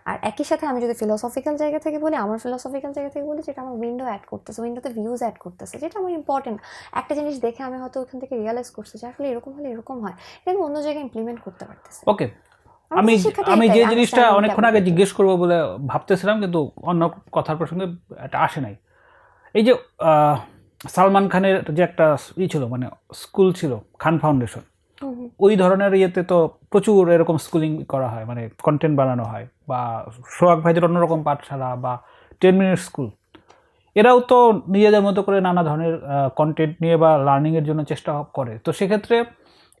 আর একই সাথে আমি যদি ফিলোসফিক্যাল জায়গা থেকে বলি, আমার ফিলোসফিক্যাল জায়গা থেকে বলি, যেটা আমার উইন্ডো অ্যাড করতেছে, উইন্ডোতে ভিউজ অ্যাড করতেছে, যেটা আমার ইম্পর্টেন্ট। একটা জিনিস দেখে আমি হয়তো ওখান থেকে রিয়ালাইজ করছি যে আসলে এরকম হলে এরকম হয়, এটা আমি অন্য জায়গায় ইমপ্লিমেন্ট করতে পারতেছি। ওকে, আমি যে জিনিসটা অনেকক্ষণ আগে জিজ্ঞেস করবো বলে ভাবতেছিলাম কিন্তু অন্য কথার প্রসঙ্গে এটা আসে নাই। এই যে সালমান খানের যে একটা ছিল, মানে স্কুল ছিল খান ফাউন্ডেশন, ওই ধরনের ইয়েতে তো প্রচুর এরকম স্কুলিং করা হয়, মানে কন্টেন্ট বানানো হয়, বা সোহাগ ভাইদের অন্যরকম পাঠশালা বা 10 মিনিট স্কুল, এরাও তো নিজেদের মতো করে নানা ধরনের কন্টেন্ট নিয়ে বা লার্নিংয়ের জন্য চেষ্টা করে। তো সেক্ষেত্রে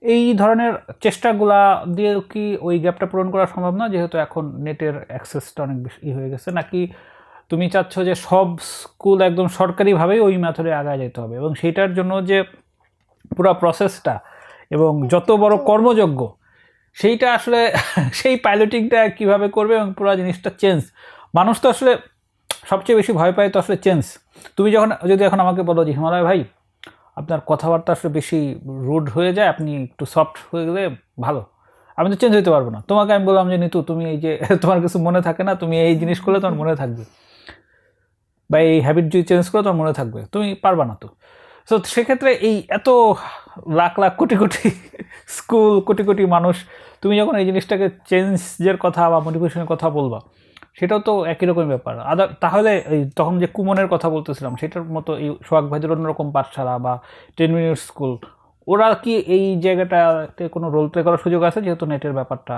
এই ধরনের চেষ্টাগুলা দিয়ে কি ওই গ্যাপটা পূরণ করা সম্ভব না, যেহেতু এখন নেটের অ্যাক্সেসটা অনেক বেশি হয়ে গেছে? নাকি তুমি চাচ্ছ যে সব স্কুল একদম সরকারিভাবেই ওই মেথডে আগায় যেতে হবে এবং সেইটার জন্য যে পুরো প্রসেসটা এবং যত বড় কর্মযজ্ঞ সেইটা আসলে সেই পাইলটিংটা কীভাবে করবে এবং পুরো জিনিসটা চেঞ্জ? মানুষ তো আসলে সবচেয়ে বেশি ভয় পায় তো আসলে চেঞ্জ। তুমি যদি এখন আমাকে বলো যে হিমালয় ভাই আপনার কথাবার্তা আসলে বেশি রুড হয়ে যায়, আপনি একটু সফট হয়ে গেলে ভালো, আমি তো চেঞ্জ হইতে পারবো না। তোমাকে আমি বললাম যে নিতু তুমি এই যে তোমার কিছু মনে থাকে না, তুমি এই জিনিস করলে তোমার মনে থাকবে, বা এই হ্যাবিট যদি চেঞ্জ করো তোমার মনে থাকবে, তুমি পারবা না তো। সো সেক্ষেত্রে এই এত লাখ লাখ কোটি কোটি স্কুল, কোটি কোটি মানুষ, তুমি যখন এই জিনিসটাকে চেঞ্জের কথা বা মোটিভেশনের কথা বলবা, সেটাও তো একই রকম ব্যাপার। তাহলে এই তখন যে কুমনের কথা বলতেছিলাম সেটার মতো এই সোহাগ ভাইদের অন্যরকম পাঠশালা বা 10 মিনিট স্কুল, ওরা কি এই জায়গাটাতে কোনো রোল প্লে করার সুযোগ আছে, যেহেতু নেটের ব্যাপারটা?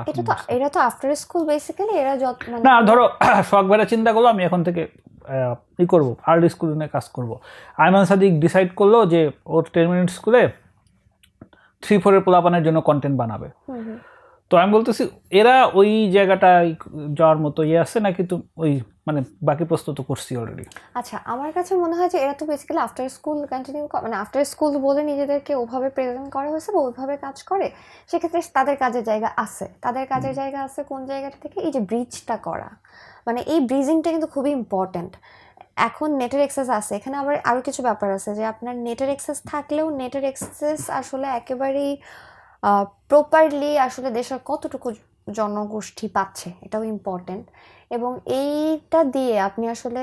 এটা তো আফটার স্কুল বেসিক্যালি, এরা যত না ধরো সোহাগ ভাইরা চিন্তা করলো আমি এখন থেকে ই করবো, আর্লি স্কুল নিয়ে কাজ করবো। আয়মান সাদিক ডিসাইড করলো যে ওর 10 মিনিট স্কুলে 3-4 পোলাপানের জন্য কন্টেন্ট বানাবে। তো আমি বলতেছি এরা ওই জায়গাটায় যাওয়ার মতো আছে নাকি? তো ওই মানে বাকি প্রশ্ন তো করছি অলরেডি। আচ্ছা, আমার কাছে মনে হয় যে এরা তো বেসিক্যালি আফটার স্কুল কন্টিনিউ, মানে আফটার স্কুল বলে নিজেদেরকে ওভাবে প্রেজেন্ট করা হয়েছে বা ওইভাবে কাজ করে, সেক্ষেত্রে তাদের কাজের জায়গা আছে। কোন জায়গাটা থেকে? এই যে ব্রিজটা করা, মানে এই ব্রিজিংটা কিন্তু খুবই ইম্পর্ট্যান্ট। এখন নেটের অ্যাক্সেস আছে, এখানে আবার আরও কিছু ব্যাপার আছে যে আপনার নেটের অ্যাক্সেস থাকলেও নেটের অ্যাক্সেস আসলে একেবারেই প্রপারলি আসলে দেশের কতটুকু জনগোষ্ঠী পাচ্ছে এটাও ইম্পর্ট্যান্ট, এবং এইটা দিয়ে আপনি আসলে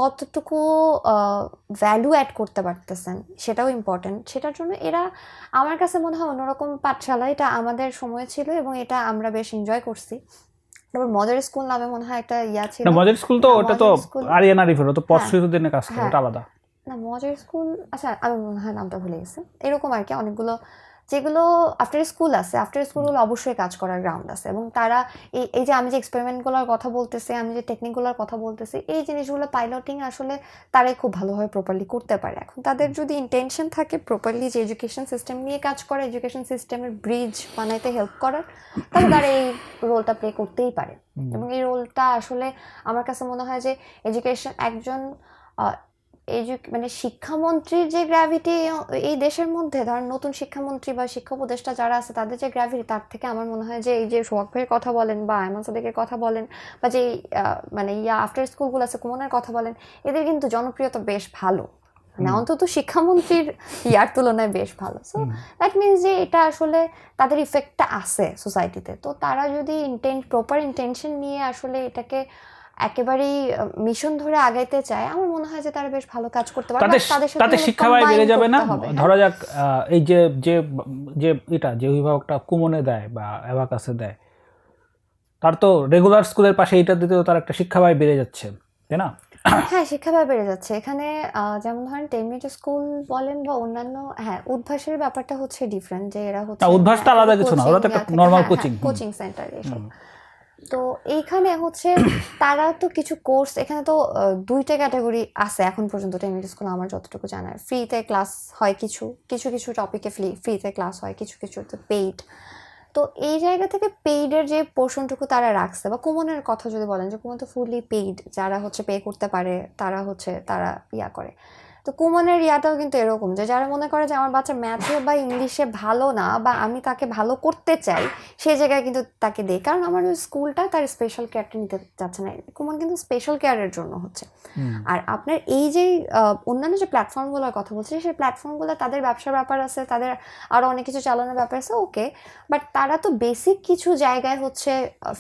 কতটুকু ভ্যালু অ্যাড করতে পারতেছেন সেটাও ইম্পর্ট্যান্ট। সেটার জন্য এরা আমার কাছে মনে হয় অন্যরকম পাঠশালা, এটা আমাদের সময় ছিল এবং এটা আমরা বেশ এনজয় করছি। তারপর মজার স্কুল নামে মনে হয় একটা ছিল না, মজার স্কুল তো ওটা তো আরিয়ান আরিফের, তো পরশুদিনে কাজ করে, ওটা আলাদা না। মজার স্কুল, আচ্ছা আমি মনে হয় নামটা ভুলে গেছি। এরকম আর কি অনেকগুলো যেগুলো আফটার স্কুল আছে, আফটার স্কুলগুলো অবশ্যই কাজ করার গ্রাউন্ড আছে, এবং তারা এই যে আমি যে এক্সপেরিমেন্টগুলোর কথা বলতেছি, আমি যে টেকনিকগুলোর কথা বলতেছি, এই জিনিসগুলো পাইলটিং আসলে তারাই খুব ভালোভাবে প্রপারলি করতে পারে। এখন তাদের যদি ইন্টেনশন থাকে প্রপারলি যে এডুকেশন সিস্টেম নিয়ে কাজ করে, এডুকেশন সিস্টেমের ব্রিজ বানাইতে হেল্প করার, তাহলে তারা এই রোলটা প্লে করতেই পারে। এবং এই রোলটা আসলে আমার কাছে মনে হয় যে এডুকেশন একজন মানে শিক্ষামন্ত্রীর যে গ্র্যাভিটি এই দেশের মধ্যে, ধরেন নতুন শিক্ষামন্ত্রী বা শিক্ষা উপদেষ্টা যারা আছে তাদের যে গ্র্যাভিটি, তার থেকে আমার মনে হয় যে এই যে সোহাগ ভাইয়ের কথা বলেন বা আয়মান সাদিকের কথা বলেন বা যে মানে আফটার স্কুলগুলো আছে কুমনের কথা বলেন, এদের কিন্তু জনপ্রিয়তা বেশ ভালো, মানে অন্তত শিক্ষামন্ত্রীর ইয়ার তুলনায় বেশ ভালো। সো দ্যাট মিনস যে এটা আসলে তাদের ইফেক্টটা আছে সোসাইটিতে। তো তারা যদি প্রপার ইন্টেনশন নিয়ে আসলে এটাকে একেবারেই মিশন ধরে আগাইতে চায়, আমার মনে হয় যে তারা বেশ ভালো কাজ করতে পারে। তাতে শিক্ষা ব্যয় বেড়ে যাবে না? ধরা যাক এই যে যে যে এটা যে অভিভাবকটা কুমনে দেয় বা অ্যাবাকাসে দেয়, তার তো রেগুলার স্কুলের পাশে এটা দিতেও তার একটা শিক্ষা ব্যয় বেড়ে যাচ্ছে, তাই না? হ্যাঁ, শিক্ষা ব্যয় বেড়ে যাচ্ছে এখানে। যেমন ধরেন 10 মিনিট স্কুল বলেন বা অন্যান্য, হ্যাঁ উদ্ভাসের ব্যাপারটা হচ্ছে ডিফারেন্ট, যে এরা হচ্ছে উদ্ভাসটা আলাদা কিছু না, ওরা তো একটা নরমাল কোচিং সেন্টার এসব। তো এইখানে হচ্ছে তারা তো কিছু কোর্স, এখানে তো 2টা ক্যাটাগরি আছে এখন পর্যন্ত 10 মিনিট স্কুল আমার যতটুকু জানার। ফ্রিতে ক্লাস হয়, কিছু টপিকে ফ্রিতে ক্লাস হয়, কিছু তো পেইড। তো এই জায়গা থেকে পেইডের যে পোর্শনটুকু তারা রাখছে, বা কুমনের কথা যদি বলেন যে কুমন তো ফুললি পেইড, যারা হচ্ছে পে করতে পারে তারা ইয়া করে। তো কুমনের ইয়াটাও কিন্তু এরকম যে যারা মনে করে যে আমার বাচ্চা ম্যাথে বা ইংলিশে ভালো না, বা আমি তাকে ভালো করতে চাই, সেই জায়গায় কিন্তু তাকে দেয়, কারণ আমার ওই স্কুলটা তার স্পেশাল কেয়ারটা নিতে চাচ্ছে না। কুমন কিন্তু স্পেশাল কেয়ারের জন্য হচ্ছে। আর আপনার এই যে অন্যান্য যে প্ল্যাটফর্মগুলোর কথা বলছি, সেই প্ল্যাটফর্মগুলো তাদের ব্যবসার ব্যাপার আছে, তাদের আরও অনেক কিছু চালানোর ব্যাপার আছে, ওকে, বাট তারা তো বেসিক কিছু জায়গায় হচ্ছে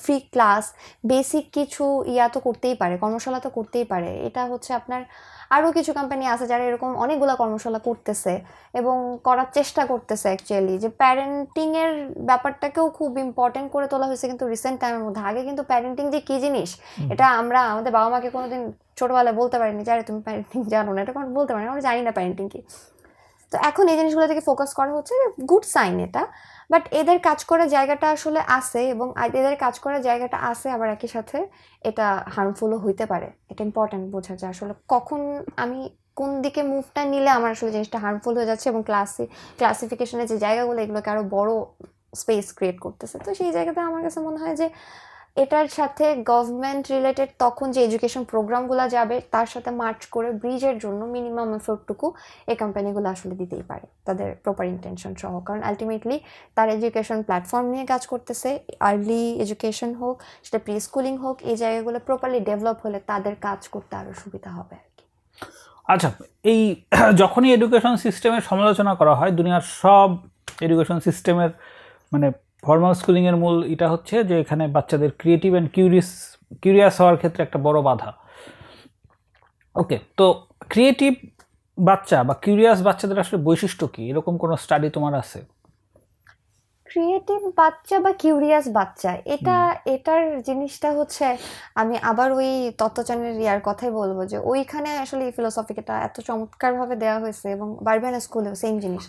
ফ্রি ক্লাস, বেসিক কিছু ইয়া তো করতেই পারে, কর্মশালা তো করতেই পারে। এটা হচ্ছে আপনার আরও কিছু কোম্পানি আছে যারা এরকম অনেকগুলো কর্মশালা করতেছে এবং করার চেষ্টা করতেছে অ্যাকচুয়ালি, যে প্যারেন্টিংয়ের ব্যাপারটাকেও খুব ইম্পর্টেন্ট করে তোলা হয়েছে কিন্তু রিসেন্ট টাইমের মধ্যে। আগে কিন্তু প্যারেন্টিং যে কী জিনিস, এটা আমরা আমাদের বাবা মাকে কোনোদিন ছোটোবেলায় বলতে পারিনি যে আরে তুমি প্যারেন্টিং জানো না, এটা কোনো বলতে পারি না, আমরা জানি না প্যারেন্টিং কি। তো এখন এই জিনিসগুলো থেকে ফোকাস করা হচ্ছে, গুড সাইন এটা। বাট এদের কাজ করার জায়গাটা আসলে আছে, এবং এদের কাজ করার জায়গাটা আছে, আবার একই সাথে এটা হার্মফুলও হইতে পারে। এটা ইম্পর্ট্যান্ট বোঝা যায় আসলে কখন আমি কোন দিকে মুভটা নিলে আমার আসলে জিনিসটা হার্মফুল হয়ে যাচ্ছে, এবং ক্লাসিফিকেশনের যে জায়গাগুলো এগুলোকে আরও বড় স্পেস ক্রিয়েট করতেছে। তো সেই জায়গাতে আমার কাছে মনে হয় যে এটার সাথে গভর্নমেন্ট রিলেটেড তখন যে এডুকেশন প্রোগ্রামগুলো যাবে তার সাথে মার্চ করে ব্রিজের জন্য মিনিমাম এফোর্টটুকু এই কোম্পানিগুলো আসলে দিতেই পারে তাদের প্রপার ইন্টেনশন সহ, কারণ আলটিমেটলি তার এডুকেশন প্ল্যাটফর্ম নিয়ে কাজ করতেছে। আর্লি এডুকেশন হোক, সেটা প্রি স্কুলিং হোক, এই জায়গাগুলো প্রপারলি ডেভেলপ হলে তাদের কাজ করতে আরও সুবিধা হবে আর কি। আচ্ছা, এই যখনই এডুকেশন সিস্টেমের সমালোচনা করা হয়, দুনিয়ার সব এডুকেশন সিস্টেমের মানে ফর্মাল স্কুলিংয়ের মূল এটা হচ্ছে যে এখানে বাচ্চাদের ক্রিয়েটিভ অ্যান্ড কিউরিয়াস হওয়ার ক্ষেত্রে একটা বড় বাধা। ওকে, তো ক্রিয়েটিভ বাচ্চা বা কিউরিয়াস বাচ্চাদের আসলে বৈশিষ্ট্য কি, এরকম কোনো স্টাডি তোমার আছে? ক্রিয়েটিভ বাচ্চা বা কিউরিয়াস বাচ্চা, এটার জিনিসটা হচ্ছে, আমি আবার ওই তত্ত্বচানের ইয়ার কথাই বলবো যে ওইখানে আসলে এই ফিলোসফিটা এত চমৎকারভাবে দেওয়া হয়েছে, এবং বারবিয়ানা স্কুলেও সেম জিনিস,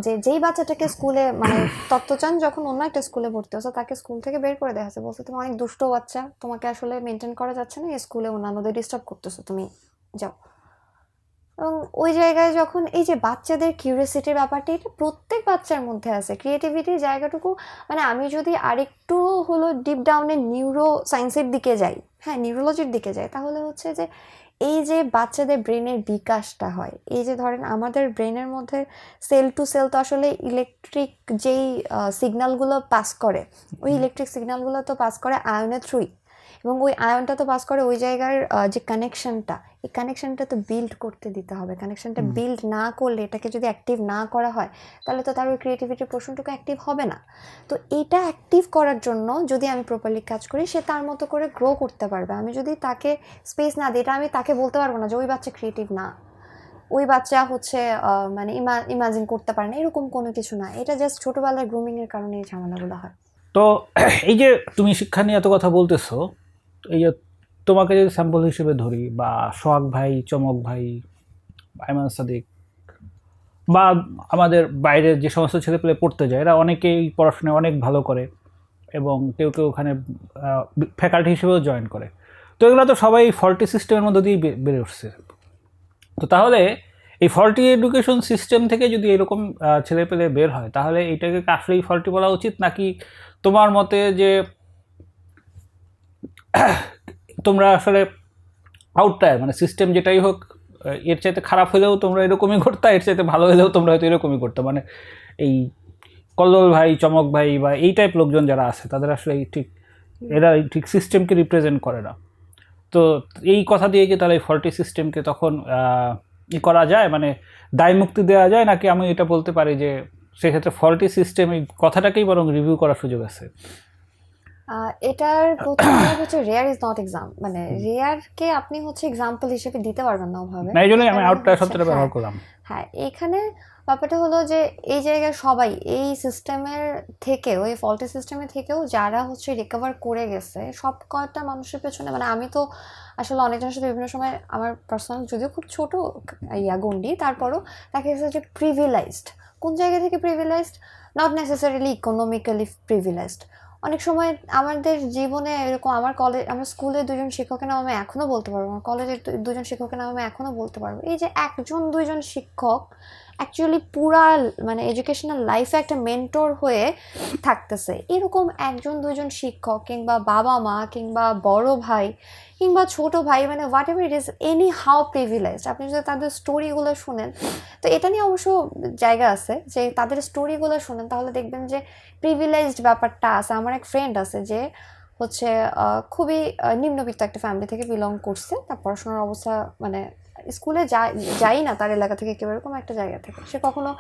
যে যেই বাচ্চাটাকে স্কুলে মানে তত্ত্বচান যখন অন্য একটা স্কুলে ভর্তি হচ্ছে তাকে স্কুল থেকে বের করে দেওয়া হয়েছে, বলছে তুমি অনেক দুষ্ট বাচ্চা, তোমাকে আসলে মেনটেন করা যাচ্ছে না, এই স্কুলে অন্যান্যদের ডিস্টার্ব করতেছো, তুমি যাও। এবং ওই জায়গায় যখন এই যে বাচ্চাদের কিউরিয়াসিটির ব্যাপারটা, এটা প্রত্যেক বাচ্চার মধ্যে আছে, ক্রিয়েটিভিটির জায়গাটুকু। মানে আমি যদি আরেকটু হলো ডিপ ডাউনে নিউরো সায়েন্সের দিকে যাই, হ্যাঁ নিউরোলজির দিকে যাই, তাহলে হচ্ছে যে এই যে বাচ্চাদের ব্রেনের বিকাশটা হয়, এই যে ধরেন আমাদের ব্রেনের মধ্যে সেল টু সেল তো আসলে ইলেকট্রিক যেই সিগন্যালগুলো পাস করে, ওই ইলেকট্রিক সিগন্যালগুলো তো পাস করে আয়নের থ্রুই, এবং ওই আয়নটা তো পাস করে ওই জায়গার যে কানেকশনটা, এই কানেকশনটা তো বিল্ড করতে দিতে হবে। কানেকশনটা বিল্ড না করলে, এটাকে যদি অ্যাক্টিভ না করা হয়, তাহলে তো তার ওই ক্রিয়েটিভিটির পোর্শনটুকু অ্যাক্টিভ হবে না। তো এটা অ্যাক্টিভ করার জন্য যদি আমি প্রপারলি কাজ করি, সে তার মতো করে গ্রো করতে পারবে। আমি যদি তাকে স্পেস না দিই, এটা আমি তাকে বলতে পারবো না যে ওই বাচ্চা ক্রিয়েটিভ না, ওই বাচ্চা হচ্ছে মানে ইমাজিন করতে পারে না, এরকম কোনো কিছু না। এটা জাস্ট ছোটোবেলায় গ্রুমিংয়ের কারণে এই ঝামেলাগুলো হয়। তো এই যে তুমি শিক্ষা নিয়ে এত কথা বলতেছো, এই যে তোমাকে যদি স্যাম্পল হিসেবে ধরি, বা সোহাগ ভাই, চমক ভাই, আইমান সাদিক, বা আমাদের বাইরের যে সমস্ত ছেলেপেলে পড়তে যায়, এরা অনেকেই পড়াশোনায় অনেক ভালো করে, এবং কেউ কেউ ওখানে ফ্যাকাল্টি হিসেবেও জয়েন করে। তো এগুলো তো সবাই ফল্টি সিস্টেমের মধ্যে দিয়েই বেড়ে উঠছে। তো তাহলে এই ফল্টি এডুকেশন সিস্টেম থেকে যদি এরকম ছেলেপেলে বের হয়, তাহলে এটাকে আসলেই ফল্টি বলা উচিত, নাকি তোমার মতে যে তোমরা আসলে আউটলায়ার, মানে সিস্টেম যেটাই হোক, এর চাইতে খারাপ হলেও তোমরা এরকমই করতে, এর চাইতে ভালো হলেও তোমরা হয়তো এরকমই করতে, মানে এই কল্লোল ভাই, চমক ভাই বা এই টাইপ লোকজন যারা আছে, তাদের আসলে এরা ঠিক সিস্টেমকে রিপ্রেজেন্ট করে না। তো এই কথা দিয়ে কি তাহলে এই ফল্টি সিস্টেমকে তখন ই করা যায়, মানে দায় মুক্তি দেওয়া যায়, নাকি আমি এটা বলতে পারি যে সেক্ষেত্রে ফল্টি সিস্টেম এই কথাটাকেই বরং রিভিউ করার সুযোগ আছে? এটার প্রথম হচ্ছে রেয়ার ইজ নট এক্সাম, মানে রেয়ারকে আপনি হচ্ছে এক্সাম্পল হিসেবে দিতে পারবেন না ওভাবে। না, এই জন্যই আমি আউটলায়ার শব্দটা ব্যবহার করলাম। হ্যাঁ, এখানে ব্যাপারটা হলো যে এই জায়গায় সবাই এই সিস্টেমের থেকে, ওই ফল্টি সিস্টেমের থেকেও যারা হচ্ছে রিকভার করে গেছে, সব কয়টা মানুষের পেছনে, মানে আমি তো আসলে অনেকজনের সাথে বিভিন্ন সময় আমার পার্সোনাল, যদিও খুব ছোট গন্ডি, তারপরও দেখা গেছে যে প্রিভিলাইজড। কোন জায়গা থেকে privileged? Not necessarily economically privileged. অনেক সময় আমাদের জীবনে এরকম, আমার স্কুলে দুজন শিক্ষকের নাম আমি এখনও বলতে পারবো, আমার কলেজের দুজন শিক্ষকের নাম আমি এখনও বলতে পারবো। এই যে একজন দুইজন শিক্ষক অ্যাকচুয়ালি পুরা মানে এডুকেশনাল লাইফে একটা মেন্টর হয়ে থাকতেছে, এরকম একজন দুজন শিক্ষক কিংবা বাবা মা কিংবা বড় ভাই কিংবা ছোট ভাই, মানে what ever it is, any how privileged, আপনি যদি তাদের স্টোরিগুলো শুনেন, তো এটা নিয়ে অবশ্য জায়গা আছে যে তাদের স্টোরিগুলো শুনেন, তাহলে দেখবেন যে প্রিভিলেজড ব্যাপারটা আছে। আমার এক ফ্রেন্ড আছে যে হচ্ছে খুবই নিম্নবিত্ত একটা ফ্যামিলি থেকে বিলং করছে, তার পড়াশোনার অবস্থা মানে স্কুলে যাই না তার এলাকা থেকে কেউ, এরকম একটা জায়গা থেকে। সে কখনো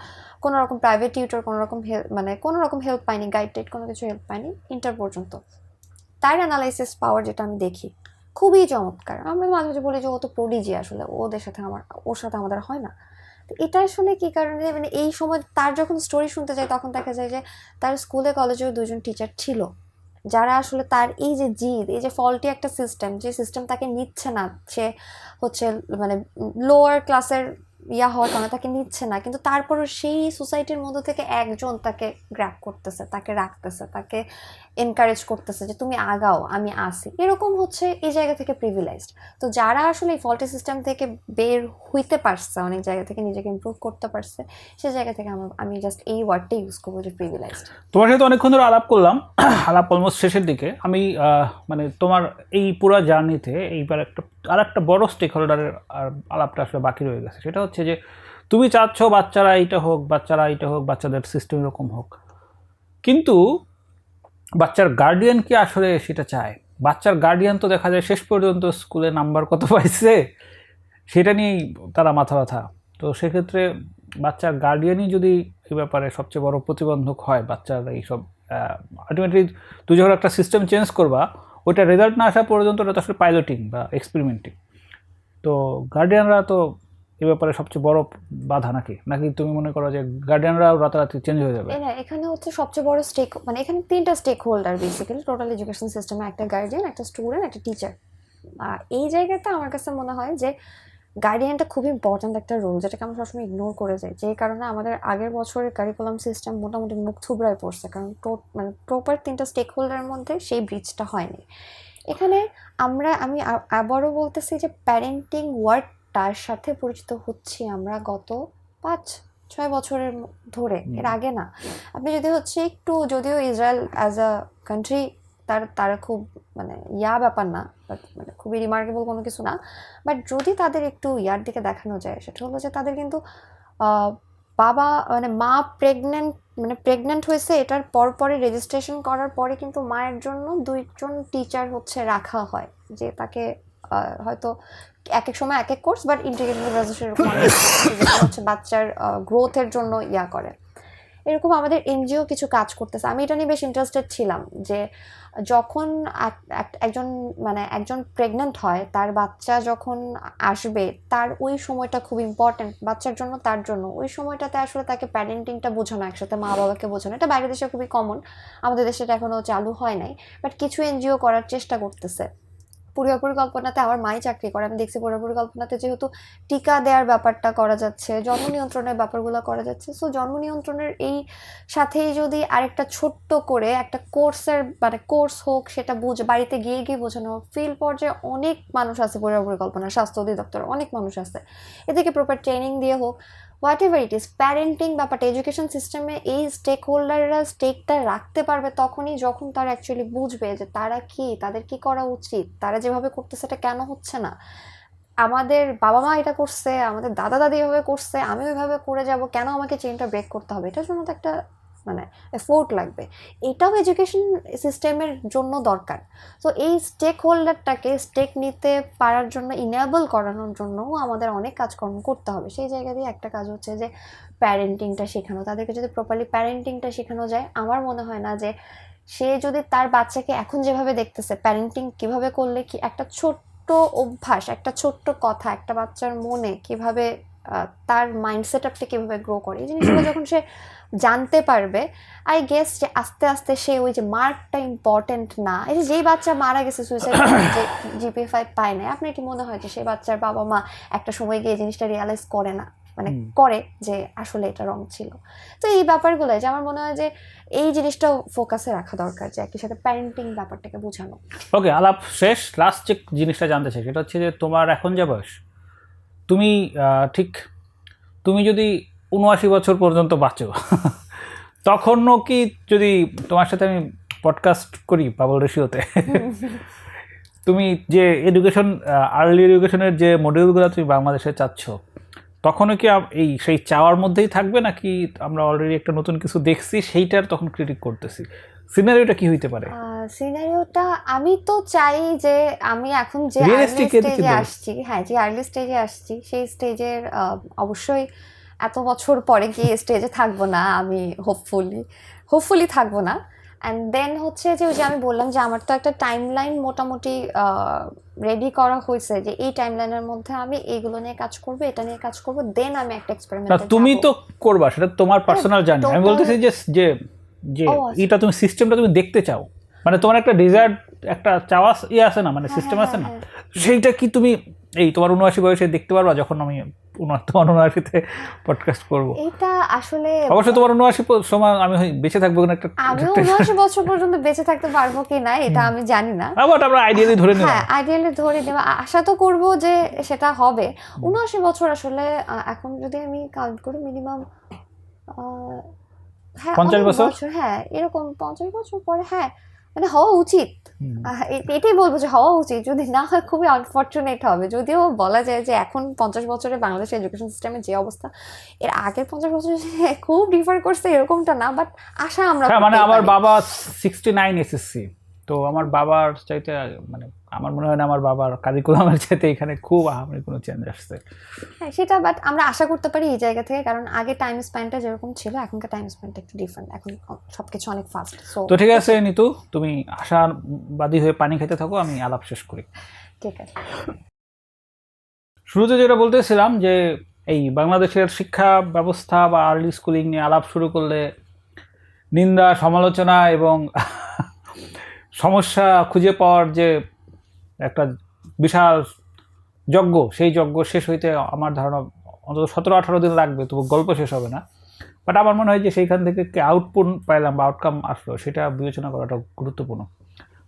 কোনো রকম প্রাইভেট টিউটর, কোনো রকম মানে কোনো রকম হেল্প পায়নি, গাইড টাইড কোনো কিছু হেল্প পায়নি ইন্টার পর্যন্ত। তার অ্যানালাইসিস পাওয়ার যেটা আমি দেখি খুবই চমৎকার। আমরা মাঝে মাঝে বলি যে ও তো প্রোডিজি, আসলে ওর সাথে আমাদের হয় না। তো এটা আসলে কি কারণে, মানে এই সময় তার যখন স্টোরি শুনতে যাই, তখন দেখা যায় যে তার স্কুলে কলেজেও দুজন টিচার ছিল যারা আসলে তার এই যে জিদ, এই যে ফল্টি একটা সিস্টেম, যে সিস্টেম তাকে নিচ্ছে না, সে হচ্ছে মানে লোয়ার ক্লাসের হওয়ার কারণে তাকে নিচ্ছে না, কিন্তু তারপরও সেই সোসাইটির মধ্যে থেকে একজন তাকে গ্র্যাব করতেছে, তাকে রাখতেছে, তাকে এনকারেজ করতেছে যে তুমি আগাও, আমি আসি, এরকম হচ্ছে এই জায়গা থেকে প্রিভিলেজড। তো যারা আসলে এই ফল্টি সিস্টেম থেকে বের হইতে পারছে, অনেক জায়গা থেকে নিজেকে ইমপ্রুভ করতে পারছে, সে জায়গা থেকে আমি জাস্ট এই ওয়ার্ডটাই ইউজ করবো যে প্রিভিলেজড। তোমার সাথে অনেকক্ষণ ধরে আলাপ করলাম, আলাপ অলমোস্ট শেষের দিকে। আমি মানে তোমার এই পুরো জার্নিতে এইবার একটা বড় স্টেক হোল্ডারের আলাপটা আসলে বাকি রয়ে গেছে। সেটা হচ্ছে যে তুমি চাচ্ছ বাচ্চারা এইটা হোক, বাচ্চাদের সিস্টেম এরকম হোক, কিন্তু বাচ্চার গার্ডিয়ান কি আসলে সেটা চায়? বাচ্চার গার্ডিয়ান তো দেখা যায় শেষ পর্যন্ত স্কুলে নাম্বার কত পাইছে সেটা নিয়েই তারা মাথা ব্যথা। তো সেক্ষেত্রে বাচ্চার গার্ডিয়ানই যদি এই ব্যাপারে সবচেয়ে বড় প্রতিবন্ধক হয় বাচ্চার এইসব আলটিমেটলি তুই যখন একটা সিস্টেম চেঞ্জ করবা, ওইটা রেজাল্ট না আসা পর্যন্ত ওটা তো আসলে পাইলটিং বা এক্সপেরিমেন্টিং। তো গার্ডিয়ানরা তো এ ব্যাপারে সবচেয়ে বড় বাধা, নাকি নাকি তুমি মনে করো যে গার্ডিয়ানরাও রাতারাতি চেঞ্জ হয়ে যাবে? না, এখানে হচ্ছে সবচেয়ে বড় স্টেক, মানে এখানে 3টা stakeholder basically total education সিস্টেমে, একটা গার্ডিয়ান, একটা স্টুডেন্ট, একটা টিচার। এই জায়গাতে আমার কাছে মনে হয় যে গার্ডিয়ানটা খুব ইম্পর্ট্যান্ট একটা রোল, যেটাকে আমরা সবসময় ইগনোর করে যাই, যে কারণে আমাদের আগের বছরের কারিকুলাম সিস্টেম মোটামুটি মুখ থুবড়ায় পড়ছে, কারণ মানে প্রপার 3টা স্টেক হোল্ডারের মধ্যে সেই ব্রিজটা হয়নি। এখানে আমি আবারও বলতেছি যে প্যারেন্টিং ওয়ার্ডটার সাথে পরিচিত হচ্ছি আমরা গত 5-6 বছরের ধরে, এর আগে না। আপনি যদি হচ্ছে একটু, যদিও ইসরায়েল অ্যাজ আ কান্ট্রি তারা খুব মানে ব্যাপার না, বাট মানে খুবই রিমার্কেবল কোনো কিছু না, বাট যদি তাদের একটু ইয়ার দিকে দেখানো যায়, সেটা হলো যে তাদের কিন্তু বাবা মানে মা প্রেগনেন্ট হয়েছে, এটার পরে রেজিস্ট্রেশন করার পরে কিন্তু মায়ের জন্য 2জন টিচার হচ্ছে রাখা হয়, যে তাকে হয়তো এক এক সময় এক এক কোর্স, বাট ইন্টিগ্রেটেড রেজিস্ট্রেশন হচ্ছে বাচ্চার গ্রোথের জন্য করে। এরকম আমাদের এনজিও কিছু কাজ করতেছে, আমি এটা নিয়ে বেশ ইন্টারেস্টেড ছিলাম, যে যখন একজন প্রেগনেন্ট হয়, তার বাচ্চা যখন আসবে, তার ওই সময়টা খুব ইম্পর্টেন্ট বাচ্চার জন্য, তার জন্য ওই সময়টাতে আসলে তাকে প্যারেন্টিংটা বোঝানো, একসাথে মা বাবাকে বোঝানো, এটা বাইরের দেশে খুবই কমন, আমাদের দেশে এটা এখনো চালু হয় নাই, বাট কিছু এনজিও করার চেষ্টা করতেছে। পরিবার পরিকল্পনাতে আমার মাই চাকরি করে, আমি দেখছি পরিবার পরিকল্পনাতে যেহেতু টিকা দেওয়ার ব্যাপারটা করা যাচ্ছে, জন্ম নিয়ন্ত্রণের ব্যাপারগুলো করা যাচ্ছে, সো জন্ম নিয়ন্ত্রণের এই সাথেই যদি আরেকটা ছোট্ট করে একটা কোর্স হোক, সেটা বাড়িতে গিয়ে বোঝানো হোক। ফিল্ড পর্যায়ে অনেক মানুষ আছে পরিবার পরিকল্পনা, স্বাস্থ্য অধিদপ্তর অনেক মানুষ আছে, এদেরকে প্রপার ট্রেনিং দিয়ে হোক, what ever it is, parenting ব্যাপারটা এডুকেশন সিস্টেমে এই স্টেক হোল্ডাররা স্টেকটা রাখতে পারবে তখনই যখন তারা অ্যাকচুয়ালি বুঝবে যে তারা তাদের কি করা উচিত, তারা যেভাবে করতেছে এটা কেন হচ্ছে না, আমাদের বাবা মা এটা করছে, আমাদের দাদা দাদি এভাবে করছে, আমি ওইভাবে করে যাব, কেন আমাকে চেইনটা ব্রেক করতে হবে, এটার জন্য তো একটা মানে এফোর্ট লাগবে, এটাও এডুকেশন সিস্টেমের জন্য দরকার। তো এই স্টেক হোল্ডারটাকে স্টেক নিতে পারার জন্য, ইনেবল করানোর জন্যও আমাদের অনেক কাজকর্ম করতে হবে। সেই জায়গা দিয়ে একটা কাজ হচ্ছে যে প্যারেন্টিংটা শেখানো, তাদেরকে যদি প্রপারলি প্যারেন্টিংটা শেখানো যায়, আমার মনে হয় না যে সে যদি তার বাচ্চাকে এখন যেভাবে দেখতেছে, প্যারেন্টিং কিভাবে করলে কি একটা ছোট্ট অভ্যাস, একটা ছোট্ট কথা একটা বাচ্চার মনে কিভাবে তার মাইন্ডসেট আপটা কিভাবে গ্রো করে, এই জিনিসগুলো যখন সে জানতে পারবে, আই গেস যে আস্তে আস্তে সে ওই যে মার্কটা ইম্পর্টেন্ট না, এই যে যেই বাচ্চা মারা গেছে সুইসাইড যে GPA 5 পায় না, আপনার কি মনে হয় যে সেই বাচ্চার বাবা মা একটা সময় গিয়ে জিনিসটা রিয়ালাইজ করে না, মানে করে যে আসলে এটা রং ছিল? তো এই ব্যাপারগুলো যে আমার মনে হয় যে এই জিনিসটাও ফোকাসে রাখা দরকার, যে একই সাথে প্যারেন্টিং ব্যাপারটাকে বোঝানো। ওকে, আলাপ শেষ। লাস্ট যে জিনিসটা জানতে চাই সেটা হচ্ছে যে তোমার এখন যে বয়স, তুমি তুমি যদি 79 বছর পর্যন্ত বাঁচো, তখনও কি যদি তোমার সাথে আমি পডকাস্ট করি বাবল রেশিওতে, তুমি যে আর্লি এডুকেশনের যে মডিউলগুলো তুমি বাংলাদেশে চাচ্ছ, তখনও কি সেই চাওয়ার মধ্যেই থাকবে, নাকি আমরা অলরেডি একটা নতুন কিছু দেখছি সেইটার তখন ক্রিটিক করতেছি? সিনারিওটা কি হইতে পারে? সিনারিওটা আমি তো চাই যে আমি এখন যে আর্লি স্টেজে আসছি, সেই স্টেজের অবশ্যই এত বছর পরে গিয়ে স্টেজে থাকবো না, আমি হোপফুলি থাকবো না। অ্যান্ড দেন হচ্ছে যে ওই যে আমি বললাম যে আমার তো একটা টাইমলাইন মোটামুটি রেডি করা হয়েছে, যে এই টাইমলাইনের মধ্যে আমি এইগুলো নিয়ে কাজ করবো, এটা নিয়ে কাজ করবো, দেন আমি একটা এক্সপেরিমেন্ট। তুমি তো করবা, সেটা তোমার পার্সোনাল জার্নি। আমি বলতেছি যে এটা তুমি সিস্টেমটা তুমি দেখতে চাও, মানে তোমার একটা ডিজায়ার, একটা চাওয়া আছে না, মানে সিস্টেম আছে না, সেইটা কি তুমি তোমার 79 বয়সে দেখতে পারবা, যখন আমি তোমার 79-তে পডকাস্ট করবো? এটা আসলে অবশ্যই তোমার 79 সময় আমি বেঁচে থাকবো কিনা, আমি 79 বছর পর্যন্ত বেঁচে থাকতে পারবো কি না এটা আমি জানি না, বাট আমরা আইডিয়ালি ধরে নেব। হ্যাঁ, আইডিয়ালি ধরে নেব, আশা তো করবো যে সেটা হবে। 79 বছর আসলে এখন যদি আমি কাউন্ট করি মিনিমাম 50 বছর, হ্যাঁ এরকম 50 বছর পরে, হ্যাঁ মানে হওয়া উচিত, এটাই বলবো যে হওয়া উচিত, যদি না হয় খুবই আনফর্চুনেট হবে। যদিও বলা যায় যে এখন 50 বছরে বাংলাদেশের এডুকেশন সিস্টেমের যে অবস্থা, এর আগের 50 বছরে খুব ডিফার করছে এরকমটা না, বাট আশা আমরা মানে আমার বাবা 69 এসএসসি, তো আমার বাবার চাইতে মানে আমার মনে হয় না আমার বাবার কারিকুলামের চাইতে এখানে খুব আহামরি কোনো চেঞ্জ আসছে। হ্যাঁ সেটা, বাট আমরা আশা করতে পারি এই জায়গা থেকে, কারণ আগে টাইম স্প্যানটা যেরকম ছিল এখনকার টাইম স্প্যানটা একটু ডিফারেন্ট, এখন সবকিছু অনেক ফাস্ট। সো তো ঠিক আছে নিতু, তুমি আশাবাদী হয়ে পানি খেতে থাকো, আমি আলাপ শেষ করি। ঠিক আছে। শুরুতে যেটা বলতেছিলাম যে এই বাংলাদেশের শিক্ষা ব্যবস্থা বা আর্লি স্কুলিং নিয়ে আলাপ শুরু করলে নিন্দা, সমালোচনা এবং সমস্যা খুঁজে পাওয়ার যে একটা বিশাল যজ্ঞ, সেই যজ্ঞ শেষ হইতে আমার ধারণা অন্তত 17-18 দিন লাগবে, তবু গল্প শেষ হবে না। বাট আমার মনে হয় যে সেইখান থেকে কি আউটপুট পাইলাম বা আউটকাম আসলো সেটা বিবেচনা করাটা গুরুত্বপূর্ণ।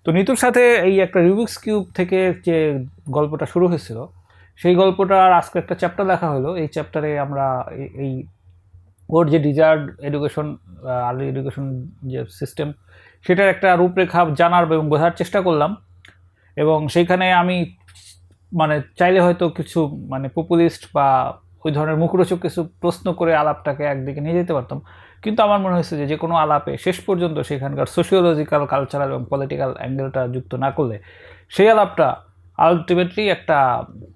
তো নিতুর সাথে এই একটা রুবিক্স কিউব থেকে যে গল্পটা শুরু হয়েছিল, সেই গল্পটার আজকে একটা চ্যাপ্টার লেখা হলো। এই চ্যাপ্টারে আমরা এই ওর যে ডিজায়ার্ড এডুকেশন, আর্লি এডুকেশন যে সিস্টেম, সেটার একটা রূপরেখা জানার এবং বোঝার চেষ্টা করলাম। এবং সেইখানে আমি মানে চাইলে হয়তো কিছু মানে পপুলিস্ট বা ওই ধরনের মুখরোচক কিছু প্রশ্ন করে আলাপটাকে একদিকে নিয়ে যেতে পারতাম, কিন্তু আমার মনে হয়েছে যে কোনো আলাপে শেষ পর্যন্ত সেখানকার সোশিওলজিক্যাল, কালচারাল এবং পলিটিক্যাল অ্যাঙ্গেলটা যুক্ত না করলে সেই আলাপটা আলটিমেটলি একটা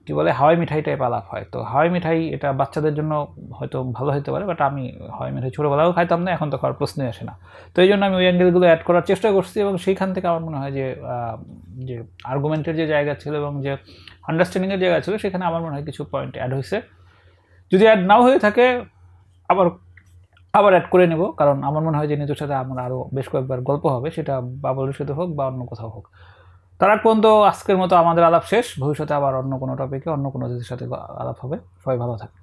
কী বলে হাওয়াই মিঠাই টাইপ আলাপ হয়। তো হাওয়াই মিঠাই এটা বাচ্চাদের জন্য হয়তো ভালো হতে পারে, বাট আমি হাওয়াই মিঠাই ছোটোবেলাও খাইতাম না, এখন তো খাওয়ার প্রশ্নই আসে না। তো এই জন্য আমি ওই অ্যাঙ্গেলগুলো অ্যাড করার চেষ্টা করছি, এবং সেইখান থেকে আমার মনে হয় যে যে আর্গুমেন্টের যে জায়গা ছিল এবং যে আন্ডারস্ট্যান্ডিংয়ের জায়গা ছিল, সেখানে আমার মনে হয় কিছু পয়েন্ট অ্যাড হয়েছে। যদি অ্যাড নাও হয়ে থাকে আবার অ্যাড করে নেব, কারণ আমার মনে হয় যে নিতুর সাথে আমার আরও বেশ কয়েকবার গল্প হবে, সেটা বাবুলের সাথে হোক বা অন্য কোথাও হোক। তার আগ পর্যন্ত আজকের মতো আমাদের আলাপ শেষ। ভবিষ্যতে আবার অন্য কোনো টপিকে অন্য কোনো অতিথির সাথে আলাপ হবে। সবাই ভালো থাকবে।